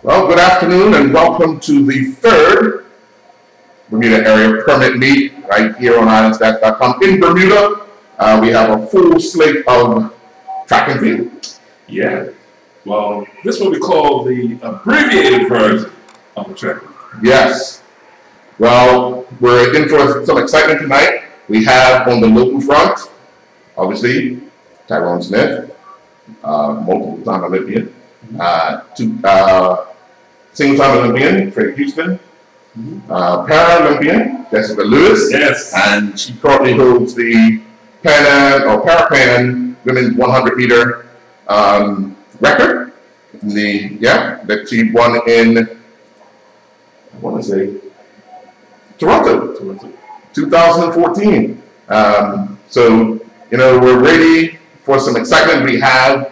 Well, good afternoon and welcome to the third Bermuda area permit meet right here on islandstats.com. In Bermuda, we have a full slate of track and field. Yeah. Well, this is what we call the abbreviated version of the track. Yes. Well, we're in for some excitement tonight. We have on the local front, obviously, Tyrone Smith, multiple-time Olympian, single-time Olympian, Trey Houston, Paralympian, Jessica Lewis, yes, and she currently holds the Para-Pan women's 100-meter record. That she won in, I want to say, Toronto, 2014. So, we're ready for some excitement. We have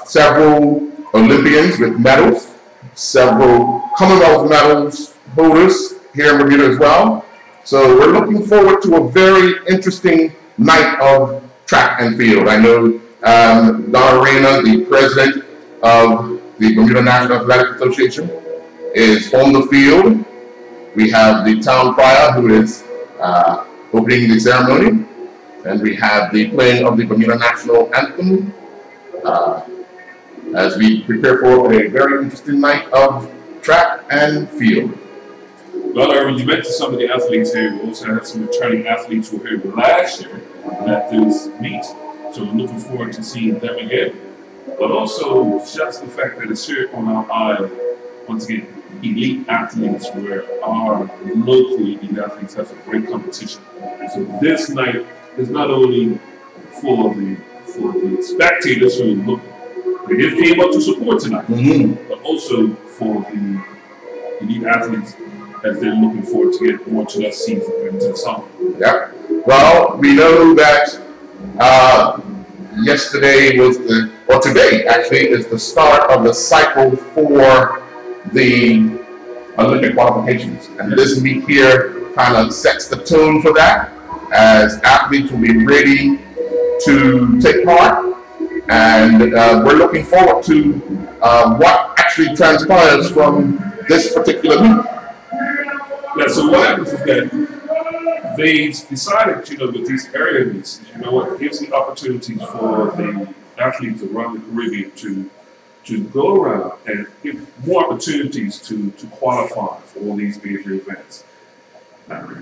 several Olympians with medals, several Commonwealth medals holders here in Bermuda as well. So we're looking forward to a very interesting night of track and field. I know Donna Arena, the president of the Bermuda National Athletic Association, is on the field. We have the town crier who is opening the ceremony, and we have the playing of the Bermuda National Anthem as we prepare for a very interesting night of track and field. Well, Irwin, you mentioned some of the athletes here. We also had some returning athletes who were here last year at this meet, so we're looking forward to seeing them again. But also, just the fact that it's here on our island, once again, elite athletes, where our local elite athletes have some great competition. So this night is not only for the spectators who came up to support tonight, but also for the elite athletes as they're looking forward to get more to that season and into the summer. Yeah. Well, we know that today actually is the start of the cycle for the Olympic qualifications. And this meet here kind of sets the tone for that, as athletes will be ready to take part. And we're looking forward to what actually transpires from this particular meet. Yeah, so what happens is that they decided, with these area meets, it gives the opportunity for the athletes around the Caribbean to go around and give more opportunities to qualify for all these major events.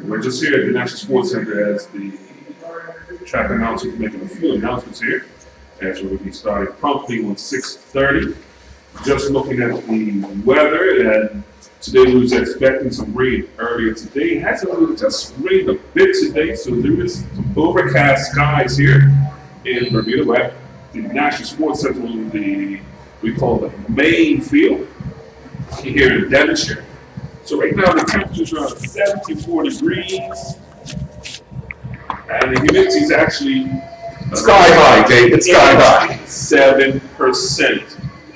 We're just here at the National Sports Center as the track announcer making a few announcements here, as we'll be starting promptly on 6:30. Just looking at the weather, and today we was expecting some rain earlier today. It hasn't really just rained a bit today, so there is some overcast skies here in Bermuda. We're at the National Sports Center on we call the main field here in Devonshire. So right now the temperature's around 74 degrees, and the humidity is actually sky high, Dave. It's sky high. 7%.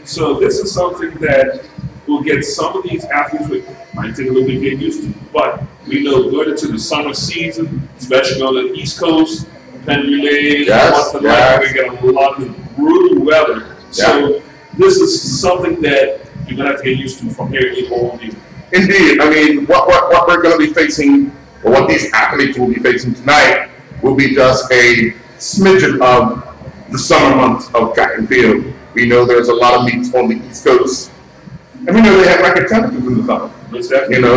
So this is something that will get some of these athletes might take a little bit to get used to, but we know going into the summer season, especially on the East Coast, Penn Relay, we get a lot of brutal weather. So this is something that you're going to have to get used to from here in April. Indeed. I mean, what we're going to be facing, or what these athletes will be facing tonight, will be just a smidgen of the summer months of track and field. We know there's a lot of meets on the East Coast, and we know they have record temperatures in the summer.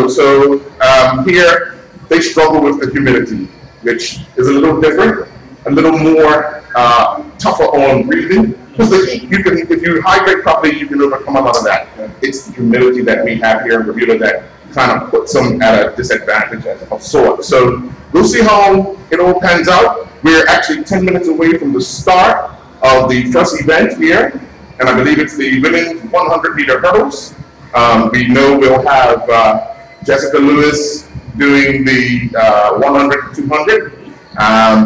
So here they struggle with the humidity, which is a little different, a little more tougher on breathing. Because the heat, if you hydrate properly, you can overcome a lot of that. It's the humidity that we have here in Bermuda that kind of puts them at a disadvantage of sorts. So we'll see how it all pans out. We're actually 10 minutes away from the start of the first event here, and I believe it's the women's 100-meter hurdles. We know we'll have Jessica Lewis doing the 100 to 200.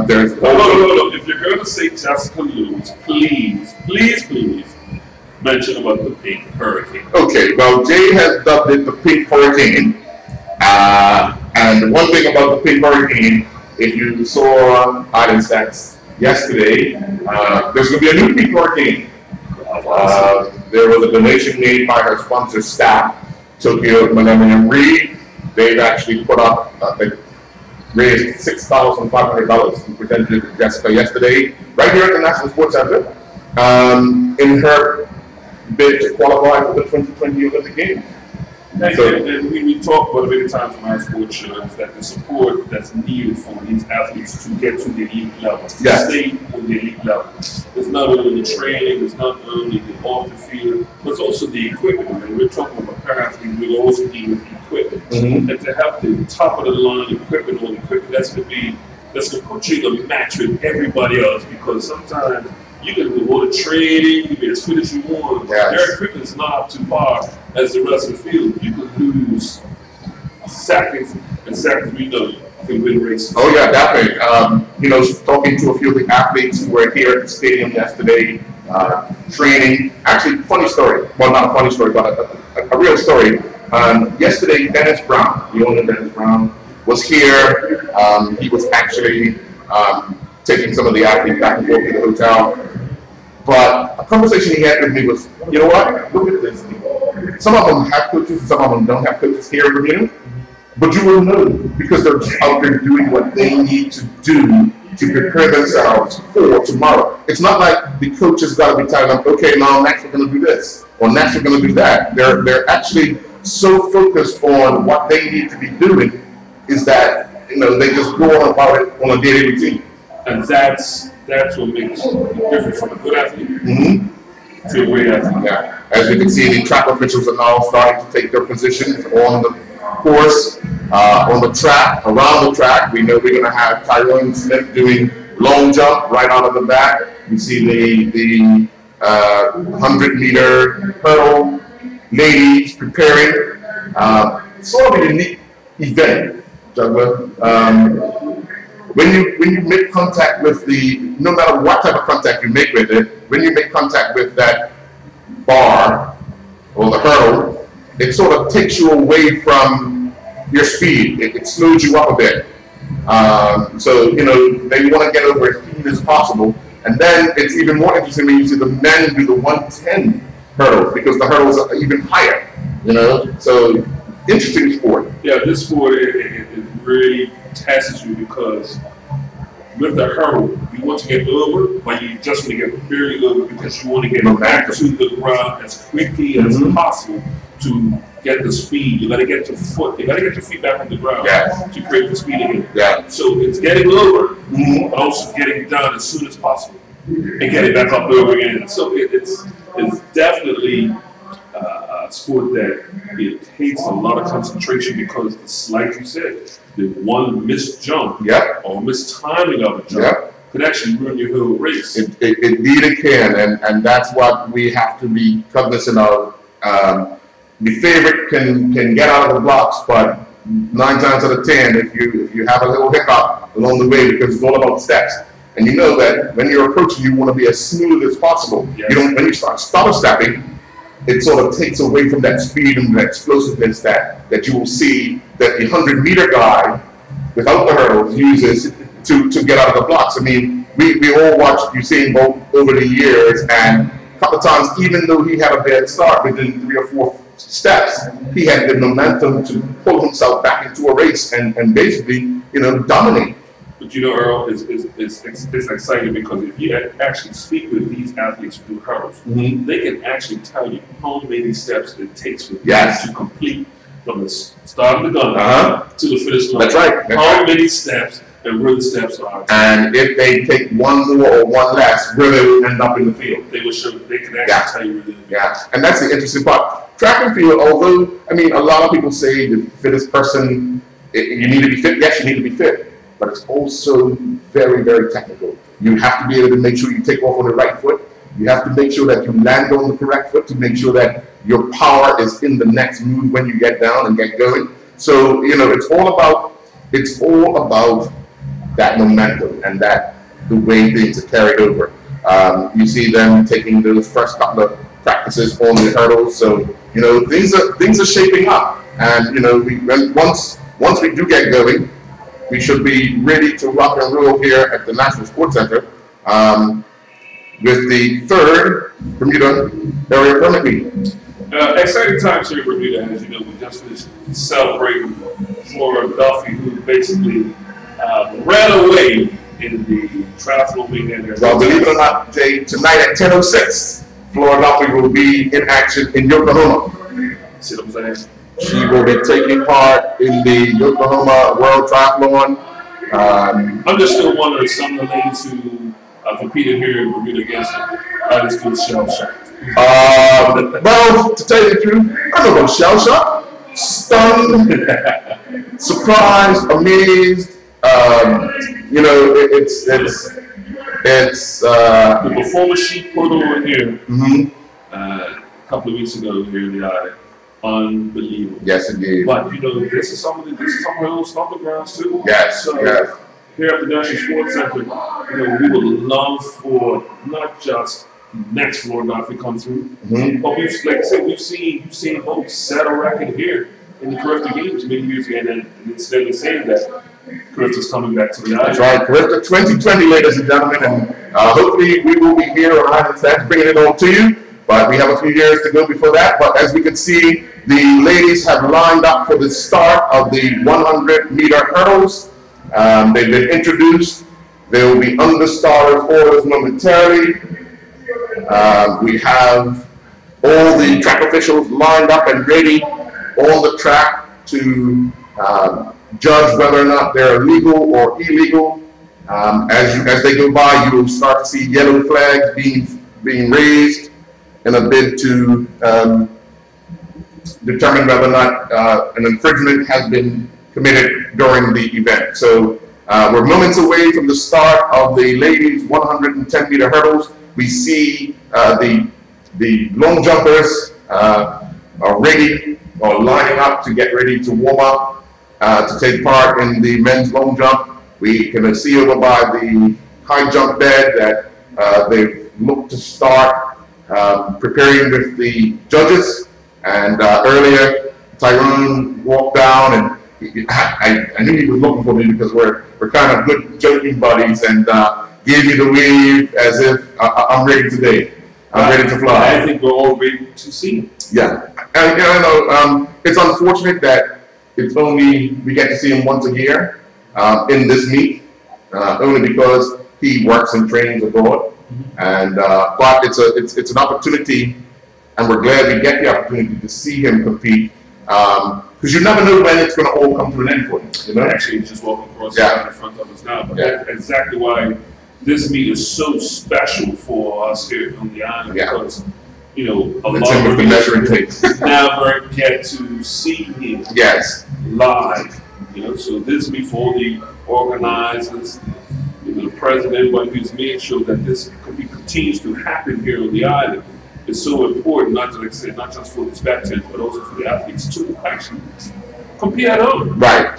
There's no. If you're going to say Jessica Lewis, please mention about the Pink Hurricane. Okay, well, Jay has dubbed it the Pink Hurricane. And one thing about the Pink Hurricane, if you saw Island Stats yesterday, there's going to be a new Pink Hurricane. there was a donation made by her sponsor staff, Tokyo Millennium Reed. They've actually put up, they raised $6,500 and presented it to Jessica yesterday, right here at the National Sports Center, in her bid to qualify for the 2020 Olympic Games. And we talk about it many times from our sports shows that the support that's needed for these athletes to get to the elite level, to stay on the elite level. It's not only the training, it's not only the off the field, but it's also the equipment. And we're talking about paralysis, we also need with equipment. And to have the top of the line equipment on equipment, that's going to put you in a match with everybody else, because sometimes you can do all the training, you can be as fit as you want, but their equipment is not up to par as the rest of the field. You can lose seconds, and seconds we know can win races. Oh yeah, definitely. You know, talking to a few of the athletes who were here at the stadium yesterday, training. Actually, funny story. Well, not a funny story, but a real story. Yesterday, Dennis Brown, the owner Dennis Brown, was here. He was actually taking some of the athletes back and forth to the hotel. But a conversation he had with me was, you know what, look at this. Some of them have coaches, some of them don't have coaches here in Bermuda. But you will know, because they're just out there doing what they need to do to prepare themselves for tomorrow. It's not like the coaches got to be telling them, okay, now next we're going to do this, or next we're going to do that. They're actually so focused on what they need to be doing is that, you know, they just go on about it on a daily routine. And that's what makes the difference from a good athlete to a great athlete. Yeah. As you can see, the track officials are now starting to take their positions on the course, on the track, around the track. We know we're going to have Tyrone Smith doing long jump right out of the back. You see the 100-meter hurdle ladies preparing. Sort of a unique event, Douglas. When you make contact with no matter what type of contact you make with it, when you make contact with that bar or the hurdle, it sort of takes you away from your speed. It slows you up a bit. So, you know, they want to get over as speed as possible. And then it's even more interesting when you see the men do the 110 hurdles, because the hurdles are even higher, you know. So, interesting sport. Yeah, this sport, it really tests you, because with the hurdle, you want to get over, but you just want to get barely over, because you want to get back to the ground as quickly as possible to get the speed. You got to get your foot, you got to get your feet back on the ground to create the speed again. So it's getting over, but also getting down as soon as possible and getting back up over again. So it's definitely a sport that it takes a lot of concentration, because it's like you said, the one missed jump or mistiming of a jump could actually ruin your whole race. Indeed it can, and that's what we have to be cognizant of. The favorite can get out of the blocks, but 9 times out of 10, if you have a little hiccup along the way, because it's all about steps. And you know that when you're approaching, you want to be as smooth as possible. You don't, when you start stutter stepping, it sort of takes away from that speed and that explosiveness that you will see that the 100-meter guy without the hurdles uses to get out of the blocks. I mean, we all watched Usain Bolt over the years, and a couple of times, even though he had a bad start within 3 or 4 steps, he had the momentum to pull himself back into a race and basically, you know, dominate. But you know, Earl, it's exciting, because if you actually speak with these athletes who do hurdles, they can actually tell you how many steps it takes for them to complete from the start of the gun to the finish line. That's right. How many steps and where the steps are. And if they take one more or one less, where they will end up in the field. They will show, they can actually tell you where they will. And that's the interesting part. Track and field, although, I mean, a lot of people say the fittest person, you need to be fit. Yes, you need to be fit. But it's also very, very technical. You have to be able to make sure you take off on the right foot. You have to make sure that you land on the correct foot to make sure that your power is in the next move when you get down and get going. So, you know, it's all about that momentum and that the way things are carried over. You see them taking those first couple of practices on the hurdles. So, you know, things are shaping up. And, you know, once we do get going, we should be ready to rock and roll here at the National Sports Center. with the third Bermuda area permit meeting. Exciting times here in Bermuda, as you know. We just finished celebrating Flora Duffy, who basically ran away in the triathlon weekend. Well, believe it or not, Jay, tonight at 10:06, Flora Duffy will be in action in Yokohama. See what I'm saying? She will be taking part in the Yokohama World Triathlon. I'm just still wondering, some of the ladies who competed here in Bermuda against her, are they still shell-shocked? Well, to tell you the truth, I don't know, shell-shocked, stunned, surprised, amazed. You know, it's the performance she put on here a couple of weeks ago here in the island. Unbelievable. Yes, indeed. But you know, this is some of those stomping grounds too. Yes, so, yes. Here at the National Sports Center, you know, we would love for not just next Flora Duffy come through, but we've, like I said, you've seen folks set a record here in the Carifta Games many years ago, and instead of saying that Carifta's coming back to the island. That's right, Carifta 2020, ladies and gentlemen, and hopefully we will be here on Island Stats bringing it all to you. But we have a few years to go before that. But as we can see, the ladies have lined up for the start of the 100-meter hurdles. They've been introduced. They will be under starters orders momentarily. We have all the track officials lined up and ready on the track to judge whether or not they're legal or illegal. As they go by, you will start to see yellow flags being raised in a bid to determine whether or not an infringement has been committed during the event. So we're moments away from the start of the ladies 110-meter hurdles. We see the long jumpers are ready or lining up to get ready to warm up to take part in the men's long jump. We can see over by the high jump bed that they've looked to start preparing with the judges, and earlier Tyrone walked down, and I knew he was looking for me because we're kind of good joking buddies, and gave me the wave as if I'm ready today. I'm ready to fly. I think we're all ready to see. Yeah, and you know, it's unfortunate that we get to see him once a year in this meet, only because he works and trains abroad. And but it's an opportunity, and we're glad we get the opportunity to see him compete, because you never know when it's going to all come to an end for him. You know, actually, just walking across the line in front of us now. But that's exactly why this meet is so special for us here on the island, because you know a lot of people never get to see him live. You know, so this meet for the organizers, the president, but who's made sure that this continues to happen here on the island is so important, not just, like I said, not just for the spectators, but also for the athletes to actually compete at home. Right.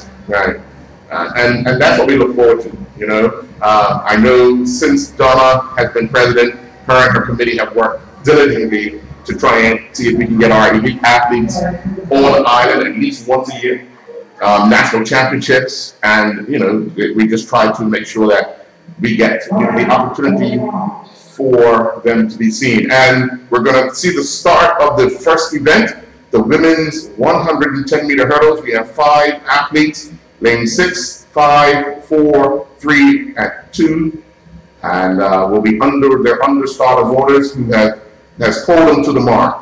And that's what we look forward to, you know. I know since Donna has been president, her and her committee have worked diligently to try and see if we can get our elite athletes on the island at least once a year. National championships, and you know, we just try to make sure that we get the opportunity for them to be seen. And we're going to see the start of the first event, the women's 110-meter hurdles. We have 5 athletes, lane 6, 5, 4, 3, and 2, and will be under their starters orders, who has called them to the mark.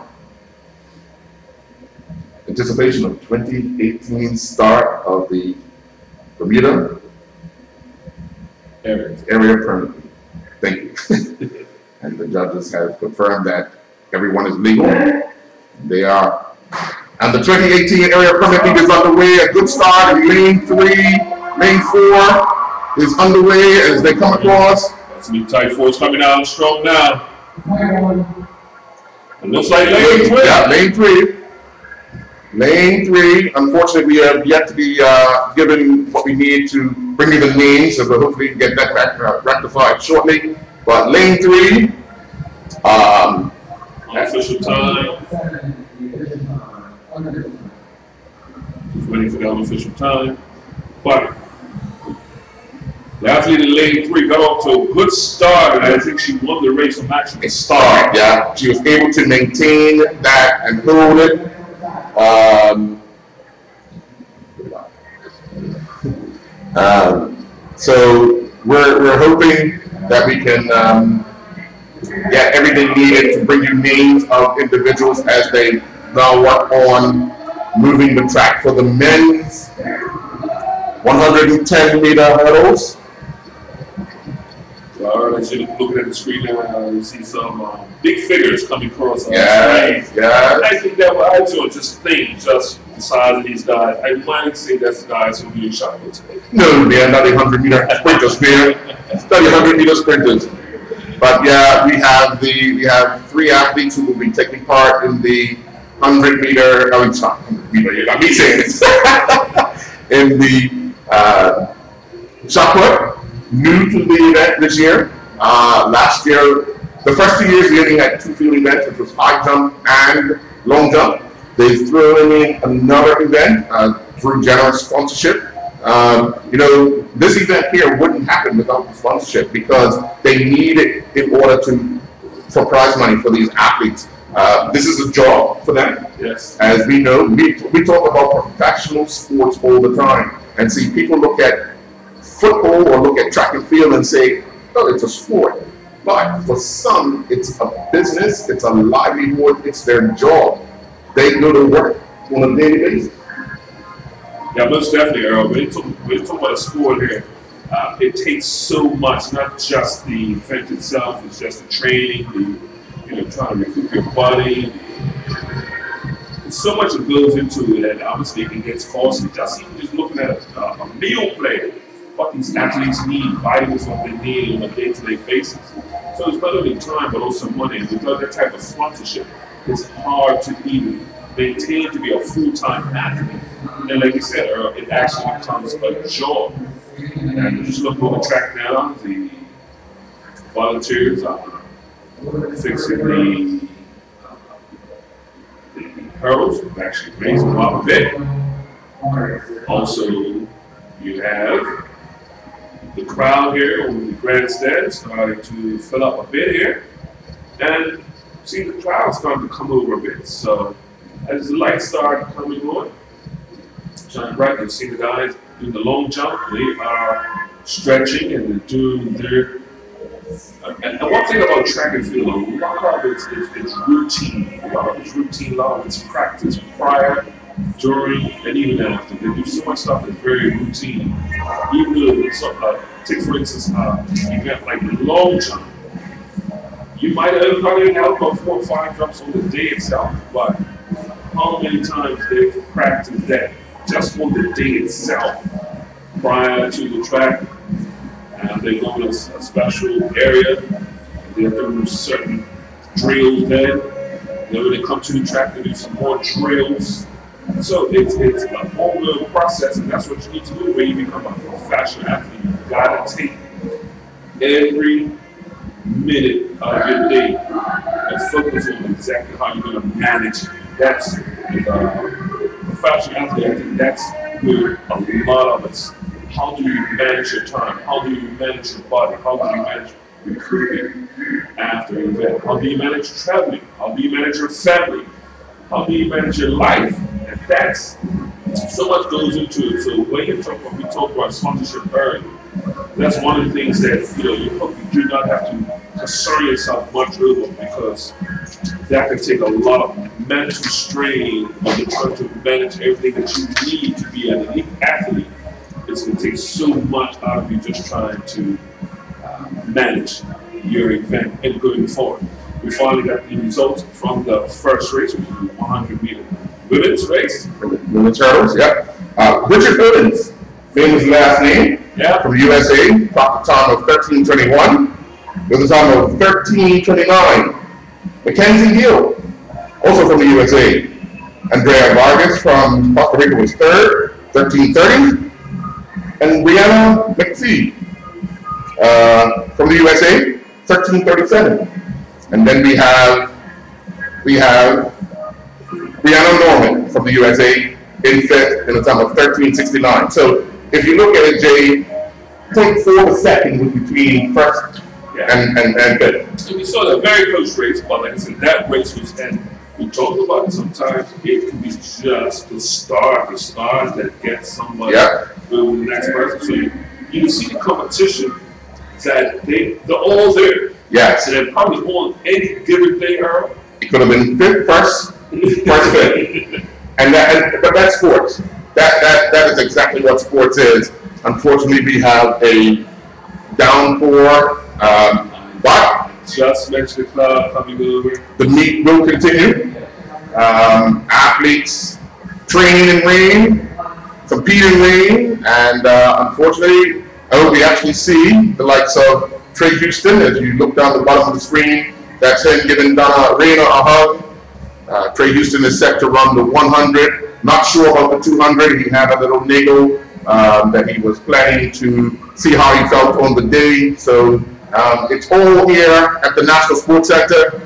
Anticipation of 2018 start of the Bermuda area permit. Thank you. And the judges have confirmed that everyone is legal. They are. And the 2018 area permit meet is underway. A good start in lane 3, lane 4 is underway as they come across. That's new type 4 is coming out strong now. It looks like lane 3. Yeah, lane 3. Lane 3, unfortunately, we have yet to be given what we need to bring you the names, so we'll hopefully get that back rectified shortly. But lane 3, unofficial time. Just waiting for the unofficial time. But The athlete in lane 3 got off to a good start, and I think she won the race from actually the start. Yeah, she was able to maintain that and hold it. So we're hoping that we can get everything needed to bring you names of individuals as they now work on moving the track for the men's 110-meter hurdles. All right, as you're looking at the screen now, you see some big figures coming across on the screen. Yeah. I think that what I just think, just the size of these guys, I might say that's the guys who are being shot with today. No, man, not 100-meter sprinters, man. It's not 100-meter sprinters. But yeah, we have 3 athletes who will be taking part in the 100-meter. Oh, it's not 100-meter. You got me saying it. In the shot put. New to the event this year. Last year, the first 2 years we only had 2 field events, which was high jump and long jump. They threw in another event through generous sponsorship. You know, this event here wouldn't happen without the sponsorship because they need it in order for prize money for these athletes. This is a job for them. Yes. As we know, we talk about professional sports all the time, and see people look at football or look at track and field and say, oh, it's a sport. But for some, it's a business, it's a livelihood, it's their job. They go to work on a daily basis. Yeah, most definitely, Earl. When you talk about a sport here, it takes so much, not just the event itself, it's just the training, trying to recoup your body. There's so much that goes into it, and obviously it gets costly. Just looking at a meal plan. What these athletes need, vitamins, what they need on a day-to-day basis. So it's not only time, but also money. And without that type of sponsorship, it's hard to even maintain to be a full-time athlete. And like you said, Earl, it actually becomes a job. And just look on the track now, the volunteers are fixing the hurdles. We've actually raised them up a bit. Also, you have the crowd here on the grandstand starting to fill up a bit here, and see the crowd starting to come over a bit. So as the lights start coming on, shine bright, you see the guys doing the long jump. They are stretching and they're doing their. And one thing about track and field, a lot of it's routine. A lot of it's routine, a lot of it's practice prior, during, and even after. They do so much stuff that's very routine. Even though it's take for instance, an event like the long jump. You might have probably had about 4 or 5 jumps on the day itself, but how many times they've practiced that just on the day itself prior to the track? And they go in a special area, they have to do certain drills then. Then when they come to the track, they do some more drills. So it's a whole little process, and that's what you need to do when you become a professional athlete. You gotta take every minute of your day and focus on exactly how you're gonna manage it. That's professional athlete. I think that's where a lot of us. How do you manage your time? How do you manage your body? How do you manage recruiting after an event? How do you manage traveling? How do you manage your family? How do you manage your life? And that's so much goes into it. So when we talk about sponsorship early, that's one of the things that you do not have to concern yourself much over, because that can take a lot of mental strain when you're trying to manage everything that you need to be an elite athlete. It's going to take so much out of you just trying to manage your event and going forward. We finally got the results from the first race, which was the 100-meter women's race. Women's hurdles, yeah. Richard Owens, famous last name, from the USA, clocked a time of 13:21, with a time of 13:29. Mackenzie Gill, also from the USA. Andrea Vargas from Costa Rica was third, 13:30. And Brianna McPhee from the USA, 13:37. And then we have Brianna Norman from the USA in fifth in a time of 13:69. So if you look at it, Jay, 0.4 of a second was between first and fifth. And we saw that very close race, but like I said, that race was, and we talked about it sometimes, it can be just the stars that get somebody over the next person. So you see the competition that they're all there. Yes. And they're probably on any given day, Earl. It could have been first, fifth. But that's sports. That is exactly what sports is. Unfortunately, we have a downpour, but just mentioned the club coming over. The meet will continue. Athletes train in rain, compete in rain, and unfortunately, I hope we actually see the likes of Trey Houston. As you look down the bottom of the screen, that's him giving Donna Rayner a hug. Trey Houston is set to run the 100. Not sure about the 200. He had a little niggle that he was planning to see how he felt on the day. So it's all here at the National Sports Center.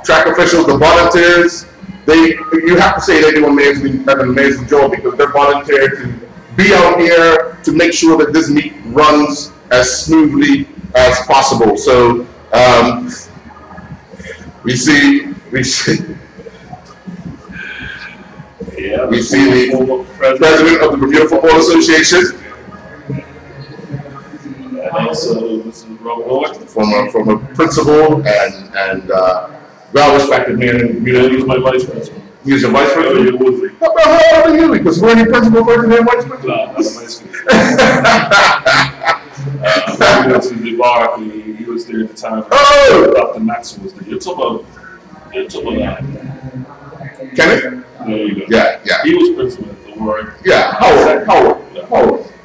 Track officials, the volunteers, you have to say they do an amazing job, because they're volunteered to be out here to make sure that this meet runs as smoothly as possible. So we see the president of the Bermuda Football Association. And also, this is Robert North. From a principal and well-respected man in the community. He's my vice principal. He's your vice principal? Yeah, Woodley. How old are you? Because we're any principal first and then vice principal? No, that's my school. He went to the bar, he was there at the time. Oh! Dr. Maxwell was there. You're talking about Kenneth? There you go. Yeah. He was principal at the ward. Yeah, Howard.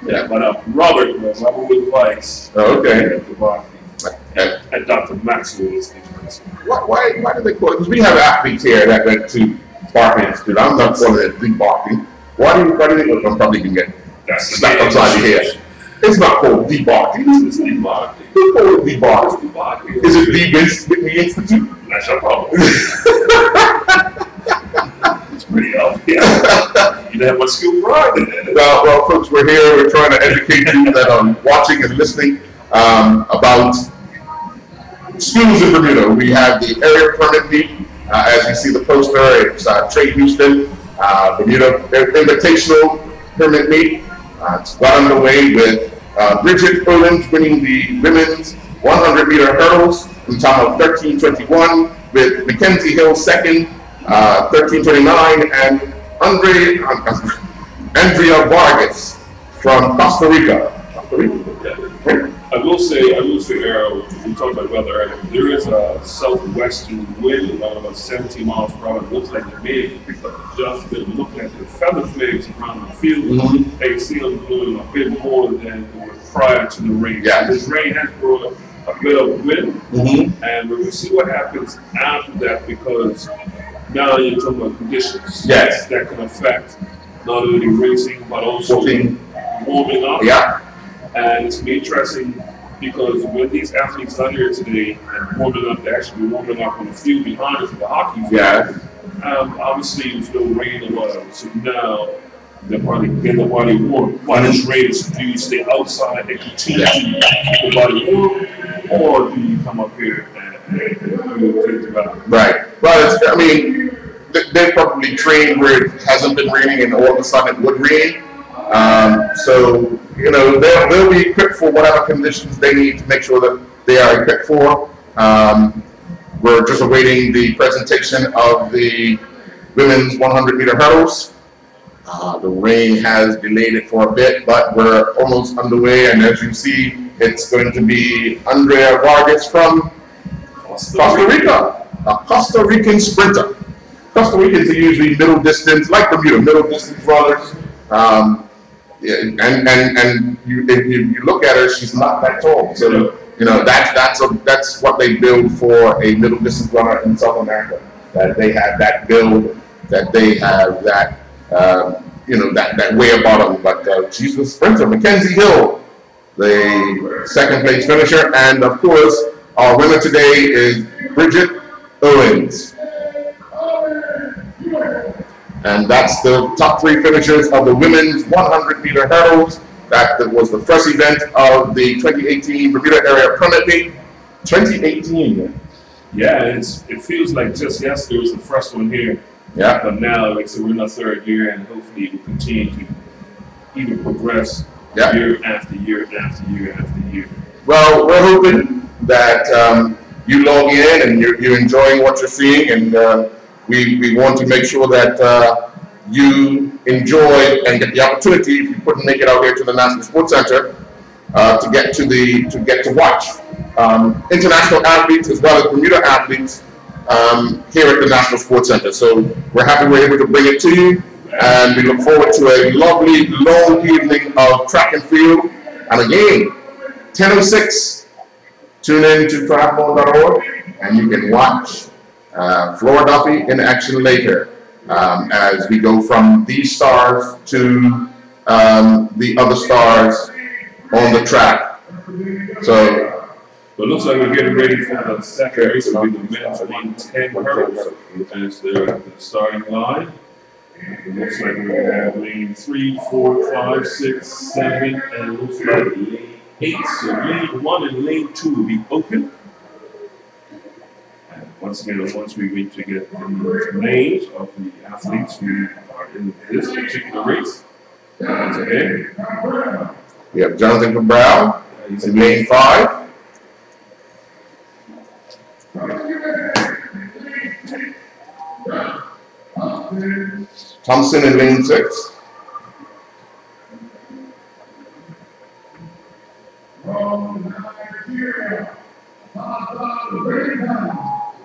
Yeah, but Robert was vice. Oh, okay. At the bar. And Dr. Maxwell was the principal. Why did they call it? Because we have athletes here that went to Barkley Institute. I'm not calling it the Barkley. Why do they? I'm probably going to get slapped upside the head. It's not called the Barkley. It's the Barkley. They call it the Barkley. It's the Barkley. Is it the Whitney Institute? That's your problem. It's pretty obvious. You didn't have much skill pride in it. Well, folks, we're here. We're trying to educate you that are watching and listening about schools in Bermuda. We have the area permit meet. As you see the poster, it's Trey Houston, Bermuda Invitational Permit meet. It's got underway with Bridget Owens winning the women's 100-meter hurdles in time of 13:21, with Mackenzie Hill second, 13:29, and Andrea Vargas from Costa Rica. I will say, Errol, we talked about weather earlier. There is a southwestern wind about 17 miles per hour. It looks like it may pick up just a bit. Looking at the feather flags around the field, they see them blowing a bit more than they were prior to the rain. Yeah. This rain has brought a bit of wind, and we'll see what happens after that, because now you're talking about conditions that can affect not only racing but also warming up. Yeah. And it's be interesting because when these athletes are here today and warming up, they're actually warming up on the field behind us, the hockey field. Yeah. Obviously, there's no rain or whatever, so now they're probably getting the body warm. While this rain is, do you stay outside and continue to keep the body warm, or do you come up here and do it together? Right. Well, I mean, they probably trained where it hasn't been raining and all of a sudden it would rain. So, you know, they'll be equipped for whatever conditions they need to make sure that they are equipped for. We're just awaiting the presentation of the women's 100-meter hurdles. The rain has delayed it for a bit, but we're almost underway. And as you see, it's going to be Andrea Vargas from Costa Rica, a Costa Rican sprinter. Costa Ricans are usually middle distance, like Bermuda, middle distance runners. And if you look at her, she's not that tall. So you know that's what they build for a middle distance runner in South America. That they have that build, that they have that that way about them. But she's a sprinter. Mackenzie Hill, the second place finisher, and of course our winner today is Bridget Owens. And that's the top three finishers of the women's 100-meter hurdles That was the first event of the 2018 Bermuda Area Permit Week. 2018. Yeah, it feels like just yesterday was the first one here. Yeah. But now, like, so we're in our third year, and hopefully it will continue to even progress year after year after year after year. Well, we're hoping that you log in and you're enjoying what you're seeing, and we want to make sure that you enjoy and get the opportunity, if you couldn't make it out here to the National Sports Center, to get to watch international athletes as well as Bermuda athletes here at the National Sports Center. So we're happy we're able to bring it to you, and we look forward to a lovely long evening of track and field. And again, 10:06, tune in to triathlon.org and you can watch Flora Duffy in action later as we go from these stars to the other stars on the track. So it looks like we're getting ready for the second race. It'll be the men's 110 hurdles as they're at the starting line. It looks like we're going to have lane 3, 4, 5, 6, 7, and it looks like lane 8. So lane 1 and lane 2 will be open. And once again, once we wait to get the names of the athletes who are in this particular race, once again, we have Jonathan Cabral, he's in lane 5. Thompson in lane 6.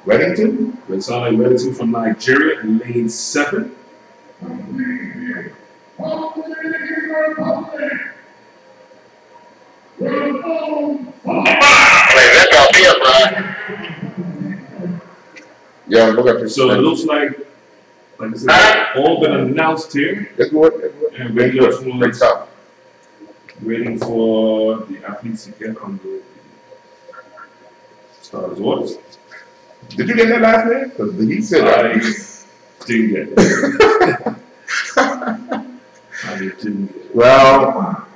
Reddington? Rensana Reddington from Nigeria in lane 7. Yeah, look at this. So it looks like I said, all been announced here. And we're just waiting for the athletes to get on the starters' orders. Did you get that last name? Because he said I didn't get it. I didn't get it. Well,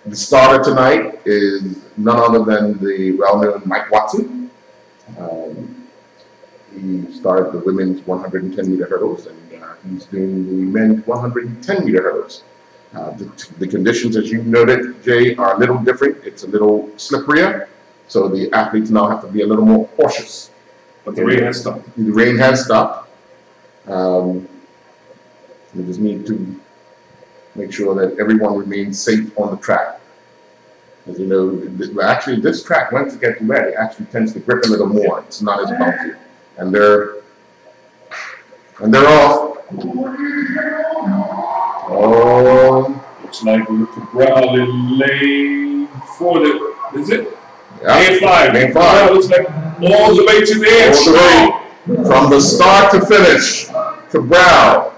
the starter tonight is none other than the well-known Mike Watson. He started the women's 110-meter hurdles, and he's doing the men's 110-meter hurdles. The conditions, as you noted, Jay, are a little different. It's a little slipperier, so the athletes now have to be a little more cautious. But the rain has stopped. The rain has stopped. We just need to make sure that everyone remains safe on the track. As you know, actually, this track, once it gets wet, it actually tends to grip a little more. It's not as bouncy. And they're off. Oh, looks like we're Cabral in lane 4. Is it? Yeah. Lane 5. Lane 5. Cabral looks like all the way to the end. All the way. From the start to finish, Cabral,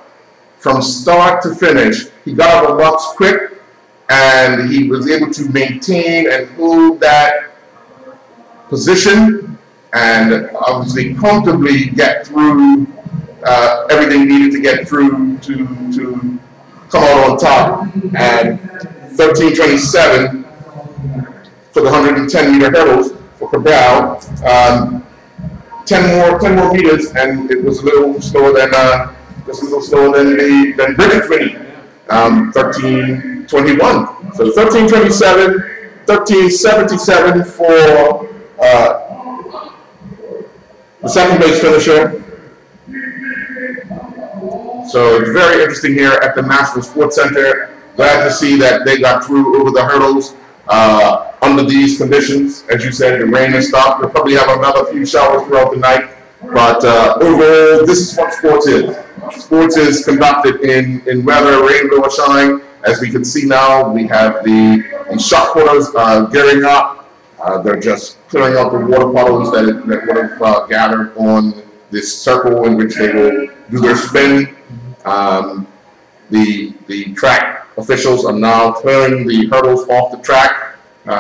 from start to finish, he got out of the box quick, and he was able to maintain and hold that position, and obviously comfortably get through everything needed to get through to come out on top. And 13:27 for the 110-meter hurdles for Cabral. 10 more meters, and it was a little slower than than Britain's winning. 13:21. So 13:27, 13:77 for the second place finisher. So it's very interesting here at the National Sports Center. Glad to see that they got through over the hurdles under these conditions. As you said, the rain has stopped. We'll probably have another few showers throughout the night. But overall, this is what sports is. Sports is conducted in weather, rain, or shine. As we can see now, we have the shot putters gearing up. They're just clearing out the water puddles that would have gathered on this circle in which they will do their spin. The track officials are now clearing the hurdles off the track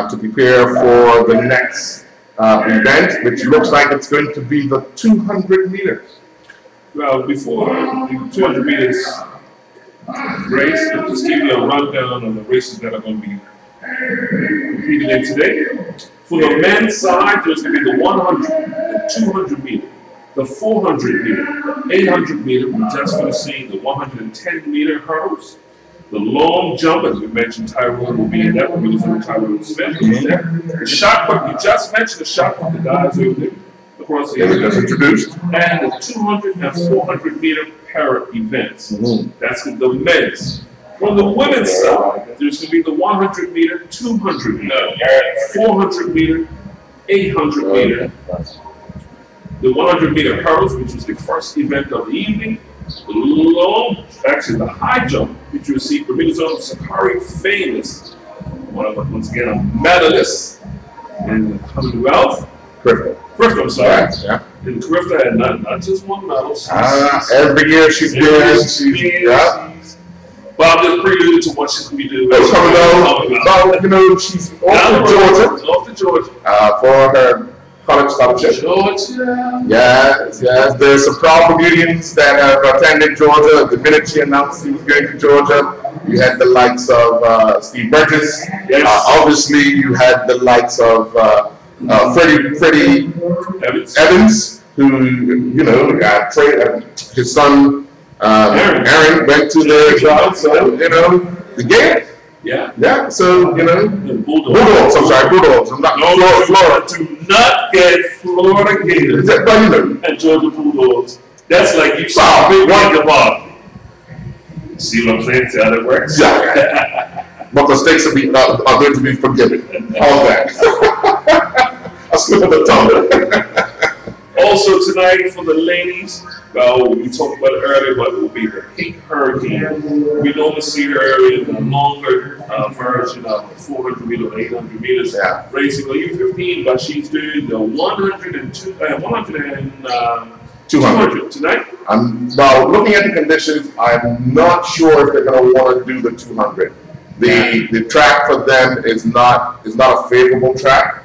to prepare for the next event, which looks like it's going to be the 200 meters. Well, before the 200 meters, race. I'll just give you a rundown of the races that are going to be competing in today. For the men's side, there's going to be the 100, the 200 meter, the 400 meter, the 800 meter. We just finished seeing the 110 meter hurdles. The long jump, as we mentioned, Tyrone will be in that. We're going to Tyrone Smith. The shot put, you just mentioned the shot put, the guys over there across the area. That's introduced. And the 200 and 400 meter para events. That's the men's. On the women's side, there's going to be the 100 meter, 200 meter, 400 meter, 800 meter, the 100 meter hurdles, which was the first event of the evening, the long, actually the high jump, which you see Bermuda Sakari famous, once again a medalist in the Commonwealth. Griffith, I'm sorry. Yeah. And Griffith had not just one medal. Every year she's been. Bob just preluded to what she's going to be doing. She's off to Georgia. For her college scholarship. Georgia. Yes. There's some proud Bermudians that have attended Georgia. The minute she announced she was going to Georgia, you had the likes of Steve Burgess. Yes. Obviously, you had the likes of Freddie Evans, who got traded. His son. Aaron went to the job, so the game. Yeah. So Bulldogs. I'm sorry, Bulldogs. I'm not Florida. Do not get Florida Gators and Georgia Bulldogs. That's like you saw big one about. See what I'm saying? See how that works? Yeah. But mistakes are going to be forgiven. All that. I slip of the tongue. Also tonight for the ladies, we talked about it earlier, but it will be the Pink Hurricane. We normally see her in the longer version of the 400 meter, 800 meters racing on U15, but she's doing the 100 and 200 tonight. Well, looking at the conditions, I'm not sure if they're going to want to do the 200. The track for them is not a favorable track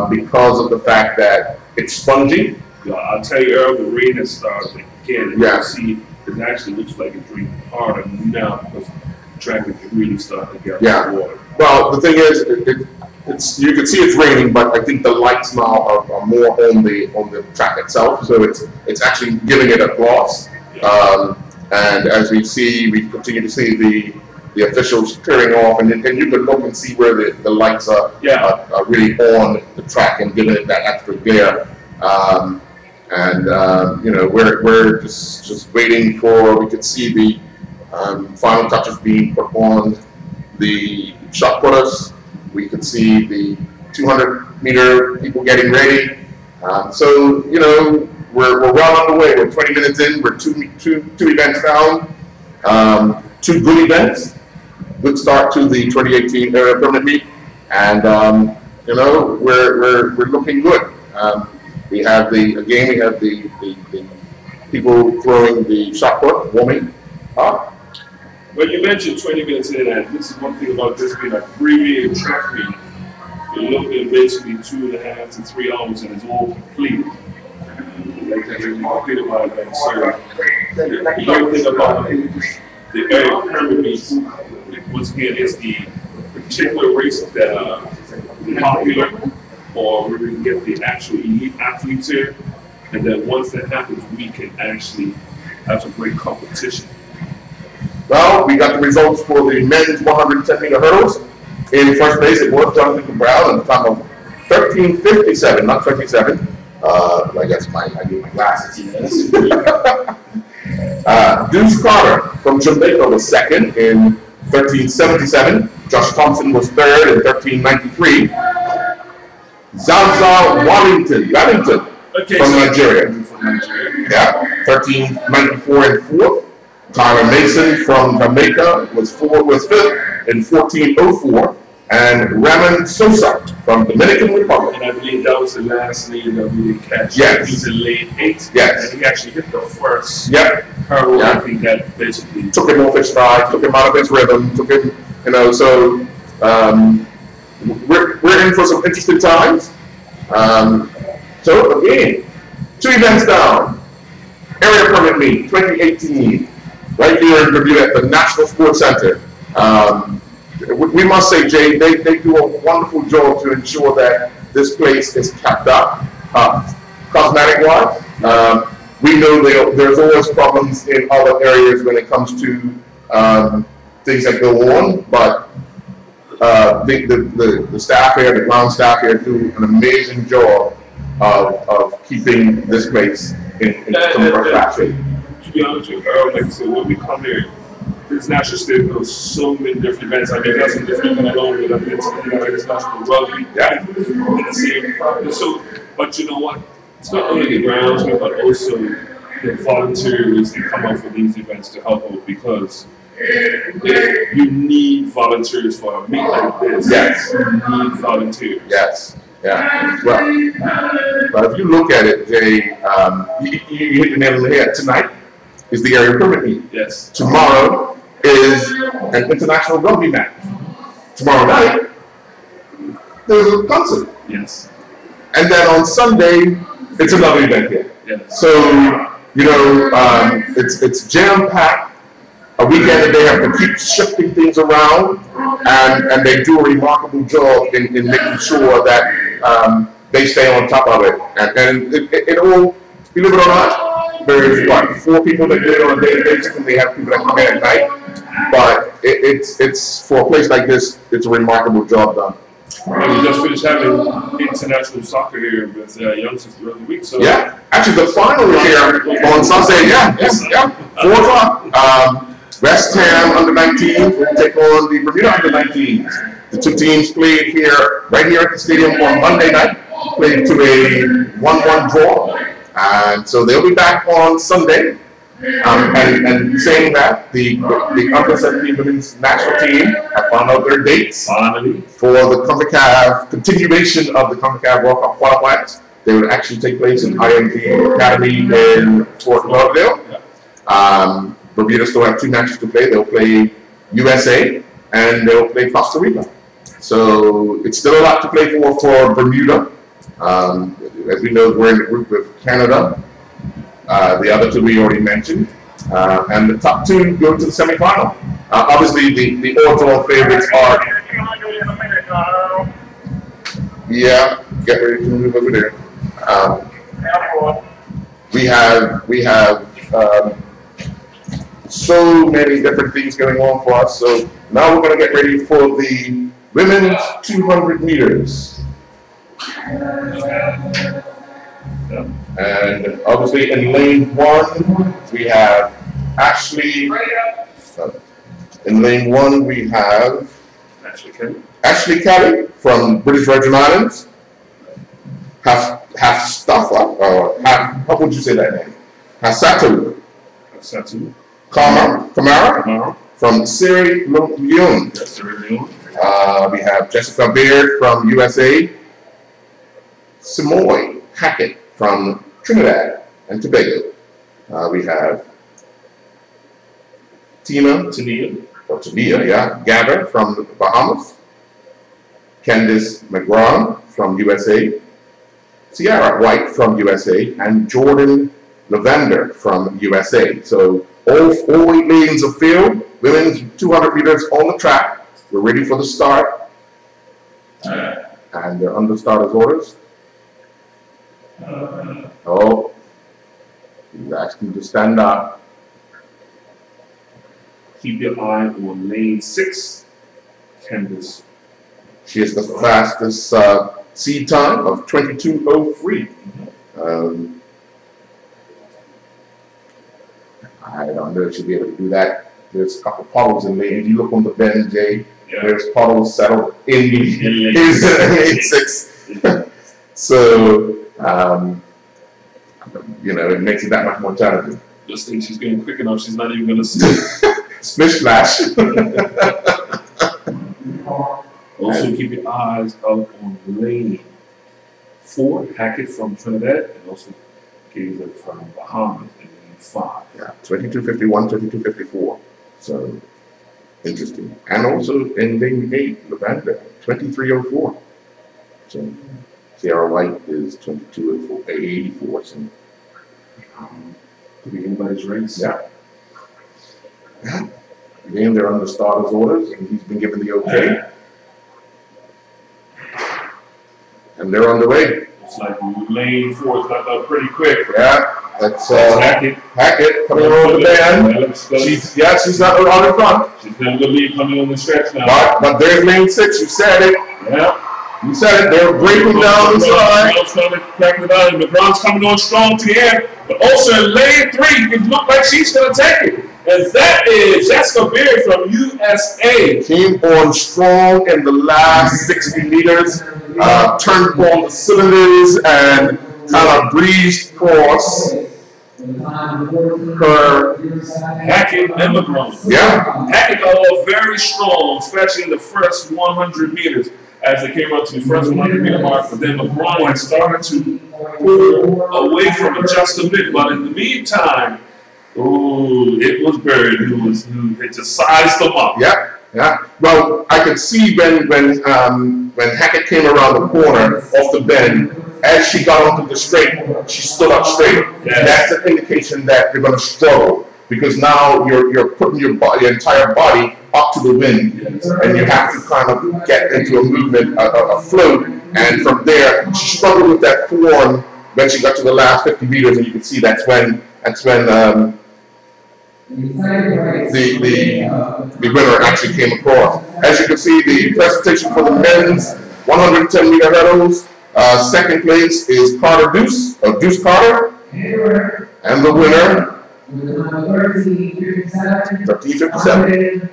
because of the fact that it's spongy. I'll tell you, Earl, the rain has started again. And you see, it actually looks like it's raining harder now because the track is really starting to get water. Well, the thing is, it's you can see it's raining, but I think the lights now are more on the track itself, so it's actually giving it a gloss. And as we continue to see the officials clearing off, and you can look and see where the lights are really on the track and giving it that extra glare. We're just waiting for, we could see the final touches being put on the shot putters. We could see the 200 meter people getting ready. We're well underway. We're 20 minutes in. We're two events down. Two good events. Good start to the 2018 permanent meet, and we're looking good. We have the people throwing the shot put, warming up. Well, you mentioned 20 minutes in, and this is one thing about this being a abbreviated track meet. You're looking at basically 2.5 to 3 hours, and it's all completed. Completed by that. So the great thing about the area permit meets, once again, is the particular races that are popular, or we can get the actual elite athletes here, and then once that happens, we can actually have some great competition. Well, we got the results for the men's 110 meter hurdles. In first place, it was Jonathan Brown at the time of 13:57, not 27. I guess I need my glasses. Deuce Carter from Jamaica was second in 13:77. Josh Thompson was third in 13:93. Zaza Wallington from Nigeria. 13:94 and fourth. Tyler Mason from Jamaica was fifth in 14:04. And Ramon Sosa from Dominican Republic. And I believe that was the last lead that we didn't catch. Yes. He was in lane 8. Yes. And he actually hit the first hurdle. I think that basically took him off his stride, took him out of his rhythm, took him, so we're in for some interesting times. So again, 2 events down. Area permit meet 2018. right here in Bermuda at the National Sports Center. We must say, Jay, they do a wonderful job to ensure that this place is kept up, cosmetic-wise. We know there's always problems in other areas when it comes to things that go on, but the staff here, the ground staff here, do an amazing job of keeping this place in some first shape. To be honest with you, Earl, like I said, when we come here, this national stadium goes so many different events. I mean, that's a different thing alone with international rugby. Yeah. The same. So, but you know what? It's not only the groundsmen, but also the volunteers that come out for these events to help out, because you need volunteers for a meet like this. Yes. You need volunteers. Yes. Yeah. Well, but if you look at it, Jay, you hit the nail on the head. Tonight is the area permit meet. Yes. Tomorrow is an international rugby match. Tomorrow night, there's a concert. Yes. And then on Sunday, it's another event here. Yes. So, you know, it's jam-packed. A weekend that they have to keep shifting things around, and they do a remarkable job in making sure that they stay on top of it. And it all, believe it or not, there's what, 4 people that do it on a daily basis, and they have people that come in at night. But it's for a place like this, it's a remarkable job done. And we just finished having international soccer here with youngsters throughout the week. So yeah, actually the final is here on Sunday. Yeah, 4 o'clock. West Ham under 19 will take on the Bermuda under 19s. The 2 teams played here, right here at the stadium on Monday night, played to a 1-1 draw. And so they'll be back on Sunday. And saying that, the under 17 women's national team have found out their dates finally for the CONCACAF continuation of the CONCACAF World Cup qualifiers. They would actually take place in IMG Academy in Fort Lauderdale. Bermuda still have 2 matches to play. They'll play USA and they'll play Costa Rica. So it's still a lot to play for Bermuda. As we know, we're in the group with Canada. The other 2 we already mentioned. And the top 2 go to the semifinal. Obviously, the odds-on favorites are. Yeah, get ready to move over there. We have so many different things going on for us. So now we're going to get ready for the women's 200 meters. And obviously in lane 1, we have Ashley. In lane 1, we have Ashley Kelly from British Virgin Islands. Half Stuffer, or half, how would you say that name? Hasatu. Kamara from Sierra Leone. We have Jessica Beard from USA. Samoy Hackett from Trinidad and Tobago. We have Tania Gabber from the Bahamas. Candice McGraw from USA. Ciara White from USA, and Jordan Lavender from USA. So all 8 lanes of field, women's 200 meters on the track. We're ready for the start. And they're under starter's orders. Oh, he's asking to stand up. Keep your eye on lane 6, Candice. She has the fastest seed time of 22:03. I don't know if she'll be able to do that. There's a couple puddles in there. If you look on the bend, Jay, there's puddles settled in lane 6. So, you know, it makes it that much more challenging. Just think she's going quick enough, she's not even going to see. Splish splash. Also, keep your eyes out on lane 4, Hackett from Trinidad, and also Gazer from Bahamas in lane 5. Yeah, 22:51, 22:54. So, interesting. And also in lane 8, Lavender, 23:04. So, Ciara White is 22:84. So, to be anybody's race. Yeah. Yeah. Again, they're under starter's orders, and he's been given the okay. And they're on the way. It's like lane 4 is got up pretty quick. Yeah, that's Hackett. Hackett coming over the band. She's not out in front. She's going to be coming on the stretch now. But there's lane 6. You said it. Yeah. You said it. They're breaking down the side. LeBron's coming on strong to the end. But also in lane 3, it looked like she's going to take it. And that is Jessica Berry from USA. Came on strong in the last 60 meters. Turned on the cylinders and kind of breezed across her. Hackett and LeBron. Yeah. Hackett got off very strong, especially in the first 100 meters as they came up to the first 100 meter mark. But then LeBron had started to pull away from it just a bit. But in the meantime, it was Berry it just sized them up. Yeah. Yeah. Well, I could see when Hackett came around the corner off the bend, as she got onto the straight, she stood up straight. Yes. That's an indication that you're going to struggle because now you're putting your entire body up to the wind, yes. And you have to kind of get into a movement, a float, and from there she struggled with that form when she got to the last 50 meters, and you can see that's when the winner actually came across. As you can see, the presentation for the men's 110 meter hurdles. Second place is Deuce Carter, and the winner 1357.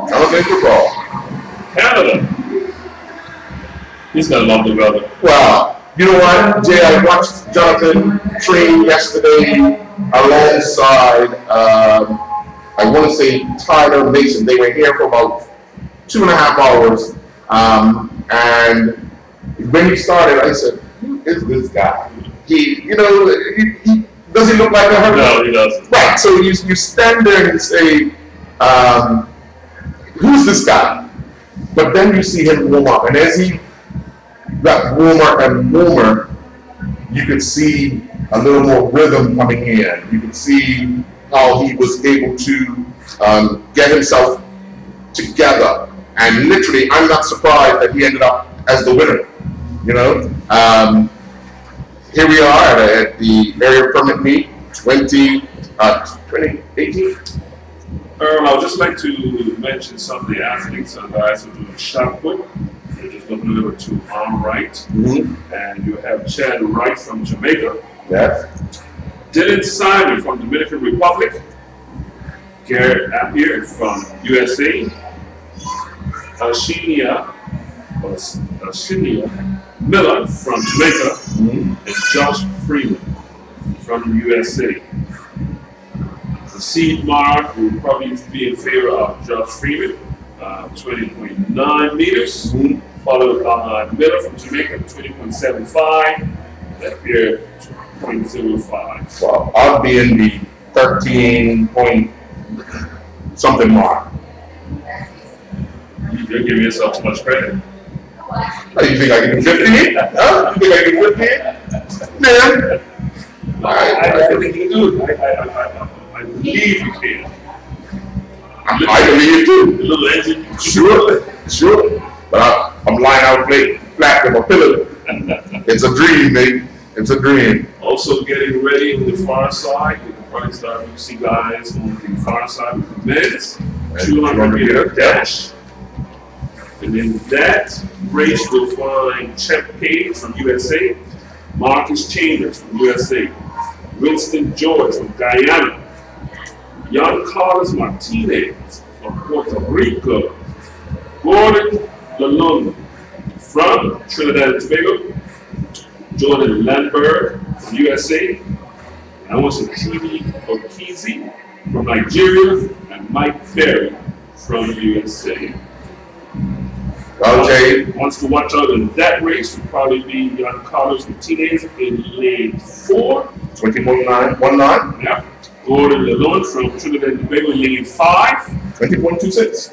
Jonathan Cabral. Canada. He's gonna love the weather. Well, you know what, Jay? I watched Jonathan train yesterday alongside, I want to say Tyler Mason. They were here for about 2.5 hours. And when he started, I said, "Who is this guy? He does he look like a hurdler?" No, he doesn't. Right. So you stand there and say, "Who's this guy?" But then you see him warm up, and as he got warmer and warmer, you could see a little more rhythm coming in. You could see how he was able to get himself together. And literally, I'm not surprised that he ended up as the winner. You know, here we are at the area permit meet 2018. I would just like to mention some of the athletes and guys who do shot put. They're just looking over to arm right. Mm-hmm. And you have Chad Wright from Jamaica. Yes. Dylan Simon from Dominican Republic. Garrett Appier from USA. Ashinia Miller from Jamaica. Mm-hmm. And Josh Freeman from USA. The seed mark will probably be in favor of Josh Freeman, 20.9 meters. Mm-hmm. Followed by Miller from Jamaica, 20.75. Appier, 0.05. Well, I'll be in the 13 point something mark. You're giving yourself too much credit. Oh, you think I can do 15? Huh? You think I can do 15? Man. I think you do. I believe you can. I believe you too. A little engine. Sure. But I'm lying out flat with a pillow. It's a dream, baby. It's a dream. Also getting ready on the far side. You can probably start to see guys on the far side with the men's 200 meter dash. And in that race, we'll find Chet Page from USA, Marcus Chambers from USA, Winston George from Guyana, Jan Carlos Martinez from Puerto Rico, Gordon Lalonde from Trinidad and Tobago, Jordan Landberg from USA, and I want to TV Okizi from Nigeria, and Mike Berry from USA. Okay. Wants to watch out in that race would probably be Jan Carlos Martinez in lane 4. 20.919. Yeah. Gordon Lalonde from Trinidad and Tobago in lane 5. 20.26.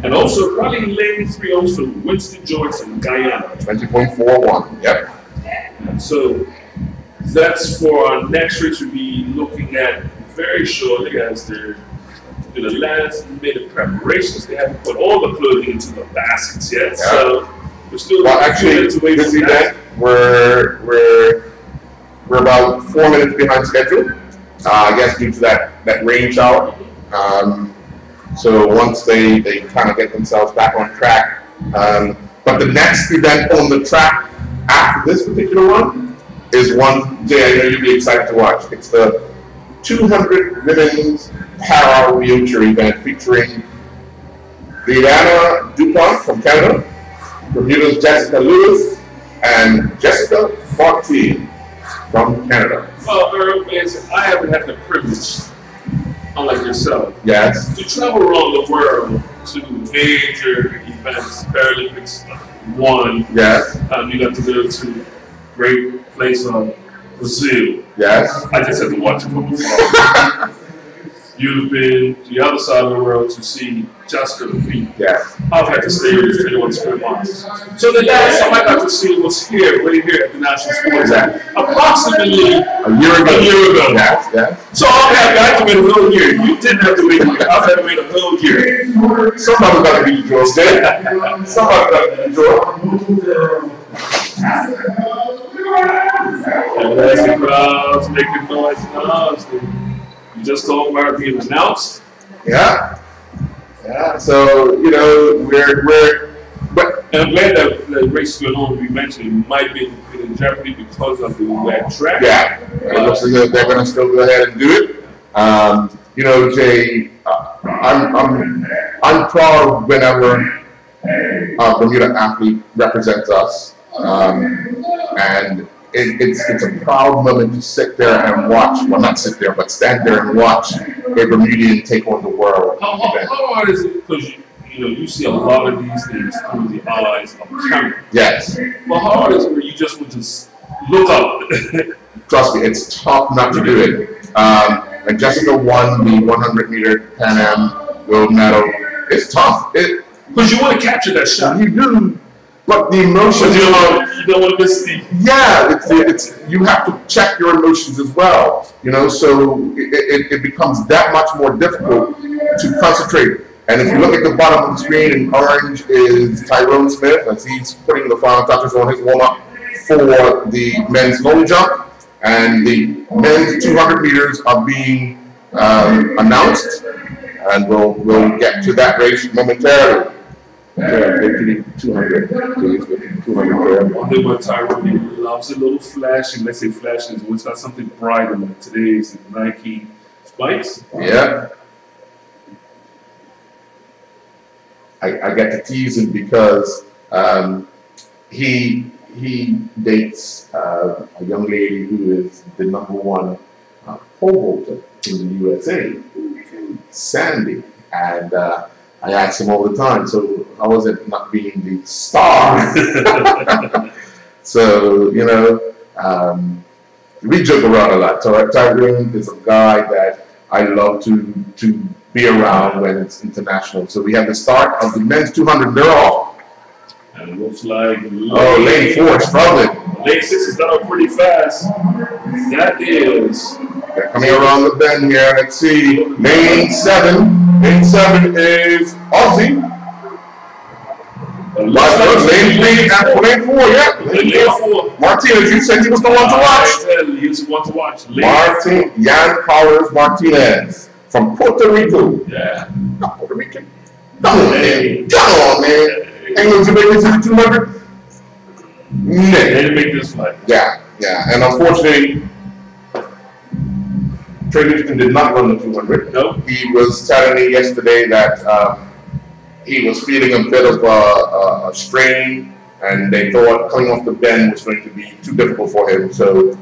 And also probably in lane 3 also Winston George from Guyana. 20.41. Yep. And so that's for our next race we'll be looking at very shortly as they're do the last minute preparations. They haven't put all the clothing into the baskets yet, so we're still actually, this event we're about 4 minutes behind schedule. I guess due to that rain shower. So once they kind of get themselves back on track. But the next event on the track after this particular one is one, Jay, I know you'll be excited to watch. It's the 200 women's para wheelchair event featuring Brianna Dupont from Canada, Bermuda's Jessica Lewis, and Jessica Martin from Canada. Well, Earl, I haven't had the privilege, unlike yourself, yes, to travel around the world to major events, Paralympics, one. Yes. You got to go to great place of Brazil. Yes. I just had to watch it from afar. You've been to the other side of the world to see Jessica compete. Yes. I've had to stay with 21 square miles. So the last time I got to see was right here at the National Sports Act, approximately a year ago. Yes, yes. So I had to wait a whole year. You didn't have to wait a year. I've had to wait a whole year. Somebody got to be the draw, Stan. Somebody got to be the draw. And as the crowds making noise now, you just told about being announced. Yeah. Yeah. So, you know, but and I'm glad that the race going on, we mentioned it might be in jeopardy because of the wet track. Yeah. It looks like they're going to still go ahead and do it. You know, Jay, I'm proud whenever a Bermuda athlete represents us. And it's a proud moment to sit there and watch, well, not sit there, but stand there and watch a Bermudian take on the world. How hard is it? Because you see a lot of these things through the eyes of camera. Yes. But how hard is it where you just would just look up? Trust me, it's tough not to do it. And Jessica won the 100-meter Pan Am gold medal. It's tough. Because you want to capture that shot. You do. But the emotions, you don't want to miss the. Yeah, it's you have to check your emotions as well. You know, so it becomes that much more difficult to concentrate. And if you look at the bottom of the screen, in orange is Tyrone Smith as he's putting the final touches on his warm-up for the men's long jump, and the men's 200 meters are being announced, and we'll get to that race momentarily. Yeah, 200. Please go to 200. I think what Tyrone loves a little flashing. Let's say flashing is when it's got something brighter like today's Nike spikes. Yeah. I get to tease him because he dates a young lady who is the #1 pole vaulter in the USA, Sandy, and I ask him all the time, so how was it not being the star? So, you know, we joke around a lot. So Tyrone is a guy that I love to be around when it's international. So we have the start of the men's 200. They're off. And it looks like lane 4 struggling. Lane 6 is done up pretty fast. That is. They're coming around the bend here. Let's see. Lane 7. Lane 7 is Aussie. Lane 3 and Lane 4, yeah. Lane 4. Martinez, you said he was the one to watch. He was the one to watch. Jan Powers Martinez from Puerto Rico. Yeah. Not Puerto Rican. Come on, man. Come on, man. Ain't going to make it to the 200? They didn't make this fight. Yeah, yeah. And unfortunately, Trey Houston did not run the 200. No. He was telling me yesterday that he was feeling a bit of a strain, and they thought coming off the bend was going to be too difficult for him. So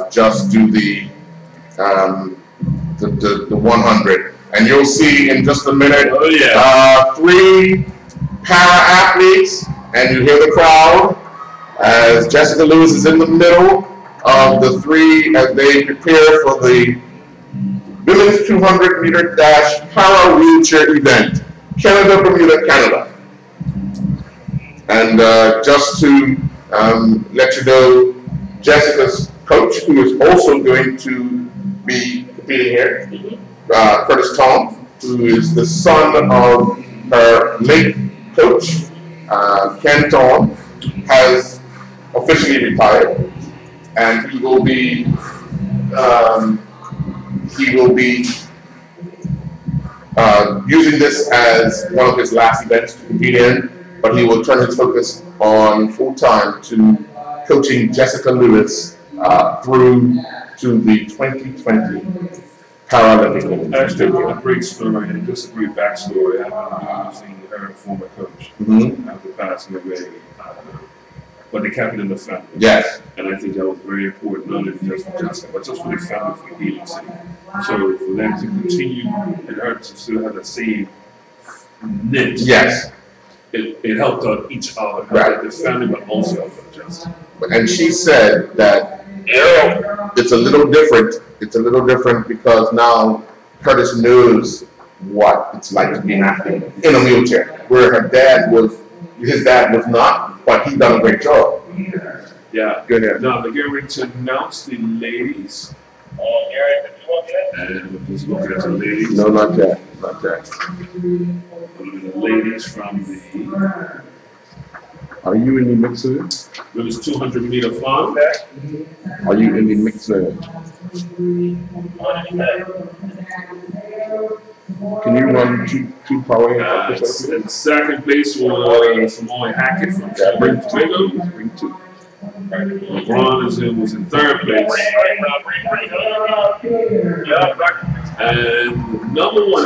just do the 100. And you'll see in just a minute 3 para-athletes, and you hear the crowd as Jessica Lewis is in the middle of the 3 as they prepare for the women's 200-meter dash para-wheelchair event. Canada, Bermuda, Canada. And just to let you know, Jessica's coach, who is also going to be competing here, Curtis Tom who is the son of her late coach, Ken Thorne, has officially retired, and he will be using this as one of his last events to compete in, but he will turn his focus on full-time to coaching Jessica Lewis through to the 2020 Paralympic Games. Actually, a great story and just a great backstory. I've been using her former coach after passing away, but they kept it in the family. Yes. And I think that was very important, not only just for Jessica, but just for the family, for healing sake. So for them to continue and her to still have the same knit. Yes. It helped out each other, Right. the family, but also helped out Jessica. And she said that it's a little different. It's a little different because now Curtis knows what it's like to be an athlete in a wheelchair, where his dad was not, but he done a great job. Yeah. Go ahead. Now they're getting ready to announce the ladies. And we're just looking at the ladies. No, not yet. Not yet. The ladies from the Are you in the mixer? women's 200-meter final. Are you in the mixer? Can you run two power hands? In second place was Samoa Hackett from Tobago. Bring two. LeBron was in third place. And number one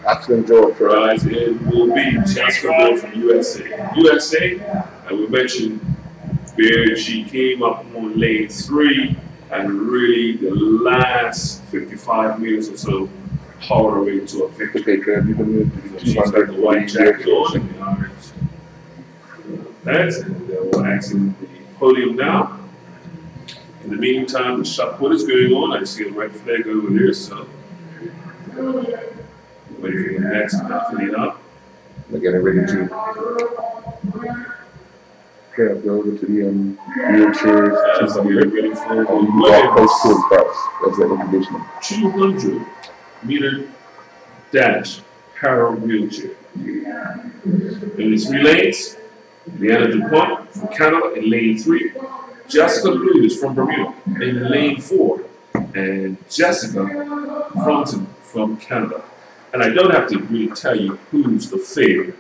Excellent job, prize, it will be Jessica Moore from USA. And we mentioned where she came up on lane 3 and really the last 55 meters or so powered her way to a victory. Okay, good. You can move to the She's got the white jacket on $200. and the orange. That's it. We're asking the podium now. In the meantime, the shot put is going on. I see a red flag over there, so waiting for the next athlete up. They're getting ready to go to the wheelchairs. As we are ready for the Post school first. That's the introduction. 200-meter dash para wheelchair. In the 3 lanes, Leanna DuPont from Canada in lane 3, Jessica Lewis from Bermuda in lane 4, and Jessica Fronton from Canada. And I don't have to really tell you who's the favorite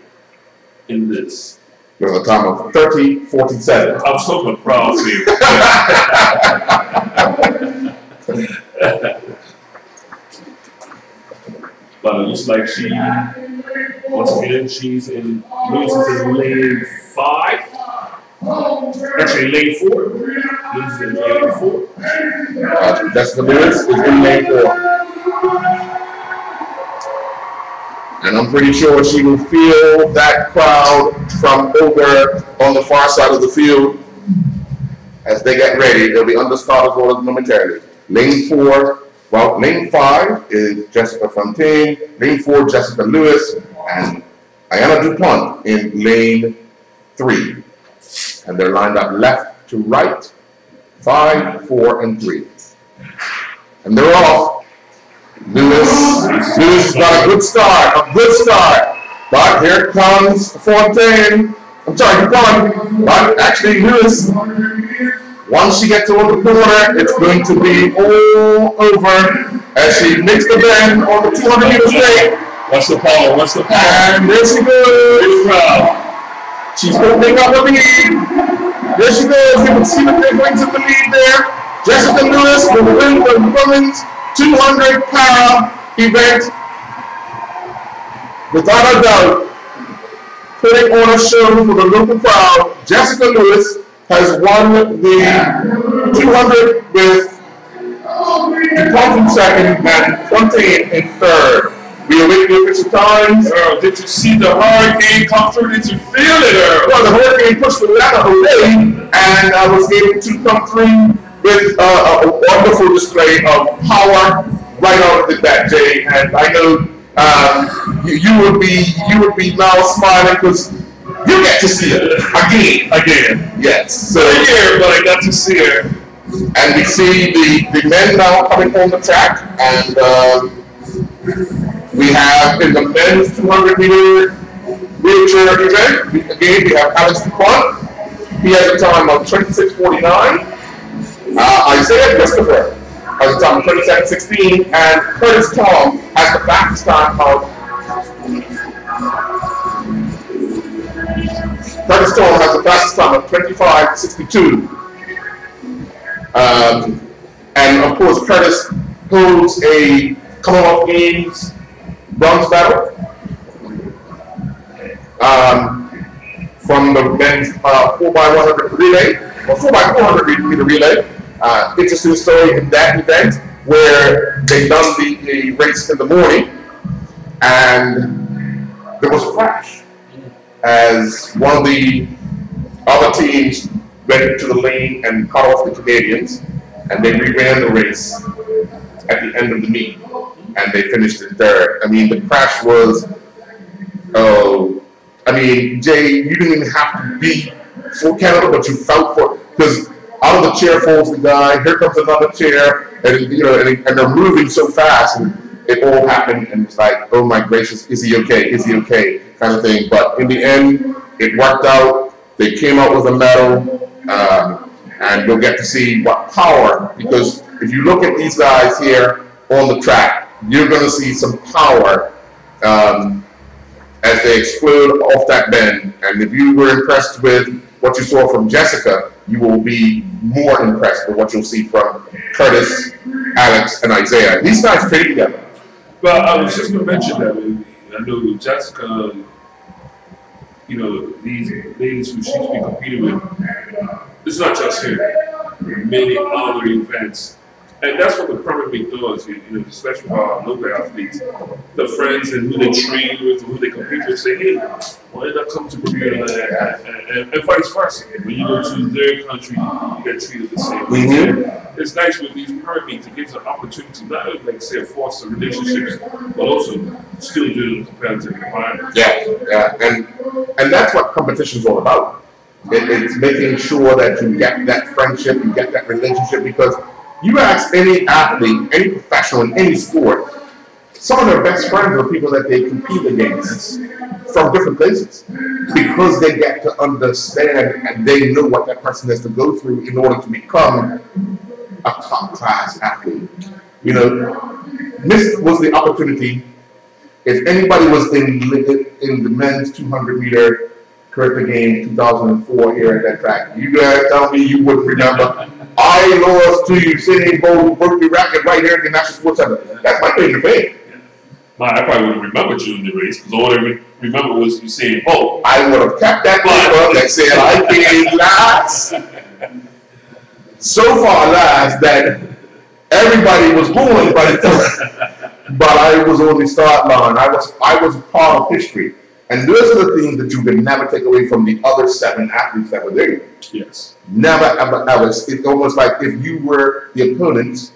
in this. There's a time of 30:47. I'm so proud of you. But it looks like she, once again, she's in lane 5. Actually, lane 4. Lewis is in lane 4. Jessica Lewis is in lane 4. And I'm pretty sure she will feel that crowd from over on the far side of the field as they get ready. They'll be understart as well as momentarily. Lane 4, well, lane 5 is Jessica Fontaine, lane 4, Jessica Lewis, and Ayana DuPont in lane 3. And they're lined up left to right, 5, 4, and 3. And they're off. Lewis got a good start, But here comes Fontaine. I'm sorry, DuPont. But actually, Lewis, once she gets over the corner, it's going to be all over as she makes the bend on the 200-meter straight. What's the power? And there she goes. She's opening up the lead. There she goes. You can see the difference in the lead there. Jessica Lewis will win the women's 200 para event without a doubt, putting on a show for the local crowd. Jessica Lewis has won the 200 with DuPont in second and Fontaine in third. We await the official times. Earl, did you see the hurricane come through? Did you feel it, Earl? Well, the hurricane pushed the ladder away, and I was able to come through with a wonderful display of power right out of the bat, Jay. And I know you would be now smiling because you get to see her again. Yes. So here, but I got to see her. And we see the men now coming on the track, and We have in the men's 200-meter wheelchair event, again, we have Alex DuPont. He has a time of 26:49. Isaiah Christopher has a time of 27:16, and Curtis Tom has the fastest time of 25:62. And of course, Curtis holds a Commonwealth Games bronze medal from the men's 4x100 relay, or 4x400 meter relay. Interesting story in that event where they done the race in the morning and there was a crash as one of the other teams went into the lane and cut off the Canadians, and they reran the race at the end of the meet and they finished in third. I mean, the crash was, I mean, Jay, you didn't even have to be for Canada, but you felt for, because out of the chair falls the guy, here comes another chair, and you know, and they're moving so fast, and it all happened, and it's like, oh my gracious, is he okay? Is he okay? Kind of thing. But in the end, it worked out. They came out with a medal, and you'll get to see what power, because if you look at these guys here on the track, you're going to see some power as they explode off that bend. And if you were impressed with what you saw from Jessica, you will be more impressed with what you'll see from Curtis, Alex, and Isaiah. These guys train together. Well, I was just going to mention that. I know with Jessica, you know, these ladies who she's been competing with, it's not just here. Many other events. And that's what the Premier League does, you know, especially for our local athletes. The friends and who they train with, who they compete with, say, hey, why not come to Bermuda? And vice versa. When you go to their country, you get treated the same way. Mm-hmm. It's nice with these Premier Leagues, it gives an opportunity not only, like say, foster relationships, but also still do the competitive environment. Yeah. And that's what competition is all about. It's making sure that you get that friendship, you get that relationship, because you ask any athlete, any professional in any sport, some of their best friends are people that they compete against from different places, because they get to understand and they know what that person has to go through in order to become a top-class athlete. You know, this was the opportunity. If anybody was in the men's 200-meter Caribbean Games 2004 here at that track, you guys tell me you wouldn't remember. I lost to Usain Bolt, broke the record right here at the National Sports Center. That's my claim to fame. I probably wouldn't remember you in the race, because all I remember was Usain Bolt. I would have kept that paper that said I came last. So far last that everybody was going by the time, but I was on the start line. I was part of history. And those are the things that you can never take away from the other 7 athletes that were there. Yes. Never, ever, ever. It's almost like if you were the opponents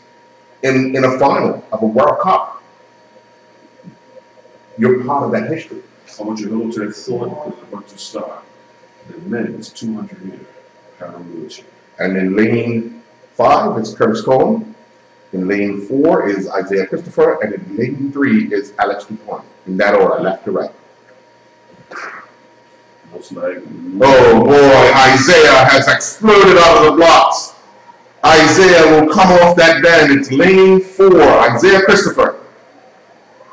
in a final of a World Cup, you're part of that history. I want you to hold to that thought, because I'm about to start the men's 200-meter power wheelchair. And in lane 5 is Curtis Coleman. In lane 4 is Isaiah Christopher. And in lane 3 is Alex DuPont. In that order, left to right. Oh boy, Isaiah has exploded out of the blocks. Isaiah will come off that bend. It's lane 4, Isaiah Christopher.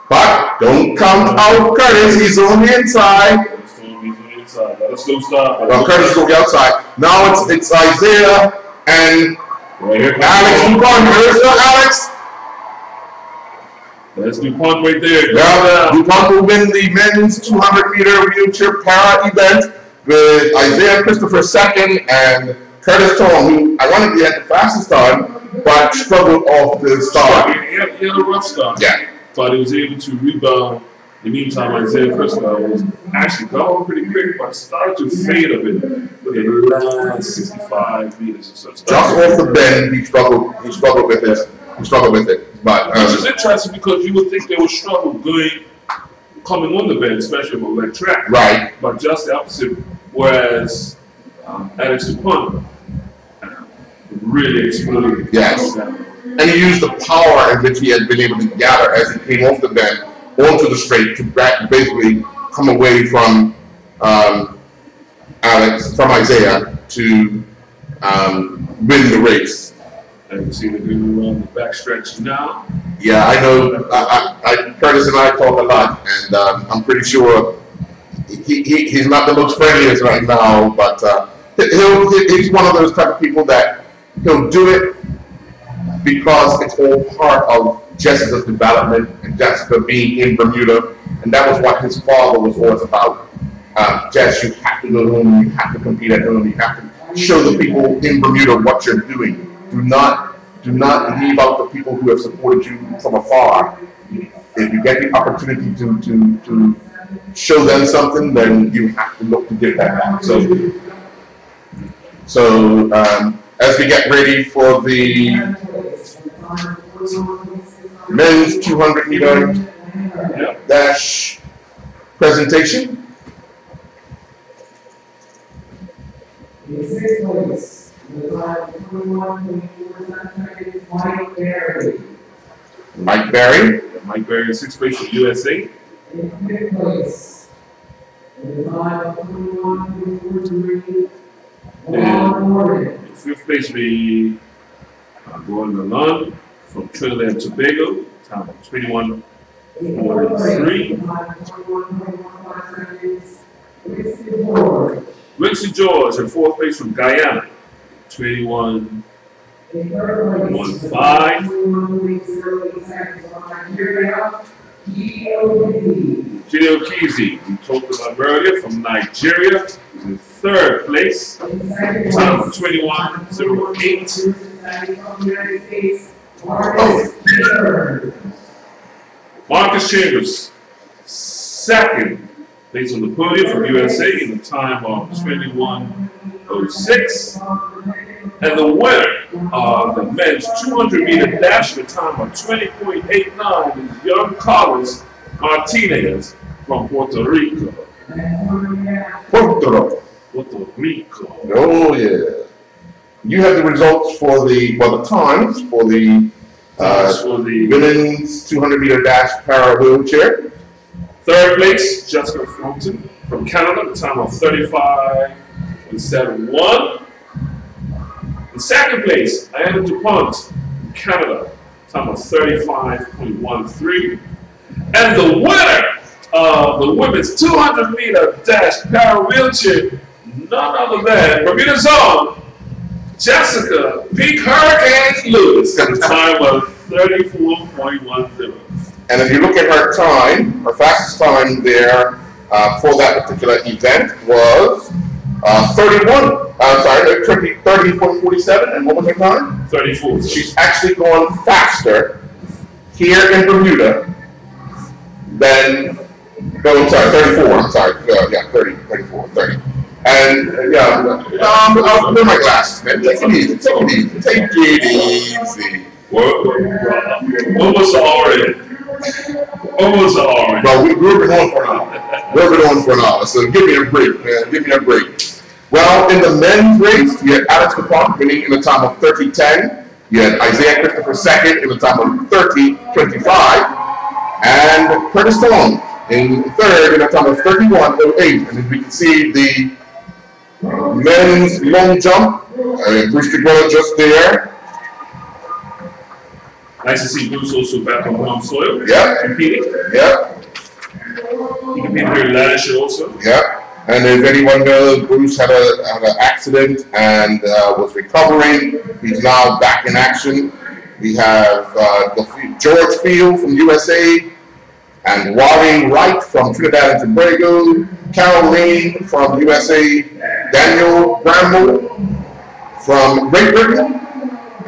But don't count out Curtis, he's on the inside. Let's go stop. Well, Curtis is on the outside. Now it's Isaiah and Alex DuPont. There's Alex. That's DuPont right there. Now, DuPont will win the men's 200-meter wheelchair para event with Isaiah Christopher second and Curtis Tom, who ironically had the fastest time, but struggled off the start. He had a rough start. Yeah. But he was able to rebound. In the meantime, Isaiah Christopher was actually going pretty quick, but started to fade a bit for the last 65 meters or so. Just off the bend, he struggled with it. But which is interesting, because you would think they would struggle coming on the bend, especially on that track. Right. But just the opposite. Whereas Alex DuPont really exploded. Yes. and he used the power in which he had been able to gather as he came off the bend onto the straight to basically come away from Isaiah to win the race. And you see the good run the backstretch now. Yeah, I know. Curtis and I talk a lot, and I'm pretty sure he's not the most friendliest right now, but he's one of those type of people that he'll do it because it's all part of Jessica's development and Jessica being in Bermuda, and that was what his father was always about. Jess, you have to go home, you have to compete at home, you have to show the people in Bermuda what you're doing. Do not leave out the people who have supported you from afar. If you get the opportunity to show them something, then you have to look to get that back. So as we get ready for the men's 200 meter dash presentation. Mike Berry. Mike Berry in sixth place for USA. In fifth place. In fifth place, we Gordon Lalonde from Trinidad and Tobago, time of 21:43. Quincy George in fourth place from Guyana, 21:15. Gideon Kesey, we talked about earlier, from Nigeria, is in third place, time of 21:08. Marcus Chambers, second place on the podium from USA in the time of 21:06. And the winner of the men's 200 meter dash in a time of 20.89 is young Carlos Martinez from Puerto Rico. Puerto Rico. Oh yeah. You have the results for the times for the women's 200 meter dash para wheelchair. Third place, Jessica Fulton from Canada, the time of 35.71. In second place, Diana DuPont from Canada, time of 35.13. And the winner of the women's 200 meter dash para wheelchair, none other than Bermuda's own Jessica Pink Hurricane Lewis, at the time of 34.10. And if you look at her time, her fastest time there for that particular event was 30.47. And what was her time? 34. She's actually gone faster here in Bermuda than, no, I'm sorry, 34. I'm sorry, 30. And I'll put my glasses, man. Take it easy. What was already? No, we've been on for an hour. So give me a break, man. Give me a break. Well, in the men's race, you had Alex Capon winning in the time of 30:10. You had Isaiah Christopher second in the time of 30:25. And Curtis Stallone in third in the time of 31:08. And as we can see, the men's long jump, Bruce DeGuerra just there. Nice to see Bruce also back on home soil. Yeah. Competing. Yeah. He competed here last year also. Yeah. And if anyone knows, Bruce had an accident and was recovering. He's now back in action. We have George Field from USA, and Wally Wright from Trinidad and Tobago, Carol Lane from USA, Daniel Bramble from Great Britain,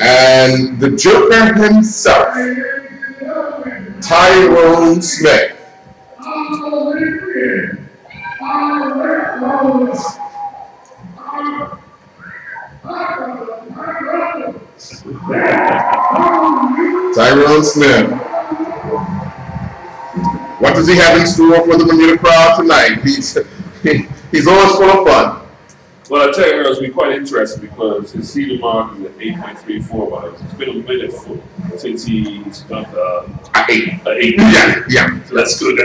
and the Joker himself, Tyrone Smith. Tyrone Smith. What does he have in store for the Bermuda crowd tonight? He's always full of fun. Well, I tell you, it's been quite interesting because his seeding mark is at 8.34 miles. It's been a minute since he's done eight. 8. Yeah. So that's good.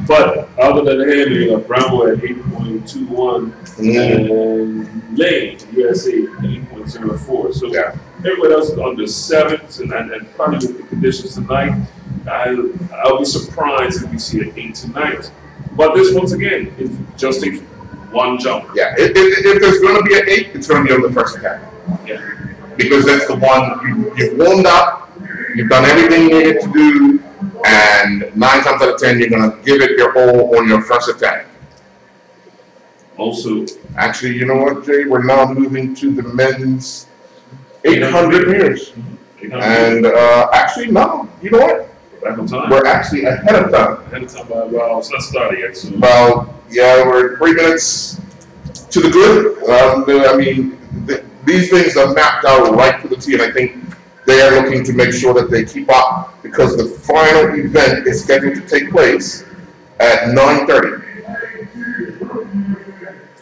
But other than him, you got Bramwell at 8.21 and Lane from USA 8.04. So everyone else is under 7s, and probably with the conditions tonight, I'll be surprised if we see an 8 tonight. But this, once again, it just takes one jump. Yeah, if there's going to be an 8, it's going to be on the first attack. Yeah. Because that's the one you've warmed up, you've done everything you needed to do, and 9 times out of 10 you're going to give it your all on your first attack. Also, actually, you know what, Jay? We're now moving to the men's 800 meters. And actually, no, you know what? Back on time. We're actually ahead of time. Ahead of time by it's not starting yet. So. Well, yeah, we're 3 minutes to the good. I mean, these things are mapped out right to the T, and I think they are looking to make sure that they keep up because the final event is scheduled to take place at 9:30.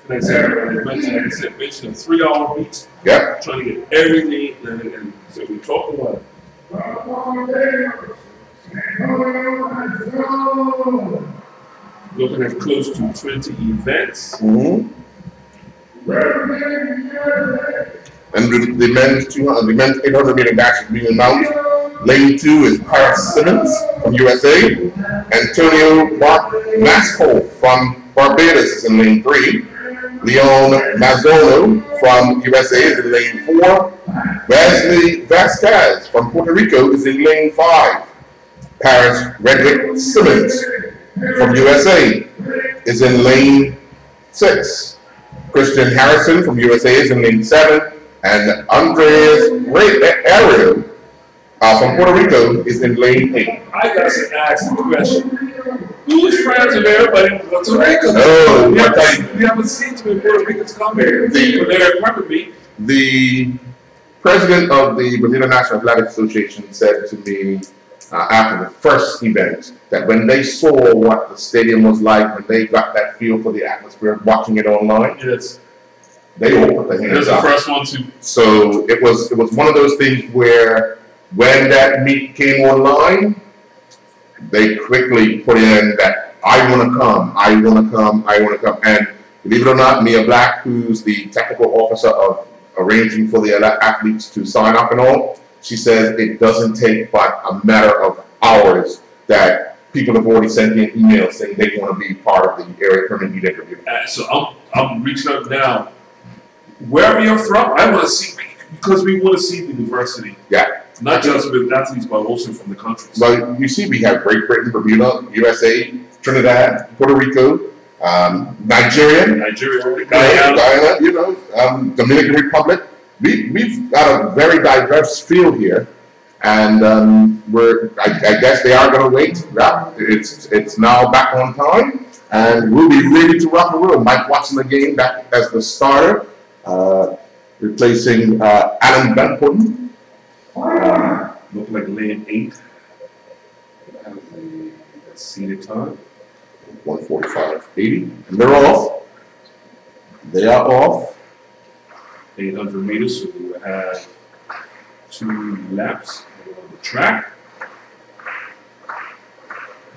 Like I said, mentioned a 3-hour meet. Yeah. Trying to get everything, and so we talked about it. Looking at close to 20 events. And the men's 800 meter dash is being announced. Lane 2 is Paris Simmons from USA. Antonio Masco from Barbados is in lane 3. Leon Mazzolo from USA is in lane 4. Wesley Vasquez from Puerto Rico is in lane 5. Paris Redwick Simmons from USA is in lane 6. Christian Harrison from USA is in lane 7. And Andres Ario from Puerto Rico is in lane 8. I got to ask the question. Who is friends with everybody in Puerto Rico? Oh, we haven't seen too many Puerto Ricans come here. The president of the Bermuda National Athletic Association said to me after the first event that when they saw what the stadium was like, when they got that feel for the atmosphere, watching it online, they all put their hands up. The first one too. So it was one of those things where when that meet came online, they quickly put in that I want to come, I want to come, I want to come. And believe it or not, Mia Black, who's the technical officer of arranging for the athletes to sign up and all, she says it doesn't take but a matter of hours that people have already sent in emails saying they want to be part of the area permit meet interview. So I'm reaching out now. Wherever you're from, I want to see, because we want to see the diversity. Yeah. Not just with athletes, but also from the countries. Well, you see, we have Great Britain, Bermuda, USA, Trinidad, Puerto Rico, Nigeria, Guyana, you know, Dominican Republic. We've got a very diverse field here, and I guess they are going to wait. Yeah, it's now back on time, and we'll be ready to rock and roll. Mike Watson again back as the starter, replacing Alan Van Putten. Look like lane 8. That's seated time. 1:45.80. And they're off. They are off. 800 meters, so we will have 2 laps on the track.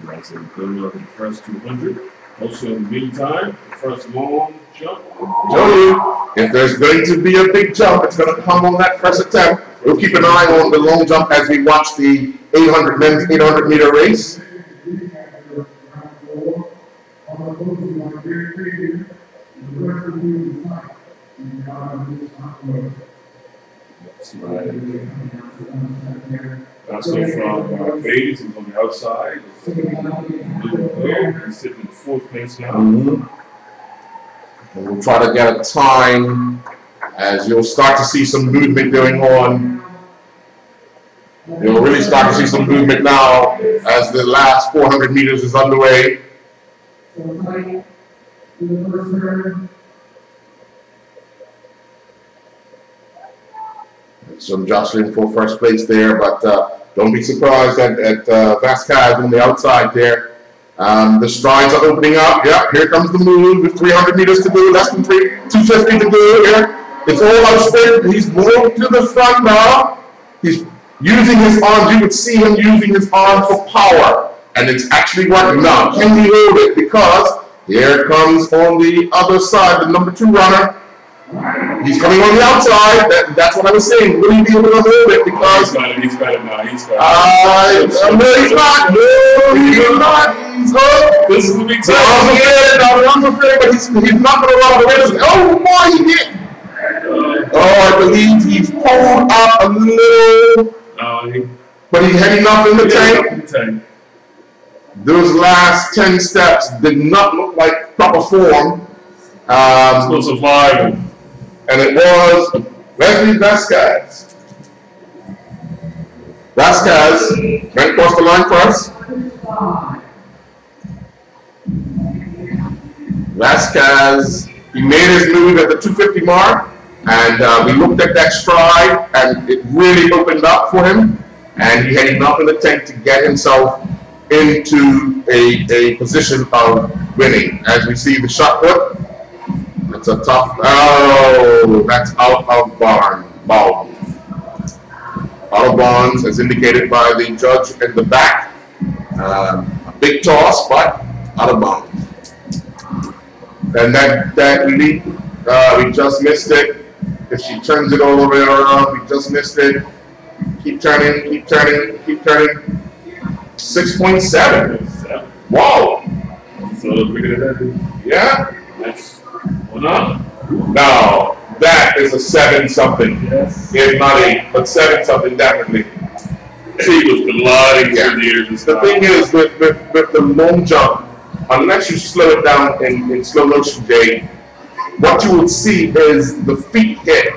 That's in the first 200. Also in the meantime, the first long jump. Tell you, if there's going to be a big jump, it's going to come on that first attempt. We'll keep an eye on the long jump as we watch the men's 800 meter race. That's from Barbados, he's on the outside. He's sitting in 4th place now. And we'll try to get a time as you'll start to see some movement going on. You'll really start to see some movement now as the last 400 meters is underway. Some jostling for first place there, but don't be surprised at Vasquez on the outside there. The strides are opening up. Yeah, here comes the move with 300 meters to go, less than 250 to go here. It's all up straight. He's moved to the front now. He's using his arms. You could see him using his arms for power. And it's actually working now. Can he hold it? Because here comes on the other side, the number 2 runner. He's coming on the outside. That's what I was saying. Will he be able to hold it? Because he's got it now. He's got it. No, he's not. No, he's not. He's hooked. This is the big time. I'm afraid, but he's not going to run away. Oh boy, he did. Oh, I believe he's pulled up a little. But he had enough in the tank. Those last 10 steps did not look like proper form. Explosive line. And it was Wesley Vasquez. Vasquez went across the line first. Vasquez, he made his move at the 250 mark, and we looked at that stride, and it really opened up for him, and he had enough in the tank to get himself into a position of winning. As we see the shot put, it's a tough, oh, that's out of bounds. Out of bounds, as indicated by the judge in the back. A big toss, but out of bounds. And that leap, we just missed it. If she turns it all the way around, we just missed it. Keep turning, keep turning, keep turning. 6.7. Wow. So look at that. Yeah. That's one up. Now that is a 7-something. Yes. If not 8, but 7-something definitely. She was gliding through the air just The thing is with the long jump, unless you slow it down in slow motion, Jay, what you would see is the feet hit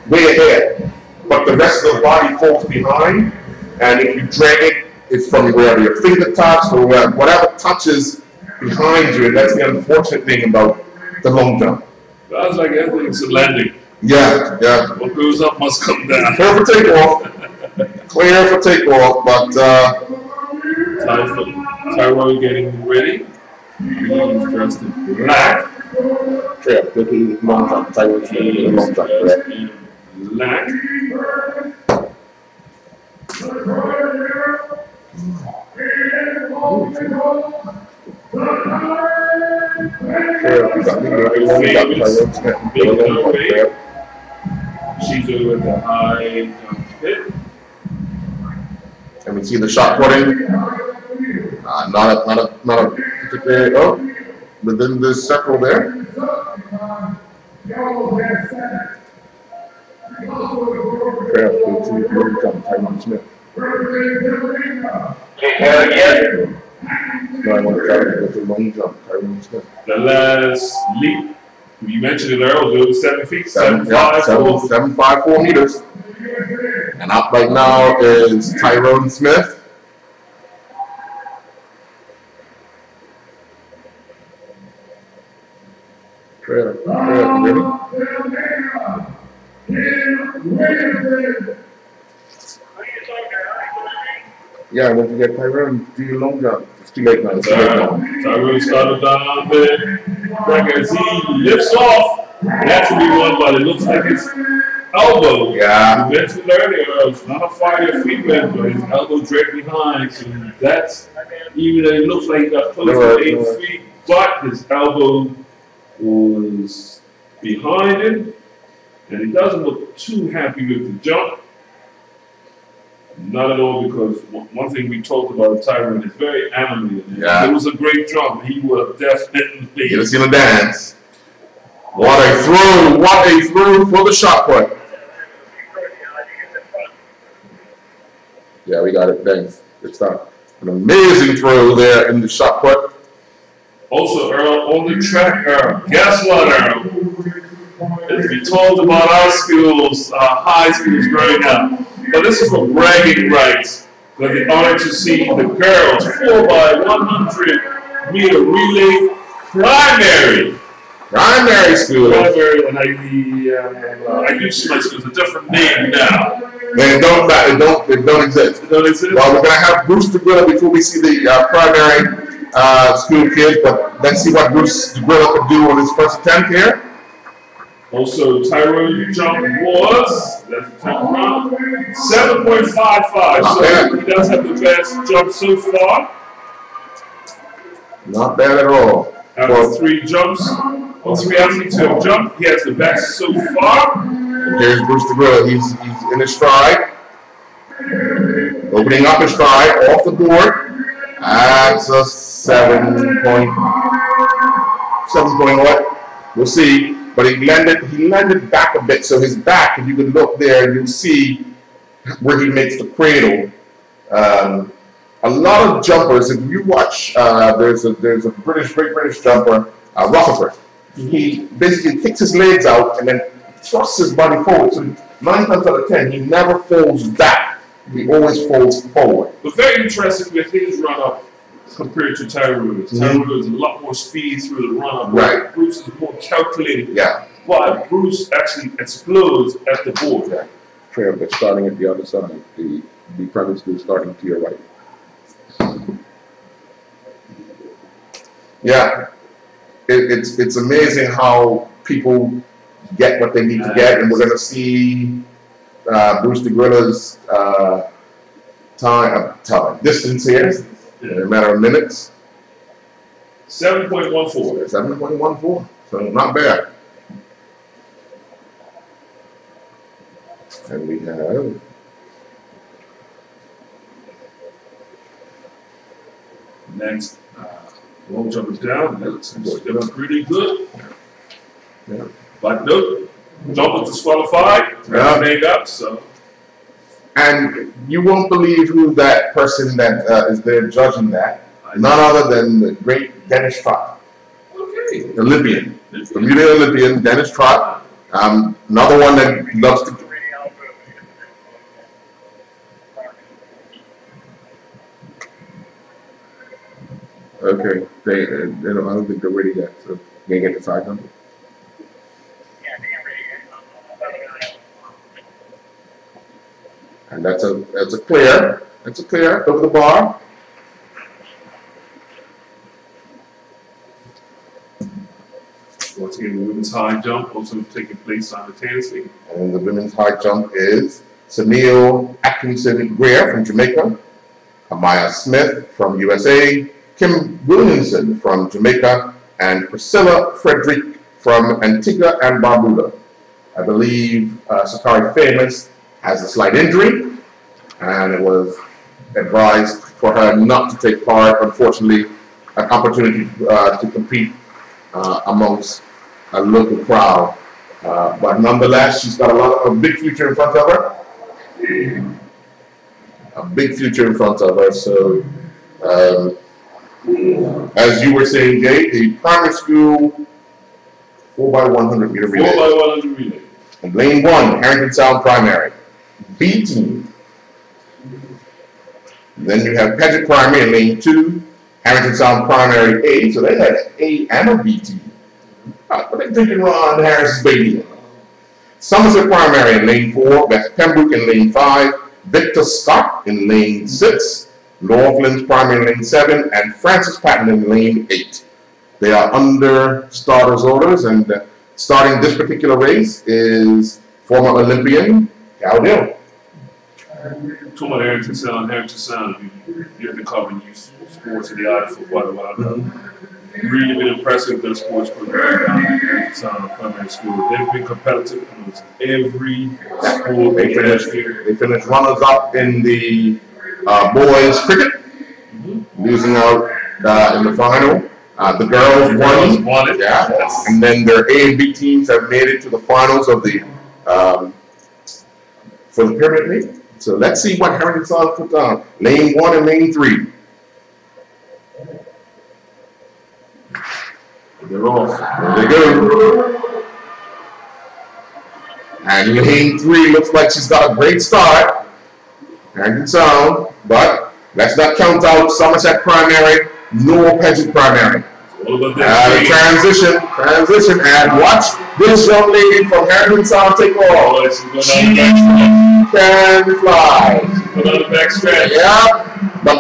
way ahead, but the rest of the body falls behind, and if you drag it, it's from wherever your finger touches or whatever touches behind you, and that's the unfortunate thing about the long jump. Sounds like everything's a landing. Yeah, yeah. What goes up must come down. Clear for takeoff. Clear for takeoff, but time for Tyrone getting ready. He's dressed in black. yeah, the long jump. Tyrone's the long jump, correct? Black. She's over the high jump pit. And we see the shot putting. Not a particular, oh, within this circle there. Long jump, Tyrone Smith. No, I want to try to go to long jump, Tyrone Smith. The last leap, you mentioned it earlier, it was 7 feet, 7.54 meters. And up right now is Tyrone Smith. Ready? Yeah, I want to get Tyrone to do your long jump. It's too late now. It's too late now. Tyrone started down there. As he lifts off, that should be one, but it looks like his elbow. Yeah. You mentioned earlier, it's not a fire feet bend, but his elbow dragged behind. So that's, even though it looks like he got close to 8 feet, but his elbow was behind him, and he doesn't look too happy with the jump. Not at all, because one thing we talked about Tyrone is very animated. Yeah. It was a great jump. He would have definitely. You'd have seen a dance. What a throw! What a throw for the shot put. Yeah, we got it. Thanks. Good stuff. An amazing throw there in the shot put. Also, Earl, on the track, Earl, guess what, Earl? As we talked about our skills, high skills growing up. But this is for bragging rights. We have the honor to see the girls 4x100 meter relay primary school. Primary, and I use my school, it's a different name now. It don't exist. It don't exist? Well, we're going to have Bruce Bermuda before we see the primary school kids, but let's see what Bruce DeGrilla could do on his first attempt here. Also, Tyrone jump was, that's the 10th round, 7.55. So he does have the best jump so far. Not bad at all. Out of 3 jumps, or 3 athletes who have jumped, he has the best so far. And here's Bruce DeGrilla. He's in his stride. Opening up his stride off the board. That's a 7 point what? We'll see. But he landed back a bit. So his back, if you can look there, you'll see where he makes the cradle. A lot of jumpers, if you watch, there's a great British jumper, Rutherford. He basically kicks his legs out and then thrusts his body forward. So 9 times out of 10, he never falls back. He always falls forward. But very interesting with his run-up compared to Tyrone. Tyrone is a lot more speed through the run-up. Right. Bruce is more calculated. Yeah. But Bruce actually explodes at the board. Yeah. Trail that's starting at the other side. The primary school starting to your right. Yeah. It's amazing how people get what they need to get, and we're going to see Bruce DeGrilla's distance here in a matter of minutes. 7.14. 7.14, so not bad. And we have next long jump is down. That's still pretty good. Yeah. But nope, jump was disqualified. Yeah. Made up, so. And you won't believe who that person that is there judging that. None other than the great Dennis Trott. Okay. Olympian. Bermuda Olympian, Dennis Trott. Another one that loves to. Okay. I don't think they're ready yet, so they get the side number. And that's a clear. That's a clear over the bar. Once again, the women's high jump also taking place simultaneously. And the women's high jump is Sunil Atkinson Greer from Jamaica, Amaya Smith from USA, Kim Williamson from Jamaica, and Priscilla Frederick from Antigua and Bermuda. I believe Sakari Famous has a slight injury, and it was advised for her not to take part. Unfortunately, an opportunity to compete amongst a local crowd. But nonetheless, she's got a big future in front of her. A big future in front of her. So, as you were saying, Jay, the primary school 4x100 meter relay. 4x100 relay. And lane 1, Harrington Sound Primary. B team. Then you have Paget Primary in lane 2, Harrington Sound Primary A. So they had an A and a B team. But they're drinking Ron Harris's baby. Somerset Primary in lane 4, Beth Pembroke in lane 5, Victor Scott in lane 6, Northlands Primary in lane 7, and Francis Patton in lane 8. They are under starters orders, and starting this particular race is former Olympian Cal Dill. Talking about Harrington Sound, you've been covering youth sports in the island for quite a while now. Really been impressive with their sports program down at Harrington Sound Primary School. They've been competitive in every sport they finished here. They finished runners-up in the boys cricket, losing out in the final. The girls won it, yeah. Yes. And then their A and B teams have made it to the finals of the for the Pyramid League. So let's see what Harrington Sound put on. Lane 1 and lane 3. They're off. There they go. And lane 3 looks like she's got a great start. Harrington Sound, but let's not count out Somerset Primary nor Paget Primary. Transition, and watch this young lady from Harrington Sound take off. She can fly. Another back stretch. Yeah. But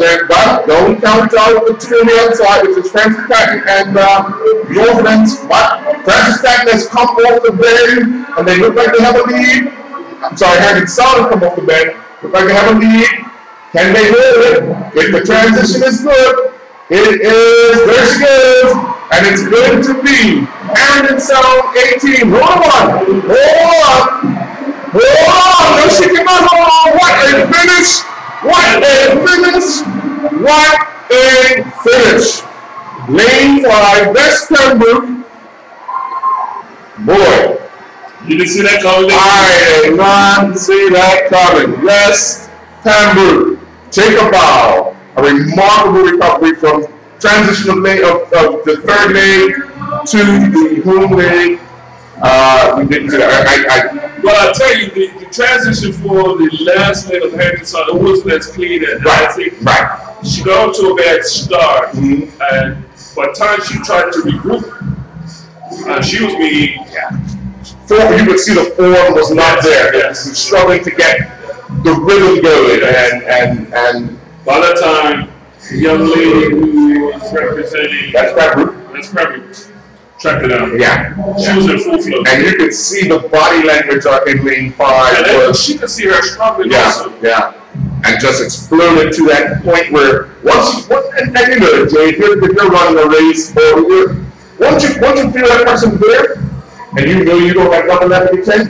don't count out the two on the outside, which is Francis Patton and Northlands. But Francis Patton has come off the bench, and they look like they have a lead. I'm sorry, Harrington Sound has come off the bench. Look like they have a lead. Can they hold it? If the transition is good, it is. There she goes, and it's going to be Harrington Sound 18. Hold on. No, she cannot hold on. What a finish! What a finish! What a finish! Lane 5, West Pembroke. Boy. You didn't see that coming? I did not see that coming. West Pembroke. Take a bow. A remarkable recovery from transition of the third leg to the home leg. We didn't see that. Well, I tell you, the transition for the last leg of Harrington Sound, it wasn't as clean as I think. Right. She got off to a bad start, and by the time she tried to regroup, she was being. You could see the form was not there. Yes. She was struggling to get the rhythm going, and by that time, the young lady who was representing that's Pembroke. Tracked it out. Yeah. She was in full flow. And you could see the body language in lane 5. Yeah, she could see her struggling also. Yeah. And just exploded to that point where and you know, Jay, if you're running a race, or once you feel that person there, and you know you don't have nothing left to say,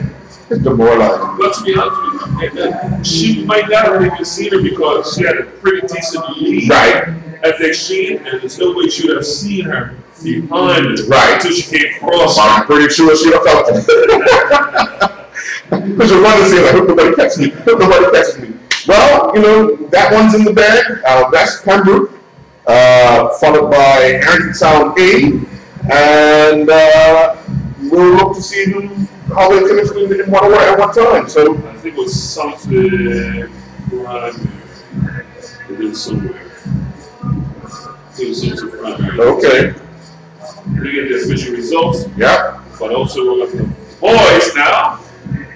it's demoralizing. But to be honest with you, she might not have even seen her because she had a pretty decent lead at the exchange, and there's no way she would have seen her behind her until she came across. I'm pretty sure she would have felt it. Because you're running, saying, like, hope nobody catches me. Hope nobody catches me. Well, you know, that one's in the bag. That's Pembroke, followed by Harrington Sound A, and we'll look to see how they finish in what order at what time. So I think it was something primary. It is somewhere. It was something primary. okay. We get the official results. Yeah. But also we're looking at the boys now.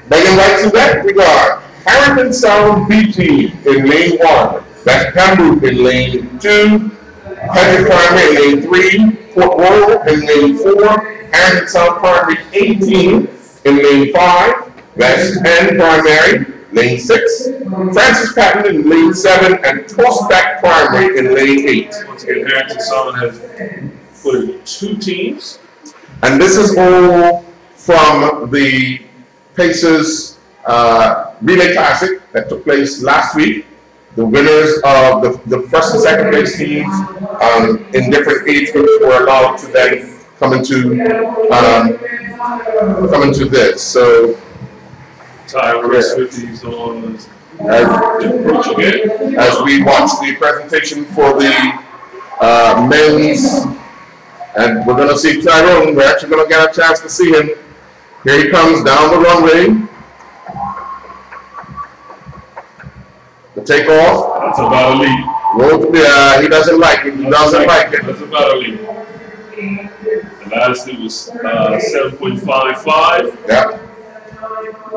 Bringing right to that regard. Harrington Sound B team in lane 1. That's Pembroke in lane 2. Hedrick Primary in lane 3. Port Royal in lane 4. Harrington Sound Primary 18 in lane 5. That's Penn Primary, lane 6. Francis Patton in lane 7. And Tossback Primary in lane 8. Once again, Harrington Sound has put in 2 teams. And this is all from the Pacers Relay Classic that took place last week. The winners of the first and second place teams in different age groups were allowed to then come into this. So as we watch the presentation for the men's, and we're going to see Tyrone. We're actually going to get a chance to see him. Here he comes down the runway. The takeoff. That's about a lead. Well, he doesn't like it. He doesn't like it. That's about a lead. The last lead was 7.55. Yeah.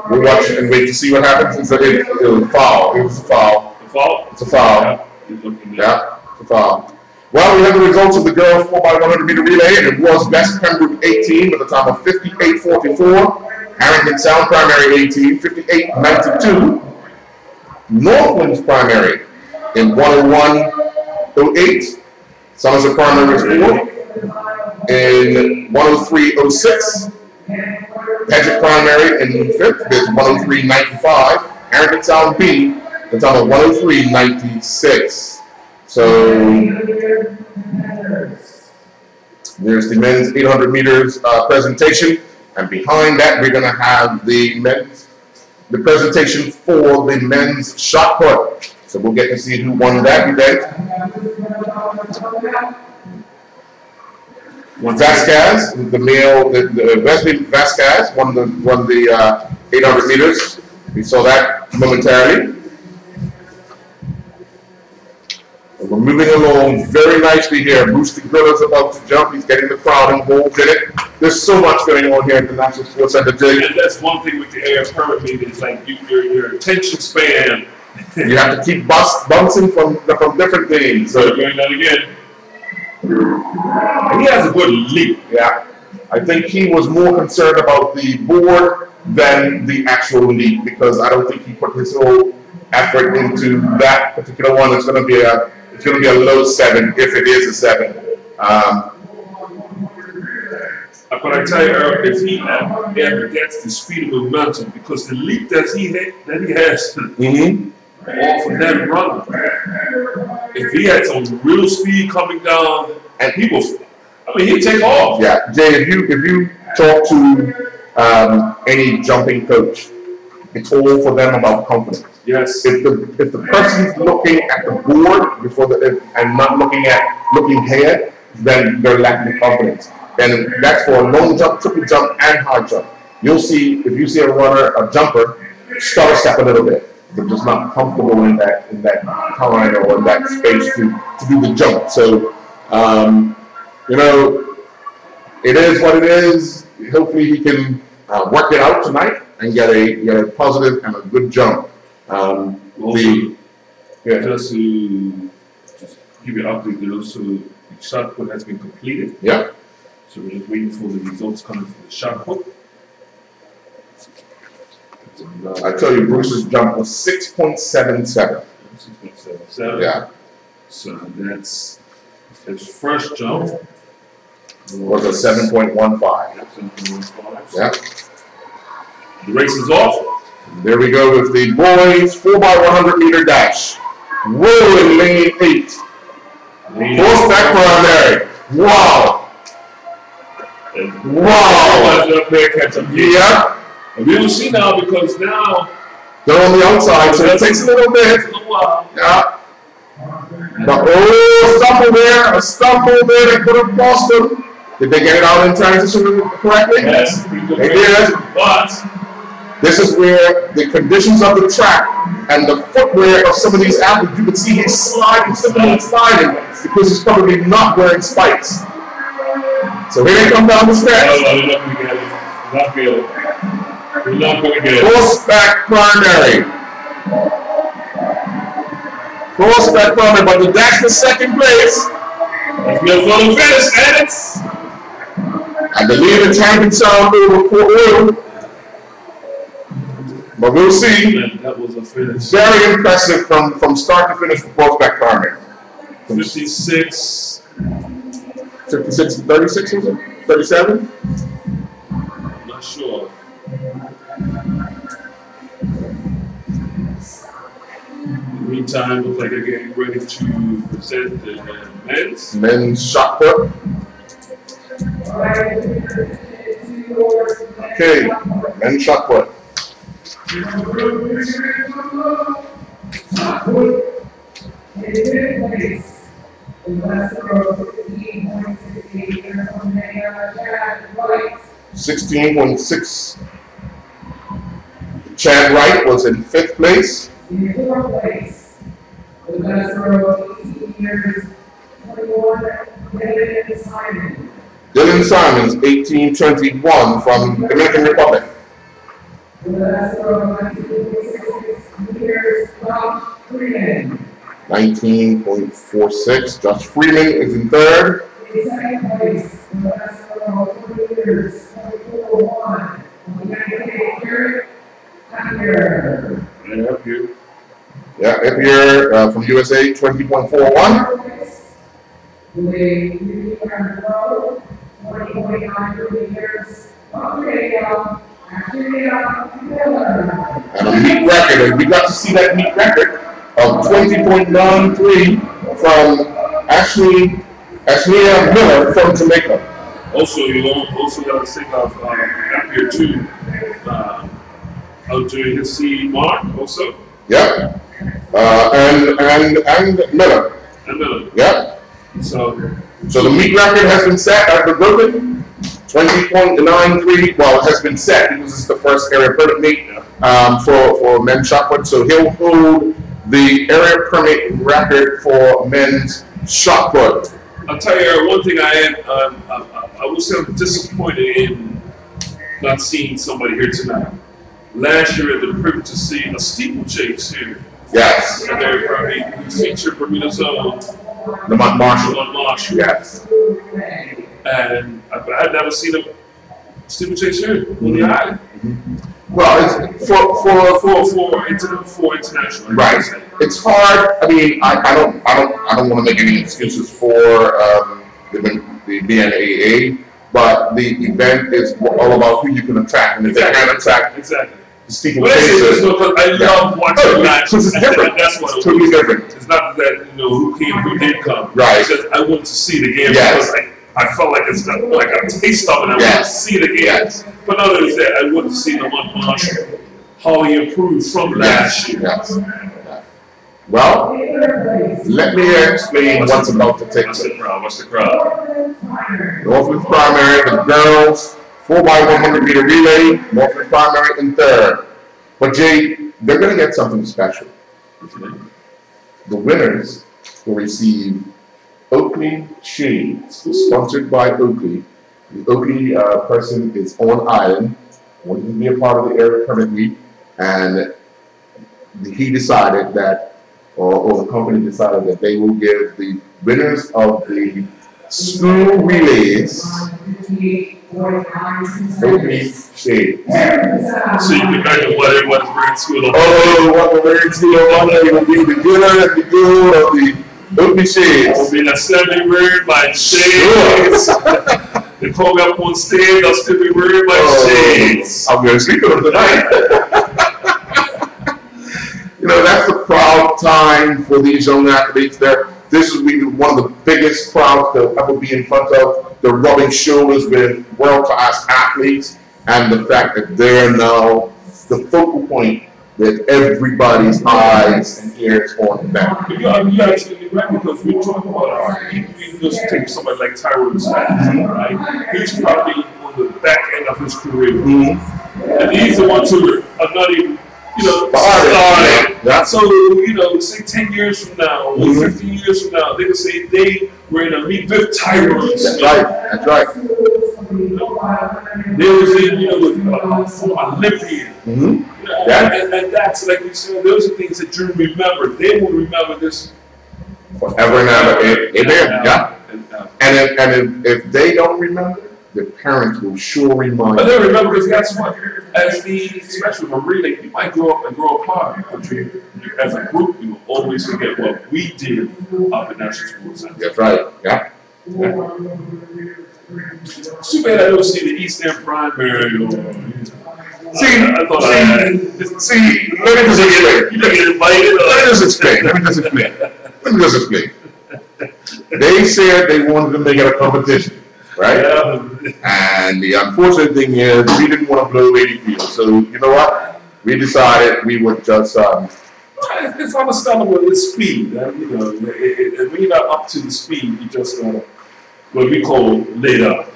We'll watch and wait to see what happens. It was a foul. It was a foul. A foul? It's a foul. Yeah, it's a foul. Well, we have the results of the girls 4x100 meter relay, and it was West Pembroke 18 with a time of 58.44. Harrington Sound Primary 18, 58.92. Northlands Primary in 101.08. Somerset Primary is 4 in 103.06. Hedrick Primary in 5th is 103.95. Harrington Sound B, the time of 103.96. So there's the men's 800 meters presentation, and behind that we're going to have the presentation for the men's shot put. So we'll get to see who won that event. Vasquez, the male, the Wesley Vasquez won the 800 meters. We saw that momentarily. We're moving along very nicely here. Brewster Griller's about to jump. He's getting the crowd involved in it. There's so much going on here at the National Sports Center, Jay. And that's one thing with the air permit meeting is like your attention span You have to keep bouncing from different things. So going that again. And he has a good leap. Yeah. I think he was more concerned about the board than the actual leap, because I don't think he put his whole effort into that particular one. It's going to be a low 7 if it is a 7. But I tell you, Earl, if he ever gets the speed of momentum, because the leap that he has off of that runner, if he had some real speed coming down, and people, I mean, he'd take off. Yeah, Jay, if you talk to any jumping coach, it's all for them about confidence. Yes. If the person's looking at the board and not looking ahead, then they're lacking confidence. And that's for a long jump, triple jump, and high jump. You'll see, if you see a jumper, stutter step a little bit. They're just not comfortable in that time or in that space to do the jump. So, you know, it is what it is. Hopefully he can work it out tonight and get a positive and a good jump. Just to give you an update, there also the shot put has been completed. Yeah. So we're just waiting for the results coming from the shot put. I tell you, Bruce's jump was 6.77. 6.77. Yeah. So that's his first jump. Was a 7.15. 7.15. Yeah. The race is off. There we go with the boys 4x100 meter dash. Rolling lane 8. Horseback primary. Wow. Wow. Yeah. And we will see now, because now they're on the outside, so it takes a little bit. Yeah. But a stumble there that could have cost them. Did they get it out in transition correctly? Yes, they did. But this is where the conditions of the track and the footwear of some of these athletes, you can see he's sliding, slipping and sliding, because he's probably not wearing spikes. So here they come down the stretch. No, they're not going to get it. Not really. We're not going to get it. Horseback primary. Horseback primary, but that's the second place. Let's go for the finish, and it's. I believe it's Hampton Sound over Port Royal. But we'll see. Man, that was a finish. Very impressive from start to finish for horseback primary. 56. 56 to 36, was it? 37? I'm not sure. In the meantime, looks like they're getting ready to present the men's shot put. Okay, men's shot put. $16.6. Chad Wright was in 5th place. In 4th place, the best row 18 years, 21, Dylan Simon. Dylan Simons, 1821 from Dominican Republic. The best row 19.6 years, Josh Freeman. 19.46. Josh Freeman is in 3rd. In 2nd place, the best row 20 years, 24.1 from the United States, Eric Tucker. Yeah, Epier from USA, 20.41. The Union Row, 20.9 years, and a meet record, and we got to see that meet record of 20.93 from Ashnia Miller from Jamaica. Also, you also got to think of Epier too. Out doing his C mark also. Yeah. And Miller. And Miller. Yeah. So the meet record has been set at the broken 20.93. Well, it has been set because it's the first area permit meet for men's shot put. So he'll hold the area permit record for men's shot put. I'll tell you one thing. I will say I'm disappointed in not seeing somebody here tonight. Last year, I had the privilege to see a steeplechase here Yes. And they probably feature Bermuda Zone. The Mont Marshall. Marshall. Yes. And I've never seen a steeplechase on the island. Well, it's For international. Right. It's hard. I mean, I don't want to make any excuses for the BNAA, but the event is all about who you can attract, and if they can attract exactly. the steeplechasers. I love watching matches. It's different. That's what it's totally different. It's not that who came, who did come. Right. It's just I wanted to see the game Yes. because I felt like it's like a taste of it. I wanted to see the game. Yes. But not only that, I wanted to see the Mont Marshall, how he improved from last year. Yes. Well, let me explain what's about to take place. What's the crowd? Northwood Primary, the girls, 4x100 meter relay, Northwood Primary in third. But Jay, they're going to get something special. The winners will receive Oakley Shades, sponsored by Oakley. The Oakley person is on island, wanted to be a part of the area permit week, and he decided that, or the company decided that they will give the winners of the school relays Oakley Shades. So you can imagine what everyone's wearing school. Oh, what the wearing school will be the winner and the good of the Oakley Shades. Will be assembly wearing by Shades. They call me up on stage, I'll still be wearing my Shades. I'm going to sleep with them tonight. You know, that's the proud time for these young athletes there. This will be one of the biggest crowds they'll ever be in front of. They're rubbing shoulders with world-class athletes, and the fact that they're now the focal point with everybody's eyes and ears on them. You're absolutely right, because we're talking about we just take somebody like Tyrone Smith, right? He's probably on the back end of his career. And he's the ones who are not even, started. Yeah. So, say 10 years from now, or 15 years from now, they can say they were in a meet with Tyrone Smith. That's right. They was in, with former Olympian. And that's, like you said, those are things that you remember. They will remember this forever and ever. Amen. And if they don't remember, the parents will sure remind But they remember, because that's what, especially with a relay, you might grow up and grow apart, but you as a group, you will always forget what we did up in National Sports Center. That's right. Yeah. Too bad I don't see the East End Primary or. See, let me just explain. They said they wanted to make it a competition, right? And the unfortunate thing is, we didn't want to blow 80 field. So, you know what? We decided we would just. It's understandable with speed. When you're not up to the speed, you just what we call laid up.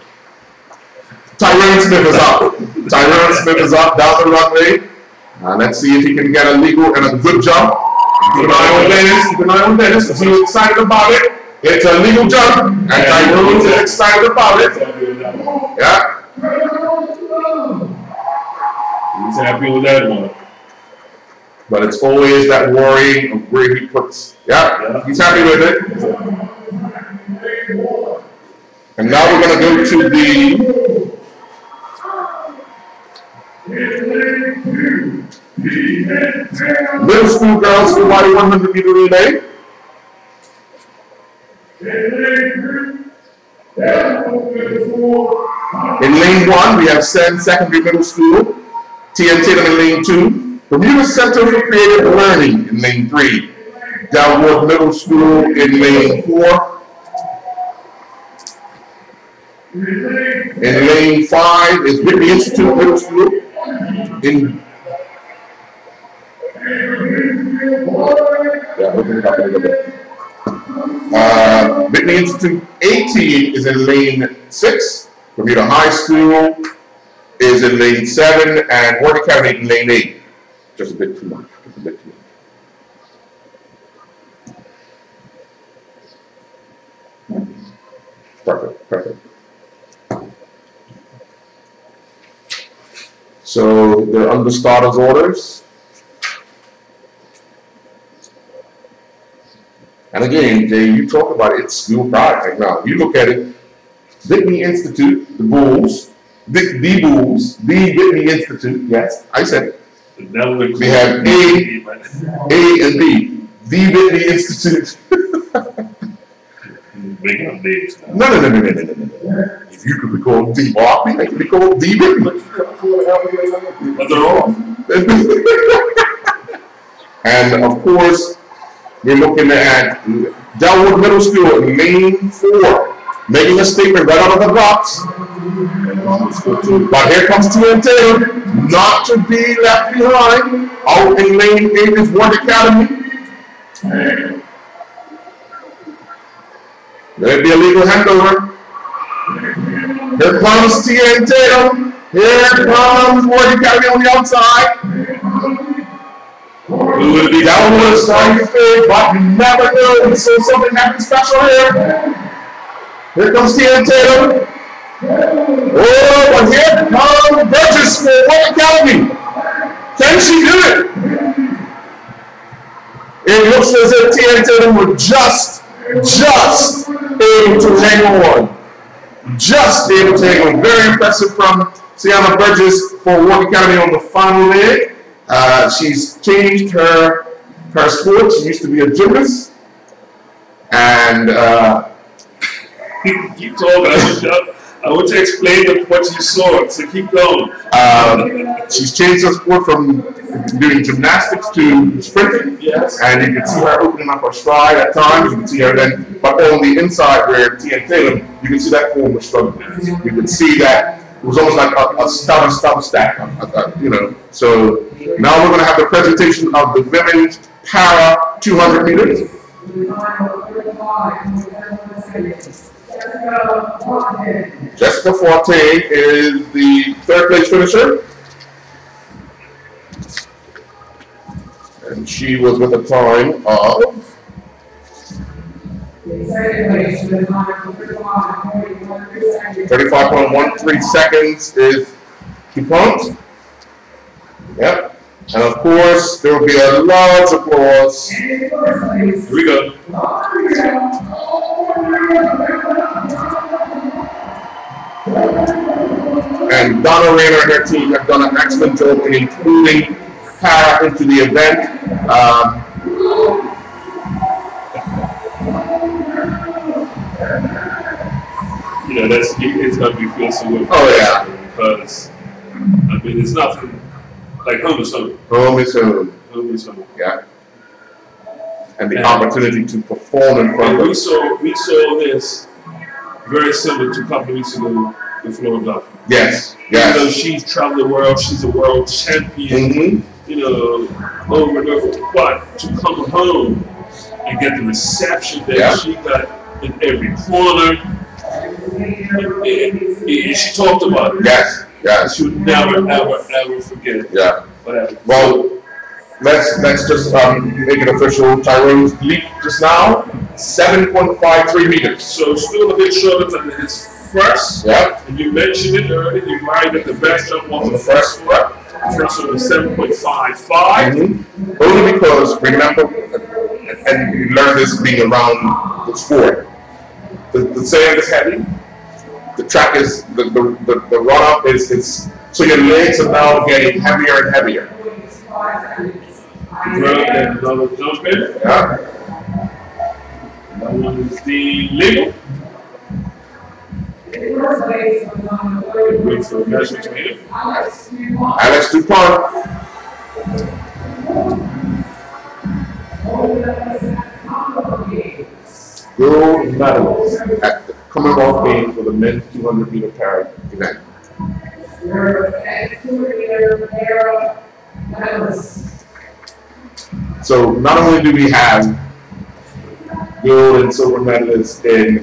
Tyrone Smith is up. Tyrone Smith is up down the runway. Let's see if he can get a legal and a good jump. Keep an eye on Dennis. Keep an eye on Dennis. Because he's excited about it. It's a legal jump. And Tyrone is excited about it. Yeah. He's happy with that one. But it's always that worry of where he puts. Yeah. He's happy with it. And now we're going to go to the middle school girls 4x100 meter relay. In lane 1, we have Senn Secondary Middle School, TN Tatum in lane 2, Bermuda Center for Creative Learning in lane 3, Dalwood Middle School in lane 4. In lane 5 is Whitney Institute Middle School. Whitney Institute 18 is in lane 6. Bermuda High School is in lane 7, and Ward Academy in lane 8. Just a bit too much. Just a bit too much. Perfect. Perfect. So they're under starters orders. And again, Jay, you talk about it, it's school pride right now. You look at it, Whitney Institute, the Bulls, the Whitney Institute, yes, I said it. We have A and B. The Whitney Institute. Making up names. No. If you could be called D. Barkley, I could be called D. Whitney. But they're off. And of course, we're looking at Delwood Middle School in Lane 4, making a statement right out of the box. But here comes T.N. Taylor, not to be left behind. Out in Lane 8 is Ward Academy. There'll be a legal handover. Here comes T.N. Taylor. Here comes Ward Academy on the outside. Delwood is starting to fade, but you never know. We saw something happen special here. Here comes T.N. Taylor. Oh, but here comes Burgess for Ward Academy. Can she do it? It looks as if T.N. Taylor were just able to hang on. Just able to hang on. Very impressive from Sienna Burgess for Ward Academy on the final leg. She's changed her sport. She used to be a gymnast. And keep talking. I want to explain what you saw, so keep going. She's changed her sport from doing gymnastics to sprinting. Yes. And you can see her opening up her stride at times. You can see her then, but on the inside where T.N. Taylor, you can see that form was struggling. You can see that it was almost like a stubborn stack, you know. So now we're going to have the presentation of the women's para 200 meters. Jessica Fontaine is the third place finisher. And she was with a time of 35.13 seconds is DuPont. Yep. And of course, there will be a large applause. Here we go. And Donna Rayner and her team have done an excellent job in including para into the event. You know, it's going to be feel so good. Oh, yeah. Because, I mean, it's nothing like home is home. Home is home. Home is home. Yeah. And the opportunity to perform in front of we saw this very similar to a couple of weeks ago in Florida. Yes. Yes. You know, she's traveled the world. She's a world champion. Mm-hmm. You know, over and over. But to come home and get the reception that she got in every corner, she talked about it. Yes. Yes. She would never, ever forget it. Yeah. Whatever. Well, let's just make it official. Tyrone's leap just now, 7.53 meters. So still a bit shorter than his first. Yeah. And you mentioned it earlier. You might that the best jump was the first one. The first one was 7.55. Mm-hmm. Only because, remember, and you learn this being around the sport, the sand is heavy, the track is, the run-up is, so your legs are now getting heavier and heavier. And another jump in. Yeah. That one is the legal. Wait for the measurement to meet him. Alex DuPont. Gold medals at the Commonwealth Games for the men's 200 meter para event. So not only do we have gold and silver medalists in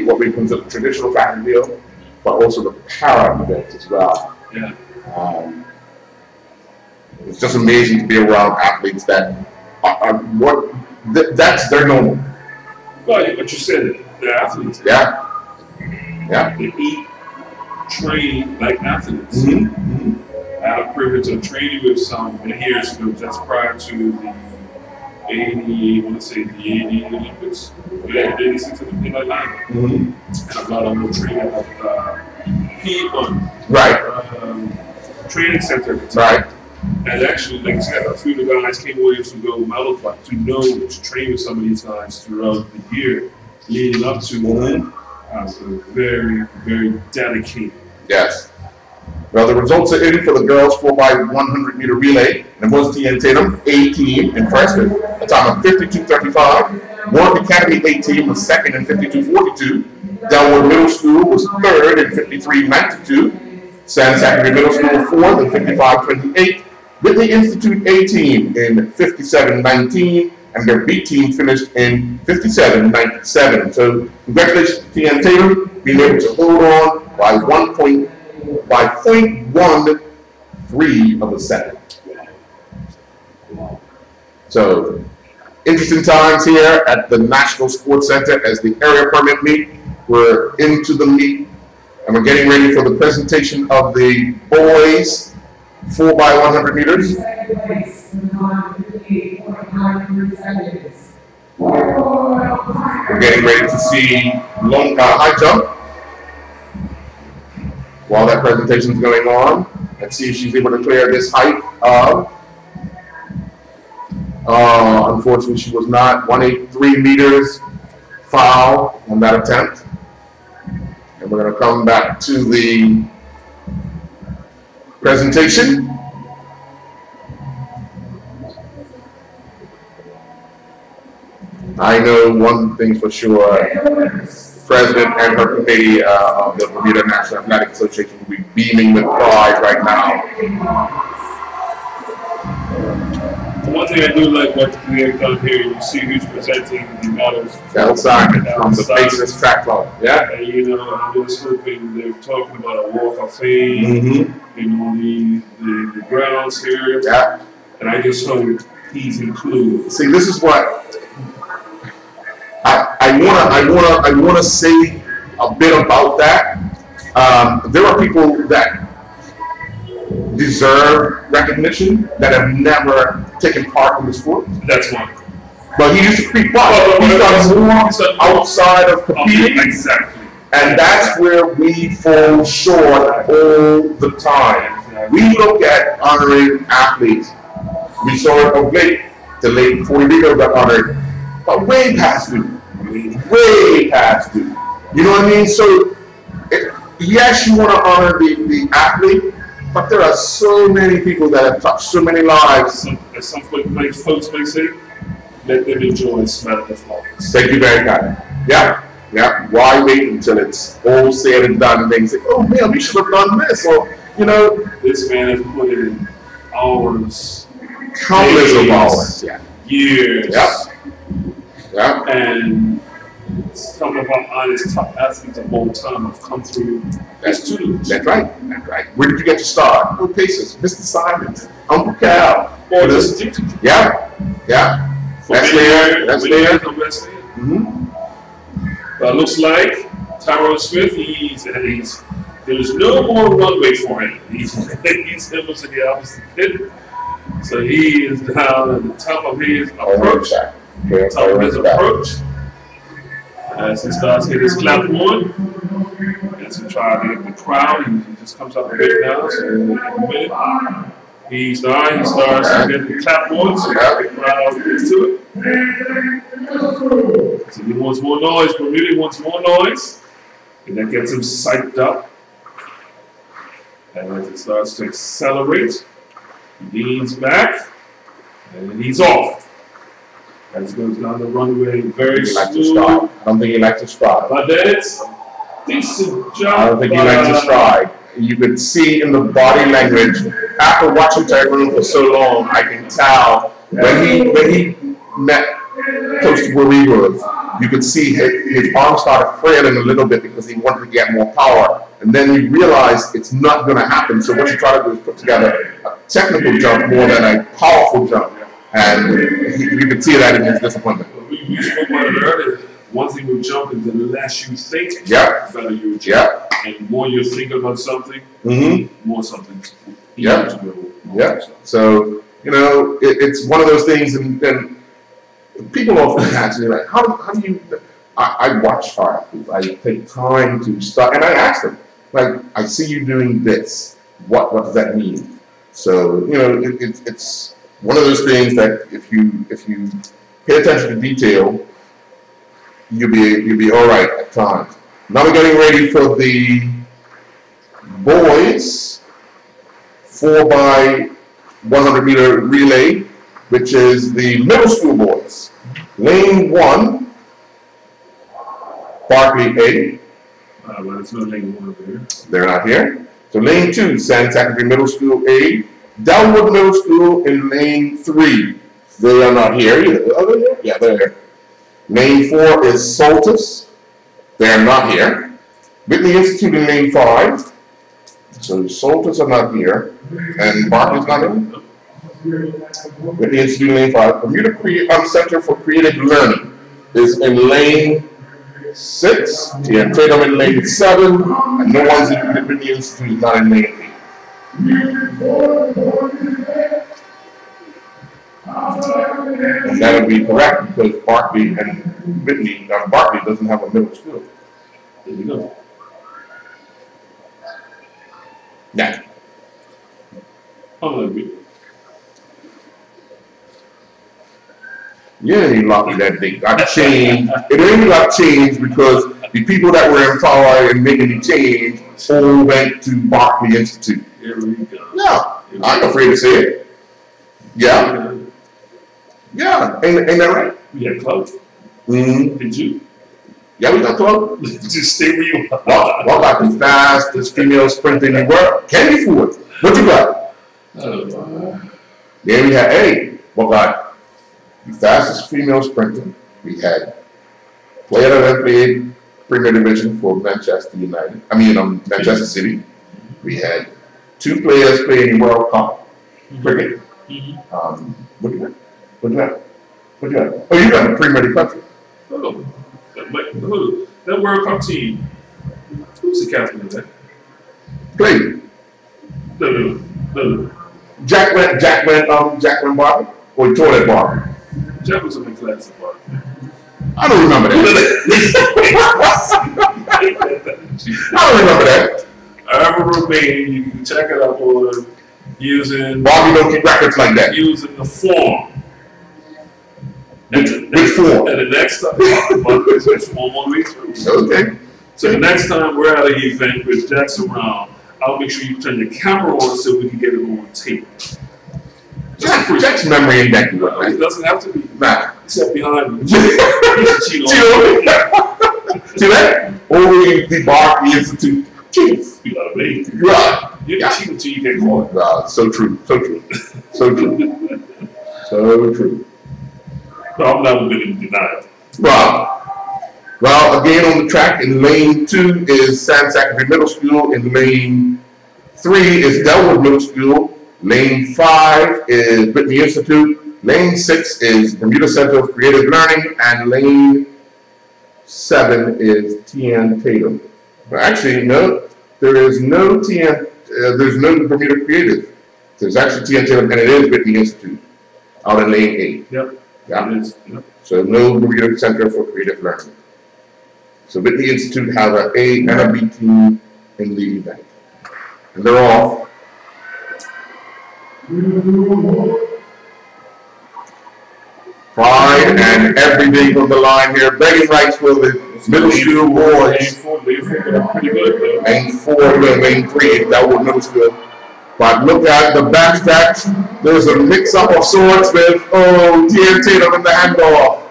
what we consider traditional track and field, but also the para events as well. Yeah. It's just amazing to be around athletes that that's their normal. Well, but you said it. They're athletes. Yeah. Yeah. They eat, train like athletes. Mm-hmm. I had a privilege of training with some years ago, just prior to the 80, I want to say the 80 Olympics, yeah, 86 in Atlanta. And a lot of them were training at Podium, training center at the time. And actually, like I said, a few of the guys came away from gold medals, but to know to train with some of these guys throughout the year leading up to were very, very dedicated. Yes. Well, the results are in for the girls 4x100 meter relay. And it was Tian Tatum, A team in first with a time of 52.35. Warwick Academy A team was second in 52.42. Delaware Middle School was third in 53.92. San Zachary Middle School fourth in 55.28. Whitney Institute A team in 57.19. And their B team finished in 57.97. So congratulations to Tian Tatum being able to hold on by 0.13 of a second. So interesting times here at the National Sports Center as the area permit meet. We're into the meet and we're getting ready for the presentation of the boys 4x100 meters. We're getting ready to see high jump while that presentation is going on. Let's see if she's able to clear this height of, unfortunately she was not, 183 meters foul on that attempt. And we're going to come back to the presentation. I know one thing for sure, President and her committee of the Bermuda National Athletic Association will be beaming with pride right now. One thing I do like what we have done here, you see who's presenting the medals outside from the Pacers Track Club. Yeah. And you know, I'm just hoping they're talking about a walk of fame, you know, the grounds here. Yeah. And I just hope he's included. See, this is what I wanna say a bit about that. There are people that deserve recognition that have never taken part in the sport. That's one. But he used to creep up. He's done more outside of competing. Exactly. And that's where we fall short all the time. We look at honoring athletes. We saw it of late. The late 40 Rico got honored, but way past due. Way past due. You know what I mean? So, yes, you want to honor the athlete, but there are so many people that have touched so many lives. As some folks may say, let them enjoy and smell the flowers. Thank you very much. Yeah, yeah. Why wait until it's all said and done and then say, oh man, we should have done this, or you know. This man has put in hours, countless of hours, years. Yep. Yeah. And some of our honest top athletes of all time have come through his tutelage. That's right. That's right. Where did you get your start? Oh, Pacers, Mr. Simons, Uncle Cal. Or this. Yeah. Yeah. That's there. That's there. But it looks like Tyrone Smith, there's no more runway for him. He's almost in the opposite pit. So he is down at the top of his approach. As he starts hitting his clap on, as he tries to get the crowd, he just comes up a bit now. So in a minute, he starts to get the clap on, so the crowd gets to it. So he wants more noise, Bermuda wants more noise, and that gets him psyched up. And as it starts to accelerate, he leans back, and then he's off. As he goes down the runway very smooth. I don't think he likes to stride. But then it's decent job. I don't think he likes to stride. You could see in the body language, after watching Tyrone for so long, I can tell when he met close to where we were, you could see his arms started frailing a little bit because he wanted to get more power. And then you realize it's not going to happen. So what you try to do is put together a technical jump more than a powerful jump. And you can see that in his disappointment. We spoke about it earlier. One thing with jumping, the less you think, the better you jump. Yeah. And the more you think about something, more something's So, you know, it's one of those things, and people often ask me, like, how do you, I watch our athletes, I take time to start, and I ask them, like, I see you doing this, what does that mean? So, you know, it's one of those things that if you pay attention to detail, you'll be all right at times. Now we're getting ready for the boys 4x100-meter relay, which is the middle school boys. Lane 1, Barkley A. Well, it's not lane 1 over here. They're not here. So lane 2, San Zachary Middle School A. Delwood Middle School in lane 3. They are not here either. Are they here? Yeah, they're here. Lane 4 is Soltis. They are not here. Whitney Institute in lane 5. So Soltis are not here. And Barkley's not here. Whitney Institute in lane 5. Bermuda Center for Creative Learning is in lane 6. TM Tatum in lane 7. And no one's in Whitney Institute is not in lane 8. And that would be correct because Barkley and Whitney, Barkley doesn't have a middle school. There you go. Yeah. I'm agree. You ain't lucky that they got changed. It ain't got changed because the people that were in power and making the change all went to Barkley Institute. Here we go. Yeah, I'm afraid to say it. Yeah. Yeah, ain't that right? We had clout. Mm-hmm. Did you? Yeah, we got close. Just stay where you are. What got the fastest female sprinter in the world? Candy Ford. What you got? Then we had what got the fastest female sprinter? We had player that played Premier Division for Manchester United. Manchester City. We had 2 players playing World Cup cricket. What do you got? Oh, you got the Premier Division. That World Cup team. Who's the captain of that? Play. No. Jack went Barber? Or he tore that Barber? Jack was in the class of Barber. I don't remember that. I don't remember that. I remember you can check it up on using Bobby don't keep records like that. using the form. Which form? And the next time, which form on we through. Okay. So the next time we're at an event with Jack's around, I'll make sure you turn your camera on so we can get it on tape. Jack's memory ain't that good. It doesn't have to be. Nah. Except behind me. See that? Over the Barkley Institute. Cheers. You gotta make. Right. You can cheat until you get caught. Wow, so true. So true. So true. So true. No, I'm not going to deny it. Well, again on the track in lane 2 is San Zachary Middle School. In lane 3 is Delwood Middle School. Lane 5 is Whitney Institute. Lane 6 is Bermuda Center of Creative Learning. And lane 7 is TN Tatum. Well, actually, no, there is no TN, there's no Bermuda Creative. There's actually TN Tatum, and it is Whitney Institute out in lane 8. Yep. Yeah. It is. Yep. So no Bermuda Center for Creative Learning. So Whitney Institute has an A and a B team in the event. And they're off. Pride and everything on the line here. Begging rights for the middle school boys. Lane 4, lane 3 is Delwood Middle School. But look at the backstats. There's a mix-up of sorts with, TM Tatum in the handoff.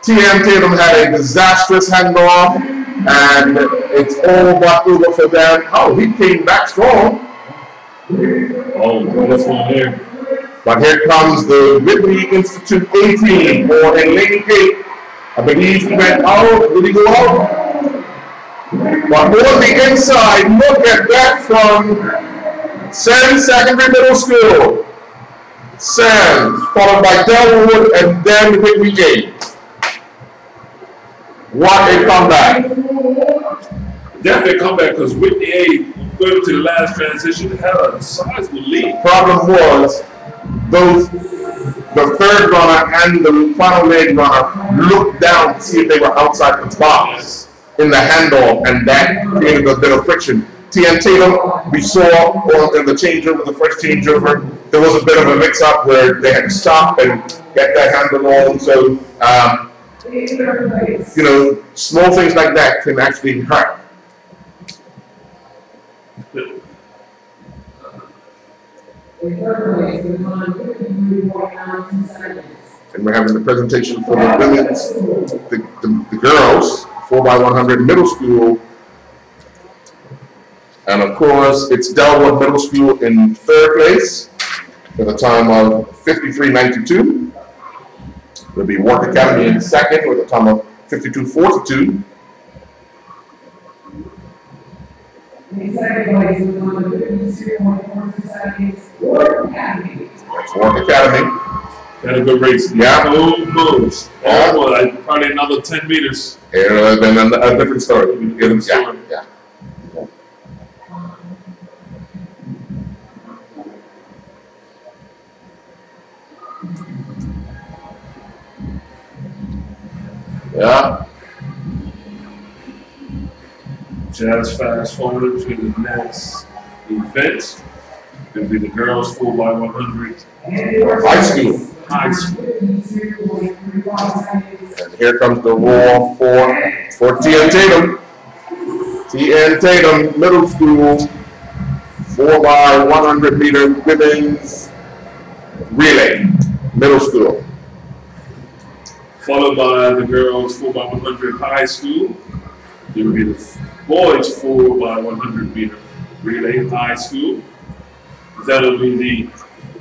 TM Tatum had a disastrous handoff, and it's all back over for them. Oh, he came back strong. Oh, that's one there. But here comes the Whitney Institute 18, or in lane 8. I believe he went out. Did he go out? But on the inside, look at that from San Zachary Middle School. Sam, followed by Delwood, and then Whitney A. What a comeback. Definitely a comeback because Whitney A, going to the last transition, had a sizable lead. Problem was, those the third runner and the final leg runner looked down to see if they were outside the box in the handoff, and that created a bit of friction. TN Tatum, we saw in the changeover, the first changeover, there was a bit of a mix-up where they had to stop and get that handle on. So, you know, small things like that can actually hurt. And we're having the presentation for the women's, the girls, 4x100 middle school. And of course, it's Delwood Middle School in third place with a time of 53.92. There'll be Warwick Academy in second with a time of 52.42. That's Warwick Academy. Had a good race. Yeah. Oh, moves. Oh, well, like probably another 10 meters. It would have been a different story. Yeah. Yeah. Just fast forward to the next event. It'll be the girls 4x100 High school. high school. And here comes the roar for TN Tatum. TN Tatum Middle School 4x100 meter women's relay middle school. Followed by the girls 4x100 high school. There will be the boys 4x100 meter relay high school. That'll be the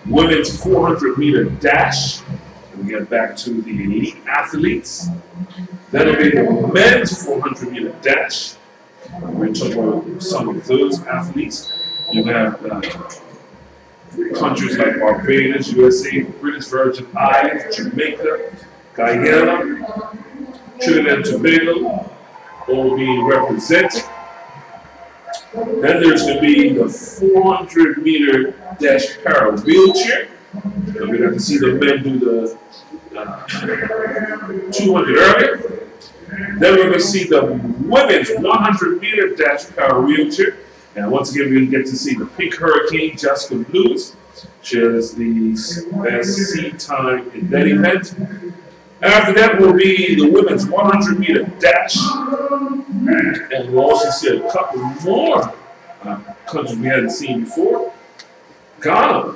women's 400 meter dash. And we get back to the elite athletes. That'll be the men's 400 meter dash. We're talking about some of those athletes. You have countries like Barbados, USA, British Virgin Islands, Jamaica, Guyana, Trinidad and Tobago, all being represented. Then there's going to be the 400 meter dash para wheelchair. And we got to see the men do the 200 earlier. Then we're going to see the women's 100 meter dash para wheelchair. And once again, we get to see the Pink Hurricane, Jessica Lewis. She has the best seed time in that event. After that will be the women's 100 meter dash. And we'll also see a couple more countries we hadn't seen before. Ghana.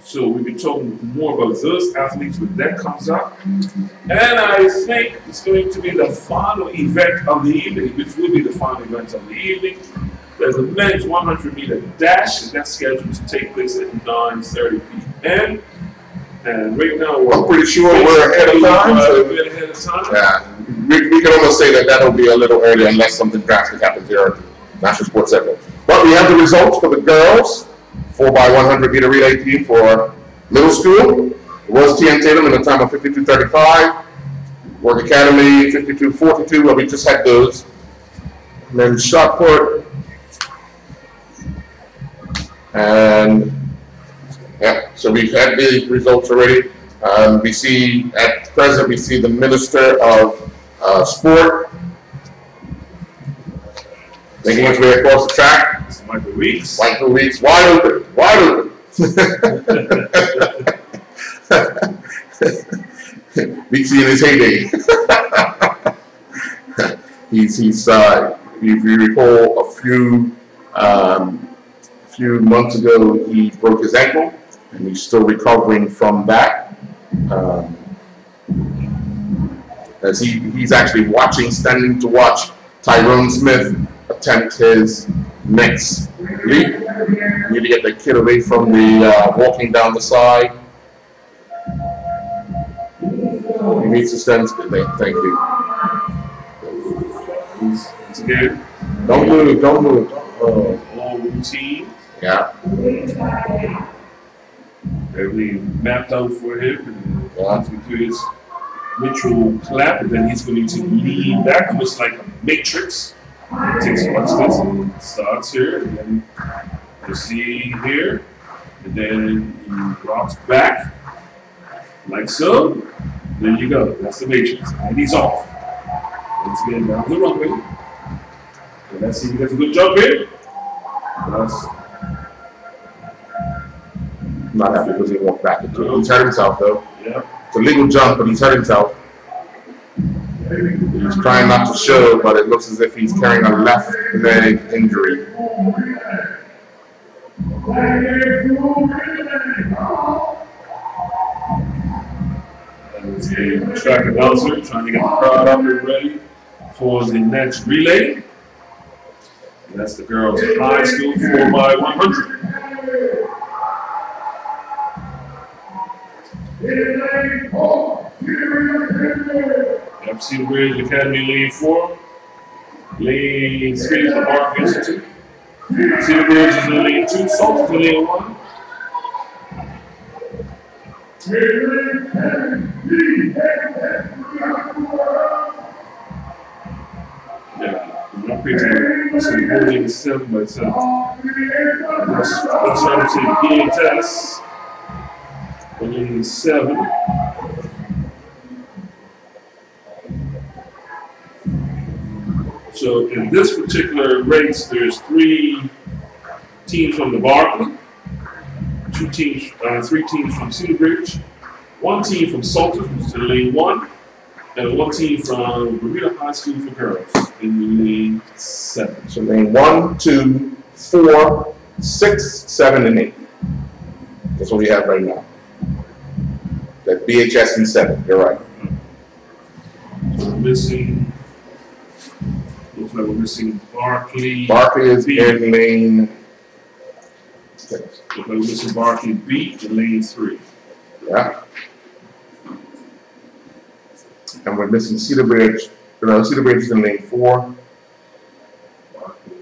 So we'll be talking more about those athletes when that comes up. And I think it's going to be the final event of the evening, which will be the final event of the evening. There's the men's 100 meter dash, and that's scheduled to take place at 9:30 p.m. And right now, I'm pretty sure we're ahead of time. We're ahead of time. Yeah, we can almost say that that'll be a little early unless something drastic happens here at the National Sports Center. But we have the results for the girls 4x100 meter relay team for middle school. It was TN Tatum in a time of 52.35. Warwick Academy 52.42. Well, we just had those. And then shot put. And yeah, so we've had the results already. We see at present we see the Minister of Sport making his way across the track. It's Michael Weeks. Michael Weeks, wide open, wide open. Weeks in his heyday. He's if you recall, a few months ago he broke his ankle, and he's still recovering from that. As he's actually standing to watch Tyrone Smith attempt his next leap. Need to get the kid away from the walking down the side. He needs to stand still. Thank you. Once again, Don't move, don't move. all routine. Yeah. Everything mapped out for him. Yeah. He's going to do his ritual clap, and then he's going to lean back, almost like a matrix. It takes watch this, and it starts here, and then you see here, And then he drops back, like so. There you go. That's the matrix. And he's off. Let's get down the runway. And let's see if he gets a good jump in. Not happy because he walked back into it. He's hurt himself though. Yeah. It's a legal jump, but he's hurt himself. He's trying not to show, but it looks as if he's carrying a left leg injury. There's the track announcer trying to get the crowd up and ready for the next relay. And that's the girls' high school 4x100. FC Bridge Academy lane 4. Lane 3 is the Park Institute. Cedar Bridge is in lane 2. Salt is in lane 1. Yeah, not pretty good. So we're lane 7 by 7. Let's try to say BHS. Lane 7. So in this particular race, there's 3 teams from the Barkley, 3 teams from Cedar Bridge, 1 team from Salter, which is in lane 1, and 1 team from Bermuda High School for Girls in lane 7. So lane 1, 2, 4, 6, 7, and 8. That's what we have right now. That BHS and 7. You're right. So we're missing. Looks like we're missing Barkley. Barkley is in lane 6. Looks like we're missing Barkley B in lane 3. Yeah. And we're missing Cedar Bridge. Cedar Bridge is in lane 4.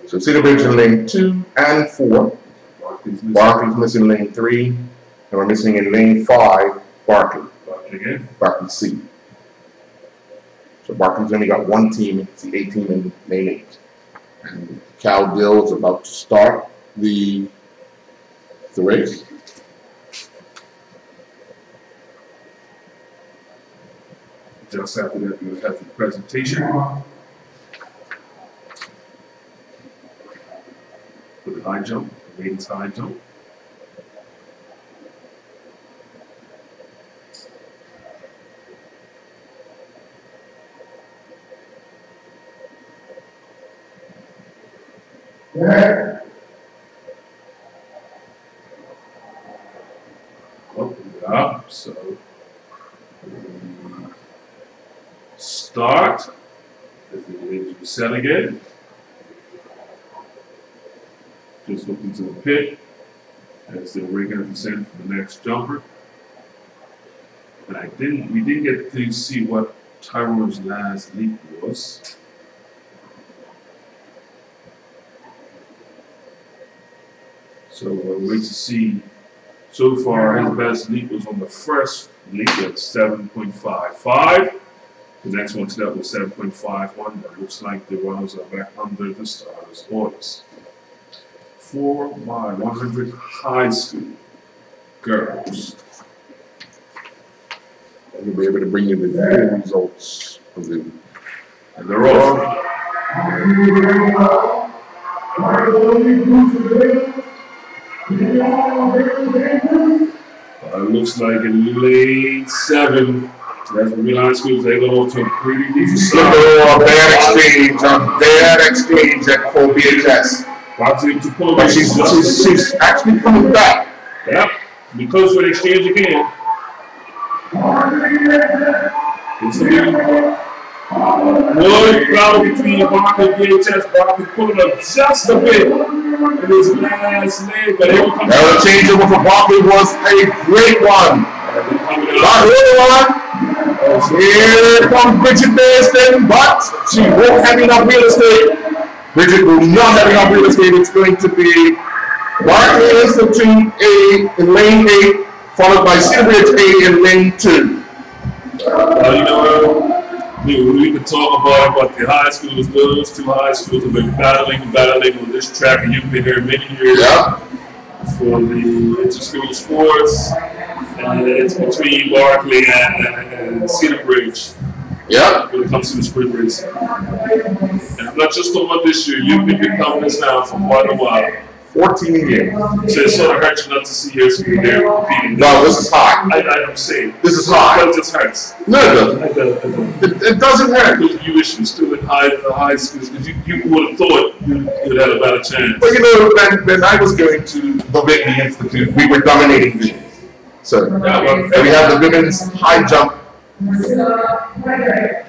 So Cedar Bridge is in lane 2 and 4. Barkley's missing lane 3. And we're missing in lane 5, Barkley. Barkley again. Barkley C. So Barkley's only got 1 team, it's the 8 team in lane 8. And Cal Dill is about to start the race. Just after that, we'll have the presentation for the high jump, the ladies' high jump. Yeah. Open it up, so start. As the ladies reset again. Just looking to the pit as they're rigging up the descent for the next jumper. And we didn't get to see what Tyrone's last leap was. So we'll wait to see. So far, his best leap was on the first leap at 7.55. The next one to that was 7.51, but it looks like the runners are back under the starters' orders. 4x100 high school girls. We'll be able to bring you the full results of the. And they're off. It looks like in lane 7. That's Bermuda High School. They go to a pretty decent start. A bad exchange at full BHS. But she's actually coming back. Yep. Be close for the exchange again. It's a good battle between Barkley and BHS. Barkley pulling up just a bit in his last leg, but they will come back. The changeover for Barkley was a great one. Here comes Bridget Marston, but she won't have enough real estate. Bridget will not have enough real estate. It's going to be Barkley Institute A in lane 8, followed by Cedar Bridge A in lane 2. Well, you know, we could talk about the high schools. Those 2 high schools have been battling on this track, and you've been here many years. Yeah. for the inter-school sports, and it's between Barkley and Cedar Bridge. Yeah. When it comes to the sprint race. And I'm not just talking about this year, you've been covering this now for quite a while. 14 years. So it sort of hurts you not to see your school there competing. No, this is high. I'm saying. This is high. But it just hurts. No, it doesn't. It doesn't hurt. You wish you were still in high schools because you would have thought you would have had a better chance. But you know, when I was going to the Whitney Institute, we were dominating things. So we had the women's high jump.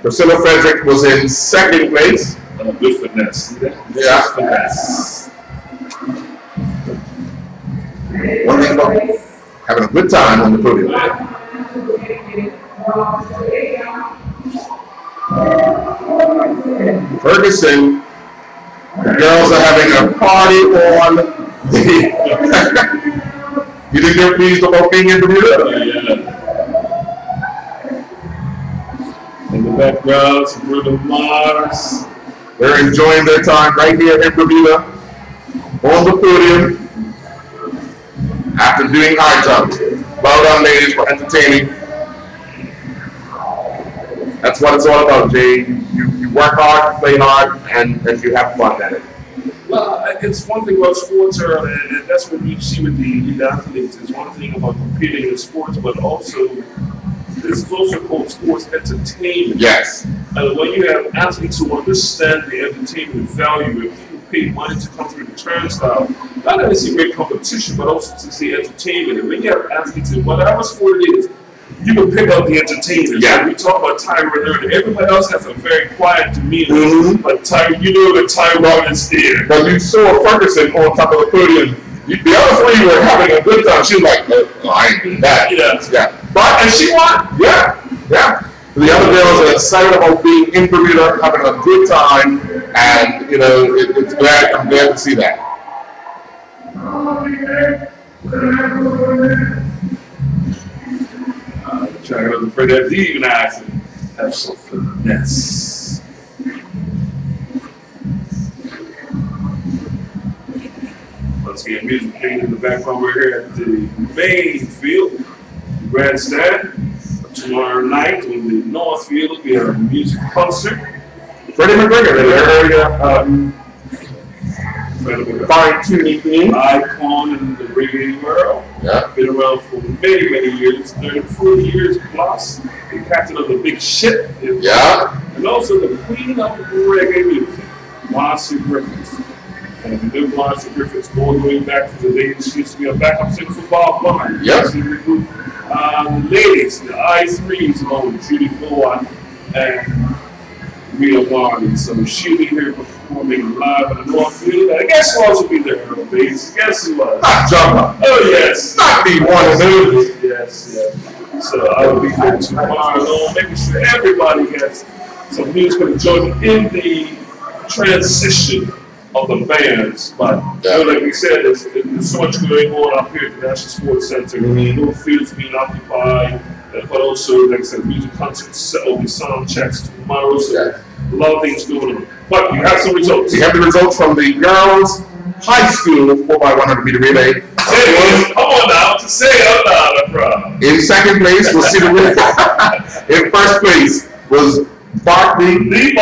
Priscilla Frederick was in second place. Good finesse. Yeah. Finesse. One thing about having a good time on the podium. Ferguson, the girls are having a party on the. You think they're pleased about being in Bermuda? Yeah. In the background, some Bruno Mars. They're enjoying their time right here in Bermuda on the podium after doing high jump. Well done, ladies, for entertaining. That's what it's all about, Jay. You work hard, play hard, and you have fun at it. Well, it's one thing about sports, and that's what you see with the elite athletes. It's one thing about competing in sports, but also this is also called sports entertainment. Yes. And when you have athletes who understand the entertainment value, and people pay money to come through the turnstile, not only to see great competition, but also to see entertainment. And when you have athletes in whatever sport it is, you can pick out the entertainers. Yeah. Like we talk about Tyrone earlier. Everybody else has a very quiet demeanor, but you know that Tyrone is there. But you saw Ferguson on top of the podium. The other three were having a good time. She was like, oh, I ain't doing that. Yeah. And she won. Yeah. The other girls are excited about being in Bermuda, having a good time, and you know, I'm glad to see that. Trying to afraid that even eyes and have some finesse. Let's get music playing in the background. We're here at the main field, grandstand. Tomorrow night on the North Field will be a music concert. Freddie McGregor, fine-tuning theme. Icon in the reggae world. Yeah. Been around for many, many years, 34 years plus. The captain of the big ship. Yeah. And also the queen of reggae music, Marcia Griffiths. And if you know Marcia Griffiths, going back to the days, she used to be a backup singer for Bob Marley. Yep. Ladies, the I3s along with Judy Bowen and Rita Marley. So she'll be here performing live in the North Field. And guess who else will be there, ladies? Guess who else? Not Jumper. Oh, yes. Not the one and only. Yes. So I will be there tomorrow, making sure everybody gets some music and enjoyment in the transition of the bands. But like we said, there's so much going on up here at the National Sports Center. No fields being occupied, but also, like I said, music concerts, will be sound checks tomorrow. So a lot of things going on. But you have some results. We have the results from the girls' high school 4x100 meter relay. Come on now, to say it out loud, in second place was Cedar Ridge. In first place was Barkley. The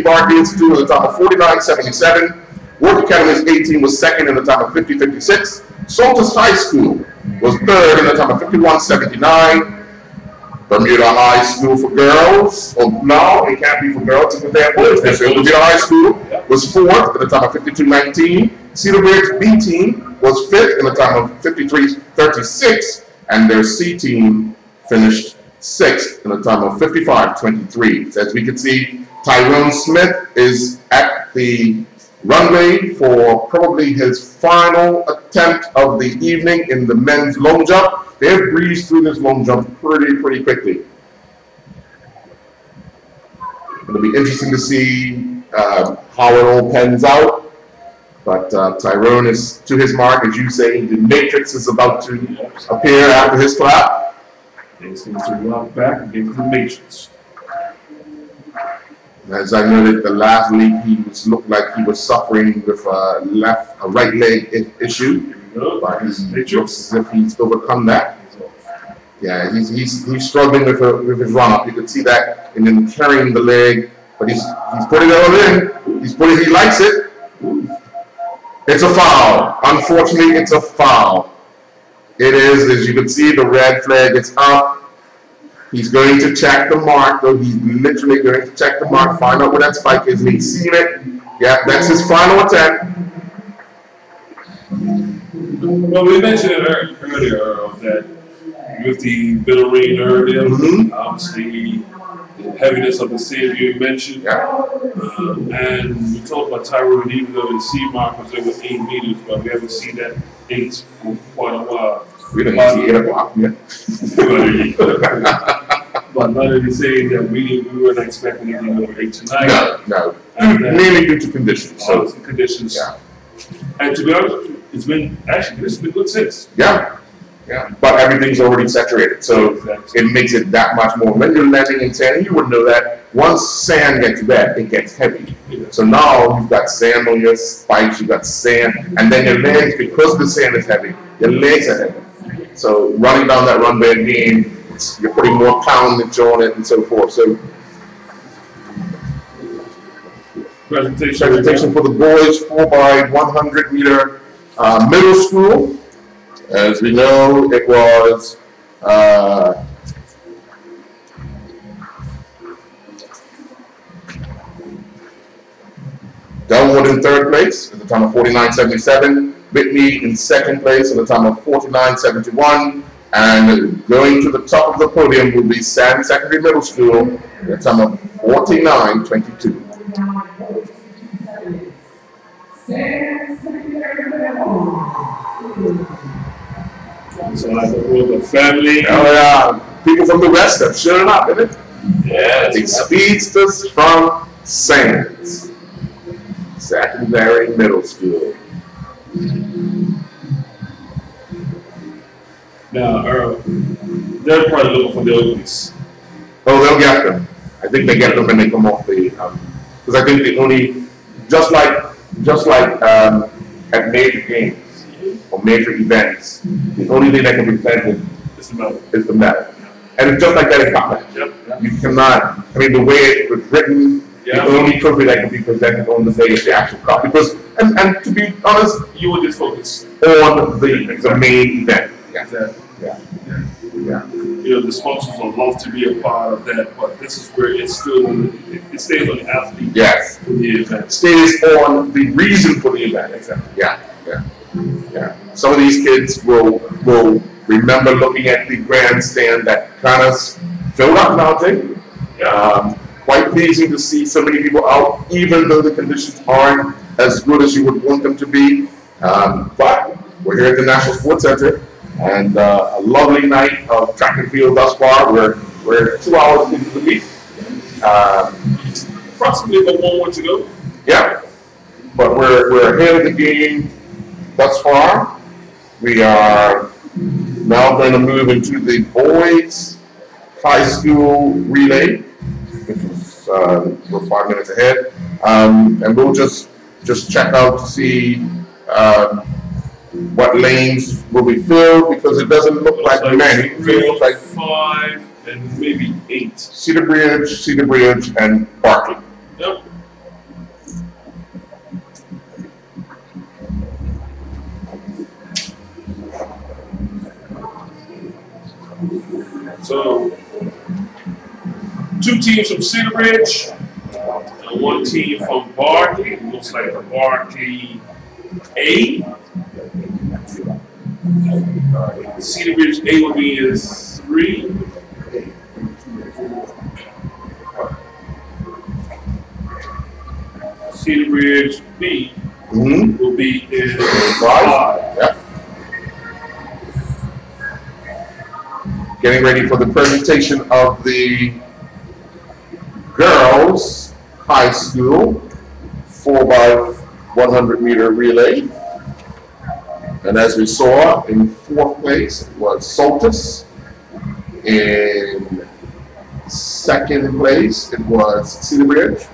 Barkley Institute with a time of 49.77. Work Academy's 18 was second in the time of 50.56. Saltus High School was third in the time of 51.79. Bermuda High School for girls. Well, no, it can't be for girls because they have boys. Bermuda High School was fourth in the time of 52.19. Cedar Ridge B team was fifth in the time of 53.36, and their C team finished sixth in the time of 55.23. So as we can see, Tyrone Smith is at the runway for probably his final attempt of the evening in the men's long jump. They have breezed through this long jump pretty quickly. It'll be interesting to see how it all pans out. But Tyrone is to his mark, as you say. The matrix is about to appear after his clap. He's going to rock back and get to the matrix. As I noted, the last leap, he looked like he was suffering with a right leg issue. But he looks as if he's overcome that. Yeah, he's struggling with his run up. You could see that in him carrying the leg, but he's putting it all in. He likes it. It's a foul. Unfortunately, it's a foul. It is, as you can see, the red flag is up. He's going to check the mark, though. He's literally going to check the mark, find out where that spike is, and he's seen it. Yeah, that's his final attempt. Well, we mentioned it earlier that with the bit of rain earlier, obviously the heaviness of the sand you mentioned, and we talked about Tyrone, even though the sea mark was over 8 meters, but we haven't seen that 8 for quite a while. We didn't see 8 o'clock yet. But none of you saying that we weren't expecting anything over 8 tonight. No. Mainly due to conditions. So it's the conditions. Yeah. And to be honest, it's been good since. Yeah. But everything's already saturated, so it makes it that much more. When you're landing in sand, you would know that once sand gets wet, it gets heavy. So now you've got sand on your spikes, you've got sand, and then your legs, because the sand is heavy, your legs are heavy. So running down that runway again, you're putting more poundage on it and so forth. So presentation for the boys 4x100 meter middle school. As we know, it was Delwood in 3rd place at the time of 49.77. Whitney in 2nd place at the time of 49.71. And going to the top of the podium will be Sand Secondary Middle School at the time of 49.22. So like the family. Oh yeah, people from the West have shown up, isn't it? Yeah. The speedsters from Sands Secondary Middle School. Now, they're probably looking for the Olympics. Oh, they'll get them. I think they get them when they come off the, because I think the only, just like at major games or major events, the only thing that can be presented is the medal. And it's just like that in combat. Yep. You cannot, I mean, the way it was written, the only trophy that can be presented on the day is the actual cup. Because, and to be honest, you would just focus on the main event. Yeah. You know, the sponsors would love to be a part of that, but this is where it stays on the athlete. Yes. For the event. Stays on the reason for the event. Exactly. Yeah. Some of these kids will remember looking at the grandstand that kind of filled up now. Quite pleasing to see so many people out, even though the conditions aren't as good as you would want them to be. But we're here at the National Sports Center, and a lovely night of track and field thus far. We're 2 hours into the meet. Approximately about 1 more to go. Yeah, but we're ahead of the game thus far. We are now going to move into the boys' high school relay, which is we're 5 minutes ahead, and we'll just check out to see what lanes will be filled, because it doesn't look like many. It feels like 5 and maybe 8. Cedar Bridge, and Barkley. Yep. So, 2 teams from Cedar Bridge and 1 team from Barkley. It looks like a Barkley A. Cedar Bridge A will be in 3. Cedar Bridge B will be in 5. Yep. Getting ready for the presentation of the girls' high school 4x100 meter relay. And as we saw, in 4th place was Soltis. In second place, it was Cedar Bridge.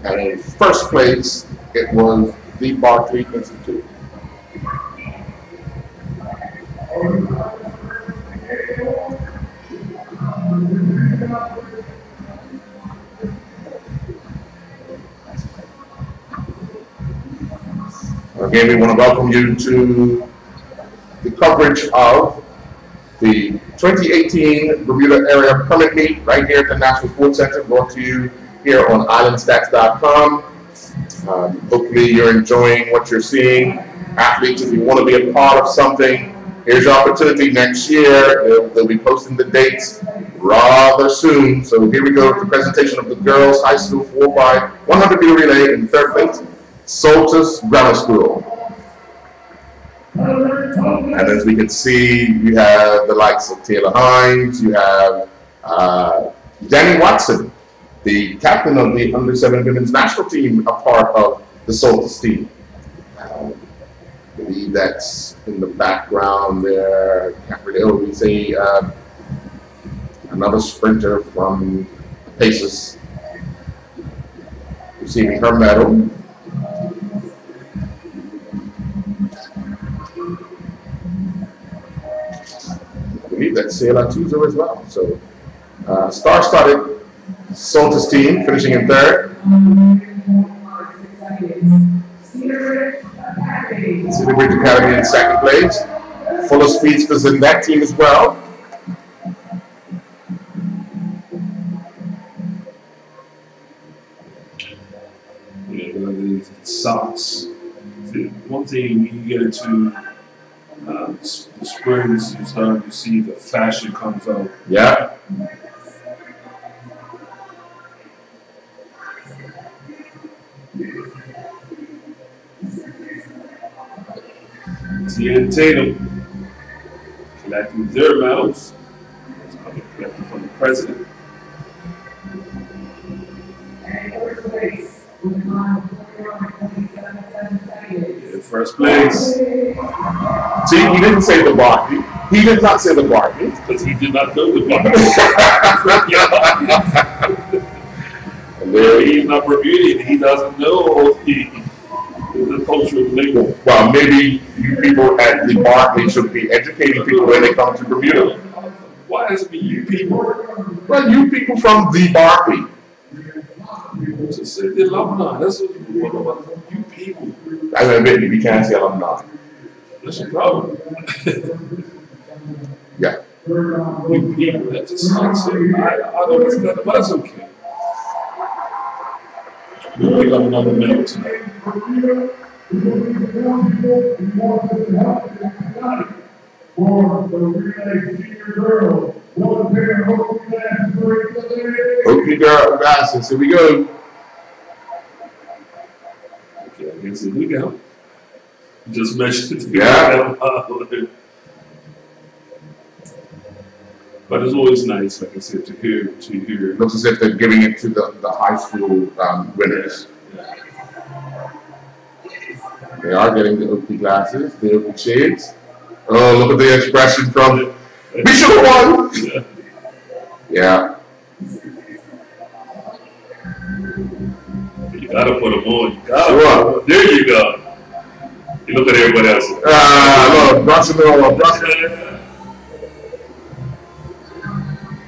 And in first place, it was the Barclay Institute. Again, we want to welcome you to the coverage of the 2018 Bermuda Area Permit Meet right here at the National Sports Center, brought to you here on islandstats.com. Hopefully you're enjoying what you're seeing. Athletes, if you want to be a part of something, here's your opportunity next year. They'll be posting the dates rather soon. So here we go with the presentation of the girls' high school 4x100 meter relay in third place, Soltis Grammar School. And as we can see, you have the likes of Taylor Hines, you have Danny Watson, the captain of the under-7 women's national team, a part of the Soltis team. I believe that's in the background there. Can't really always say another sprinter from Pacers receiving her medal. I believe that's Sela Tuzo as well. So star-studded Soltis team finishing in third. Cedar Bridge Academy in second place. Full of speedsters in that team as well. The socks. One thing when you get into the springs, you start to see the fashion comes out. Yeah. Tia and Tatum collecting their medals. Collecting from the president. In first place. See, he didn't say the Barkley. He did not say the Barkley. Because he did not go to Barkley. And there he's not Bermudian. He doesn't know the cultural lingo. Well, maybe you people at the Barkley should be educating people when they come to Bermuda. Why has it been you people? Well, you people from the Barkley. Just say the alumni. That's what you people. I admit we can't say alumni. That's your problem. Yeah. You people. That just sucks. I don't understand it, but that's okay. We'll pick up another medal tonight. Oakley girl glasses. Here we go. Okay, I guess here we go. Just mentioned it. Yeah. But it's always nice, like I said, to hear. Looks as if they're giving it to the high school winners. Yeah. They are getting the Oakley glasses, the Oakley shades. Oh, look at the expression from we should have won. Yeah. Yeah. You gotta put them on. You gotta. There you go. You look at everybody else. Look, brush it on, brush it.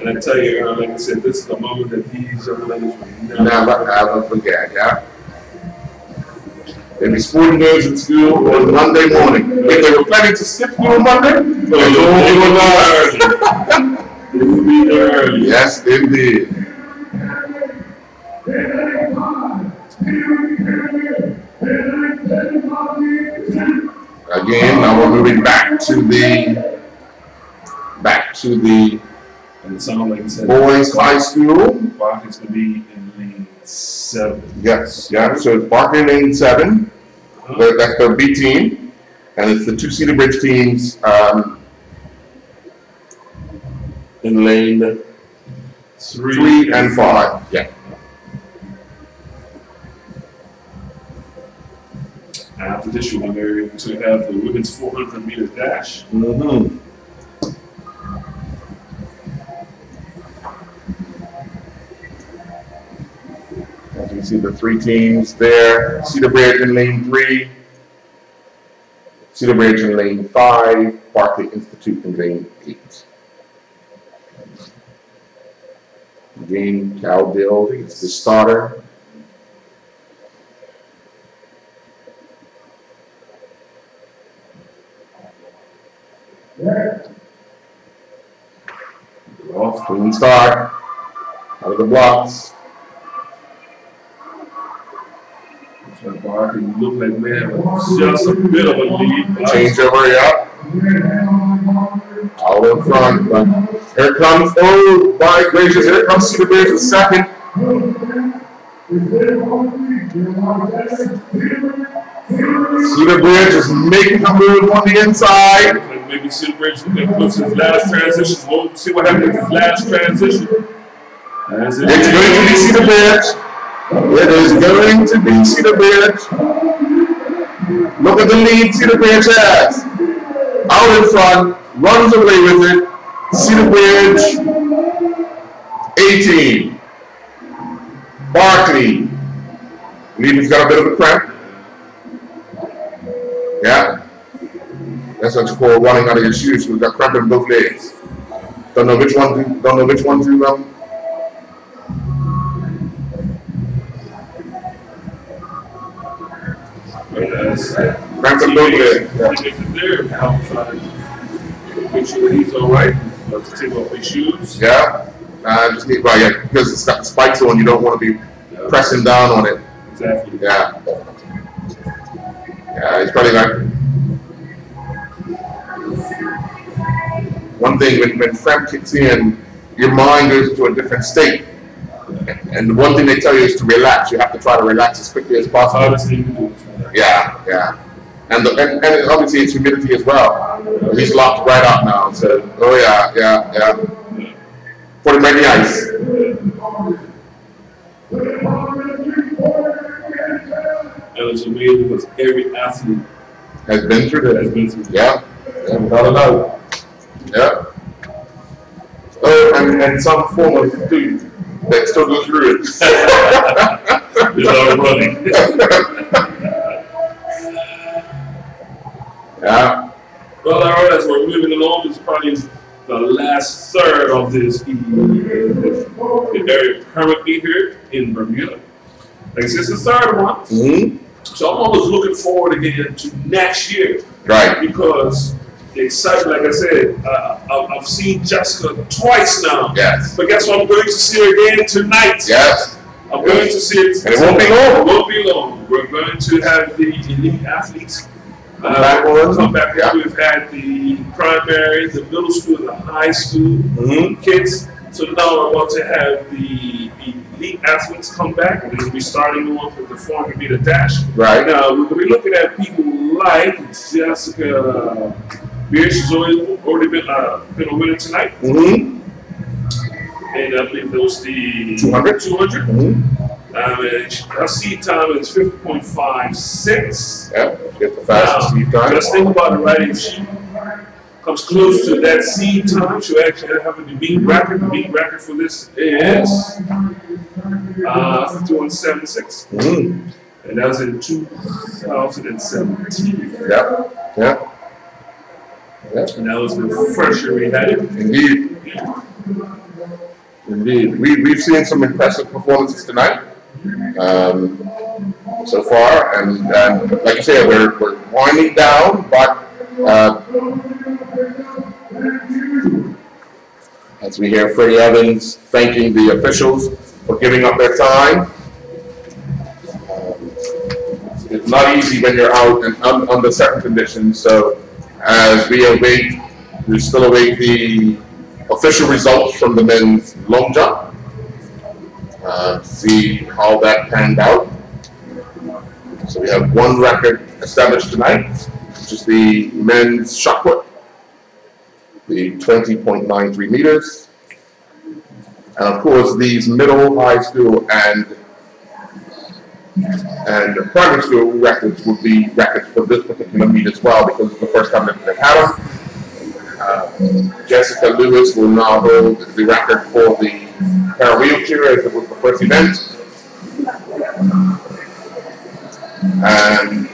And I tell you, like I said, this is the moment that these young ladies will Never ever forget, yeah? They'd be sporting goods in school on Monday morning. If they were planning to skip school on Monday, they would be early. Yes, indeed. Again, now we're moving back to the and it sounds like you said boys' high school. Barkley's going to be in lane 7. Yes, yeah. So it's Barkley lane 7. That's their B team, and it's the 2 Cedar Bridge teams in lane 3 and 5. Yeah. After this, you're going to have the women's 400 meter dash. Mm-hmm. You see the three teams there. Cedar Bridge in lane 3. Cedar Bridge in lane 5. Barclay Institute in lane 8. Again, Cowdell is the starter. Off, clean start. Out of the blocks. Barkley look like we have just a bit of a lead. Change over, yeah. Out in front. But here comes, oh my gracious, here comes Cedar Bridge in second. Cedar Bridge is making a move on the inside. Like maybe Cedar Bridge puts his last transition. We'll see what happens with his last transition. It's going to be Cedar Bridge. It is going to be Cedar Bridge. Look at the lead Cedar Bridge has. Out in front, runs away with it. Cedar Bridge, 18. Barkley. I believe he's got a bit of a cramp. Yeah. That's what you call running out of your shoes. We've got cramp in both legs. Don't know which one to cramp in both legs. Make sure he's all right. Let's take off his shoes. Yeah. Just need, well, yeah, because it's got the spikes on, you don't want to be pressing down on it. Exactly. Yeah. Yeah, it's probably like one thing when cramp kicks in, your mind goes to a different state. And the one thing they tell you is to relax. You have to try to relax as quickly as possible. Yeah, yeah. And obviously it's humidity as well. He's locked right up now. So, oh yeah, yeah, yeah. Put him right in the ice. And it's amazing because every athlete has been through this. Yeah, yeah, without a doubt. Yeah. Oh, and some form of student that still go through it. Without running. Yeah. Well, all right, as we're moving along, it's probably the last third of this area permit here in Bermuda. Like I said, it's the third one. Mm-hmm. So I'm always looking forward again to next year. Right. Because the excitement, like I said, I've seen Jessica twice now. Yes. But guess what? I'm going to see her again tonight. Yes. I'm going to see it. And it won't be long. It won't be long. We're going to have the elite athletes come back. Yeah. We've had the primary, the middle school, and the high school kids. So now we're about to have the elite athletes come back. We're going to be starting off with the 400-meter dash. Right. Now we're going to be looking at people like Jessica Beard. She's already been a winner tonight. Mm-hmm. And I believe that was the 200. 200. Mm-hmm. Her seed time is 50.56. Yeah, get the fastest seed time. Just think about it, right? If she comes close to that seed time, she'll actually have the meet record. The meet record for this is 51.76. Mm-hmm. And that was in 2017. Yeah, yeah. Yeah. And that was the first year we had it. Indeed. Yeah. Indeed. We've seen some impressive performances tonight. So far, and like you said, we're winding down, but as we hear Freddie Evans thanking the officials for giving up their time. It's not easy when you're out and under certain conditions, so as we still await the official results from the men's long jump. See how that panned out. So we have one record established tonight, which is the men's shot put, the 20.93 meters. And of course, these middle, high school, and primary school records will be records for this particular meet as well, because it's the first time that they've had them. Jessica Lewis will now hold the record for the para-wheelchair, as it was the first event. And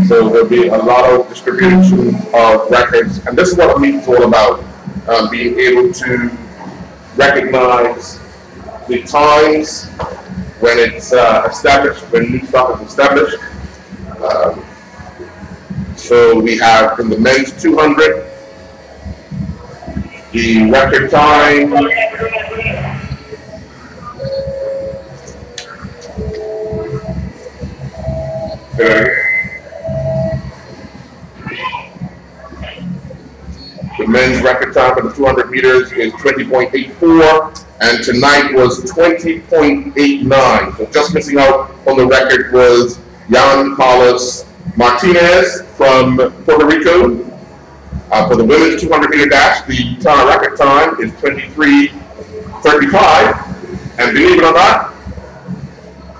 so there'll be a lot of distribution of records. And this is what a meet is all about, being able to recognize the times when it's established, when new stuff is established. So we have in the men's 200, the record time. The men's record time for the 200 meters is 20.84, and tonight was 20.89. So just missing out on the record was Jan Carlos Martinez from Puerto Rico. For the women's 200 meter dash, the record time is 23:35, and believe it or not,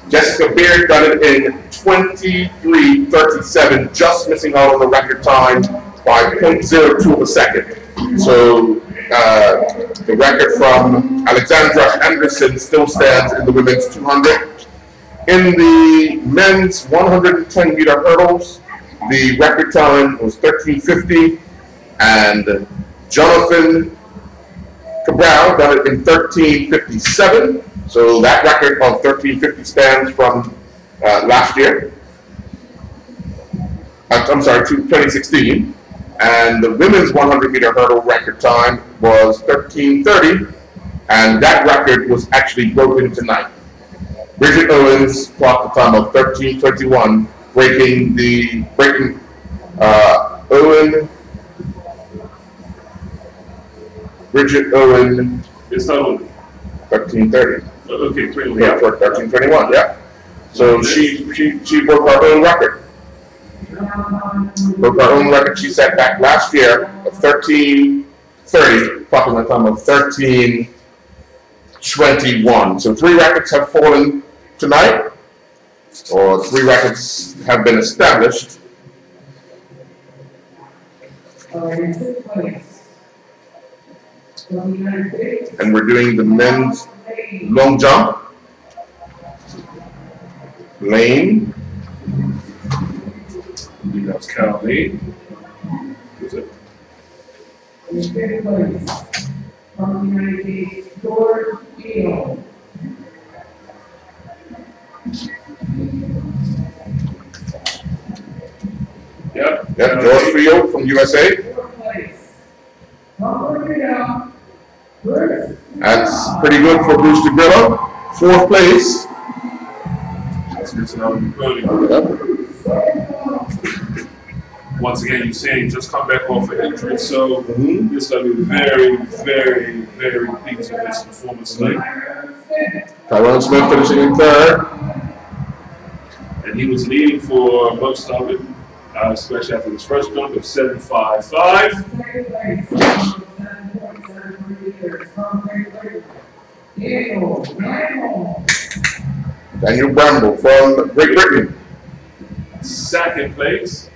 Jessica Beard got it in 23:37, just missing out on the record time by 0.02 of a second. So the record from Alexandra Anderson still stands in the women's 200. In the men's 110 meter hurdles, the record time was 13:50, and Jonathan Cabral got it in 13:57. So that record of 13:50 stands from last year. I'm sorry, 2016. And the women's 100 meter hurdle record time was 13:30, and that record was actually broken tonight. Bridget Owens clocked the time of 13:21, breaking Bridget Owen. It's not on 13:30. Okay, 21. Yeah, 13:21. Yeah. So she broke her own record. Broke her own record she set back last year of 13:30, clocking the time of 13:21. So 3 records have fallen tonight, or 3 records have been established. And we're doing the men's long jump. Lane. That's Cal Lane. Who's it? From the United States, George Field. Yep. Yep, George Field from USA. That's pretty good for Bruce DeGrillo. 4th place. That's good to know. Once again, you're saying just come back off an injury, so it's going to be very, very, very pleased with his performance tonight. Tyrone Smith finishing in 3rd. And he was leading for most of it, especially after his first jump of 7.55. Daniel Bramble from Great Britain. 2nd place.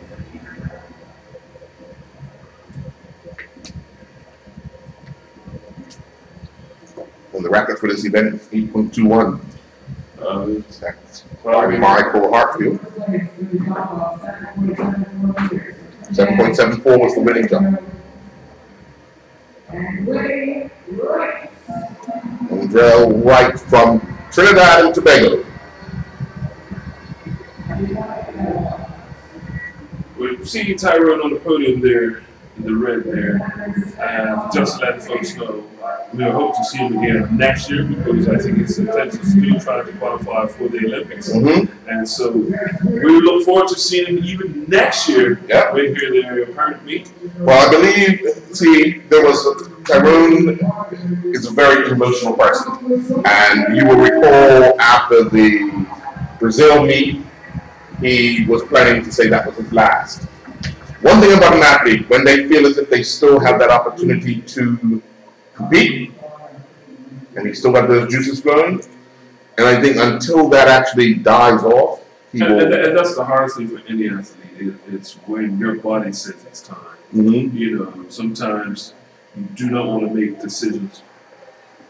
And the record for this event is 8.21. That's by Michael Hartfield. 7.74 was the winning jump. Andrell Wright from Trinidad and Tobago. We're seeing Tyrone on the podium there, in the red there. Just to let folks know, we hope to see him again next year, because I think his intention is still trying to qualify for the Olympics. And so we look forward to seeing him even next year right here at their permit meet. Well, I believe, Tyrone is a very emotional person. And you will recall after the Brazil meet, he was planning to say that was his last. One thing about an athlete, when they feel as if they still have that opportunity to compete, and he still got those juices flowing, and I think until that actually dies off, he will. And that's the hardest thing for any athlete. It's when your body says it's time. You know, sometimes you do not want to make decisions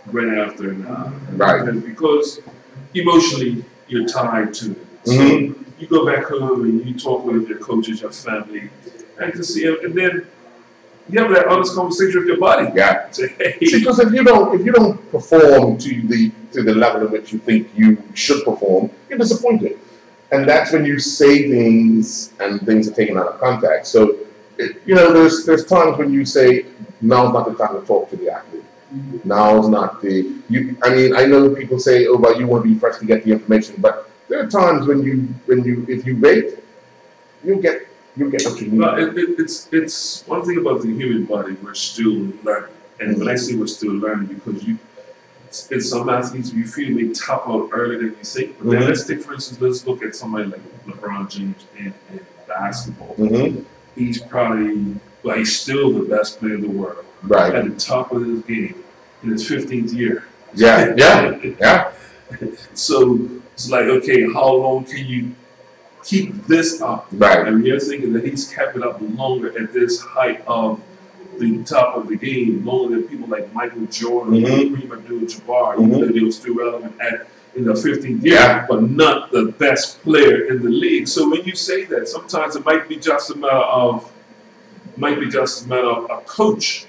right after, because emotionally you're tied to it. So you go back home and you talk with your coaches, your family, and to see them, and then you have that honest conversation with your body. Yeah. Say, hey. Because if you don't perform to the level at which you think you should perform, you're disappointed. And that's when you say things and things are taken out of context. So, there's times when you say, now's not the time to talk to the athlete. Now's not I know people say, oh, but you want to be fresh to get the information, but there are times when if you wait, you'll get what you need. Well, it's one thing about the human body, we're still learning. And when I say we're still learning, because in some athletes, you feel they top out earlier than you think. But then let's look at somebody like LeBron James in basketball. He's probably, he's still the best player in the world. Right. At the top of his game in his 15th year. Yeah. So it's like, okay, how long can you keep this up? Right. And you're thinking that he's kept it up longer at this height of the top of the game, longer than people like Michael Jordan, Kareem Abdul-Jabbar, even though they were still relevant in the 15th year, but not the best player in the league. So when you say that, sometimes it might be just a matter of a coach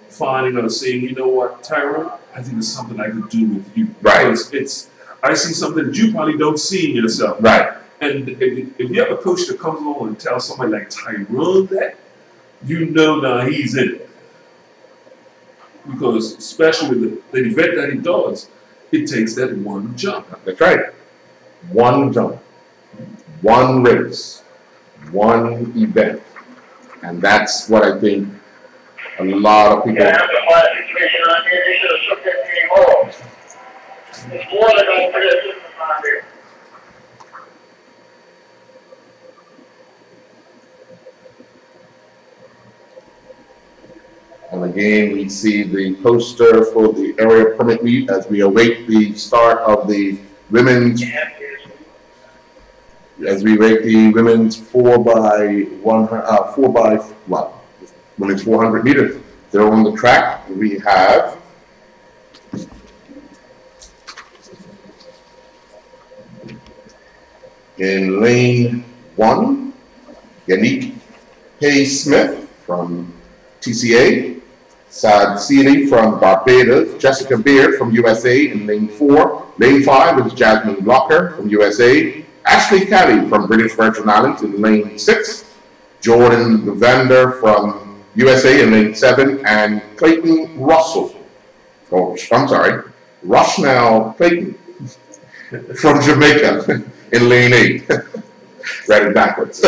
finding out, saying, you know what, Tyrone, I think it's something I could do with you. Right. Because I see something that you probably don't see in yourself. Right. And if you have a coach that comes along and tells somebody like Tyrone that, now he's in it. Because especially with the event that he does, it takes that one jump. That's right. One jump, one race, one event. And that's what I think a lot of people. Yeah, that's a hard situation on here. They should have took that game off. It's more than going to put it on there. And again, we see the poster for the area permit meet as we await the start of the women's. As we rate the women's 400 meters. They're on the track. We have in lane 1, Yannick Hay-Smith from TCA, Saad Seeley from Barbados, Jessica Beard from USA in lane 4. Lane 5 is Jasmine Blocker from USA, Ashley Kelly from British Virgin Islands in lane 6, Jordan Levander from USA in lane 7, and Clayton Russell, Rushnell Clayton from Jamaica in lane 8. Read it backwards.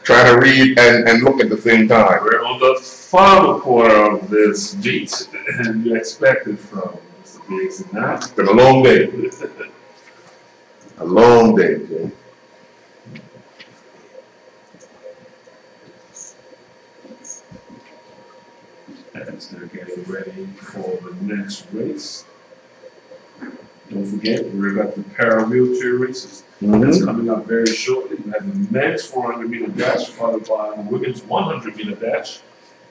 Trying to read and look at the same time. We're on the final quarter of this meet, and you expect it from Mr. Biggs and that. It's been a long day. A long day, Jay. As they're getting ready for the next race. Don't forget, we've got the para-wheelchair races. That's coming up very shortly. We have the men's 400 meter dash, followed by the women's 100 meter dash.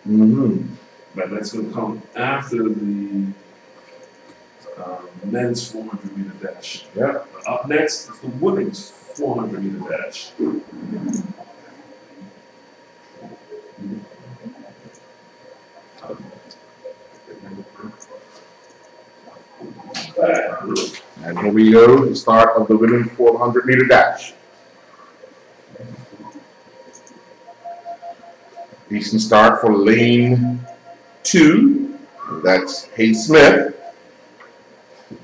But that's going to come after the men's 400 meter dash. Yeah. Up next is the women's 400 meter dash. And here we go, the start of the women's 400 meter dash. Decent start for lane 2. That's Hay-Smith.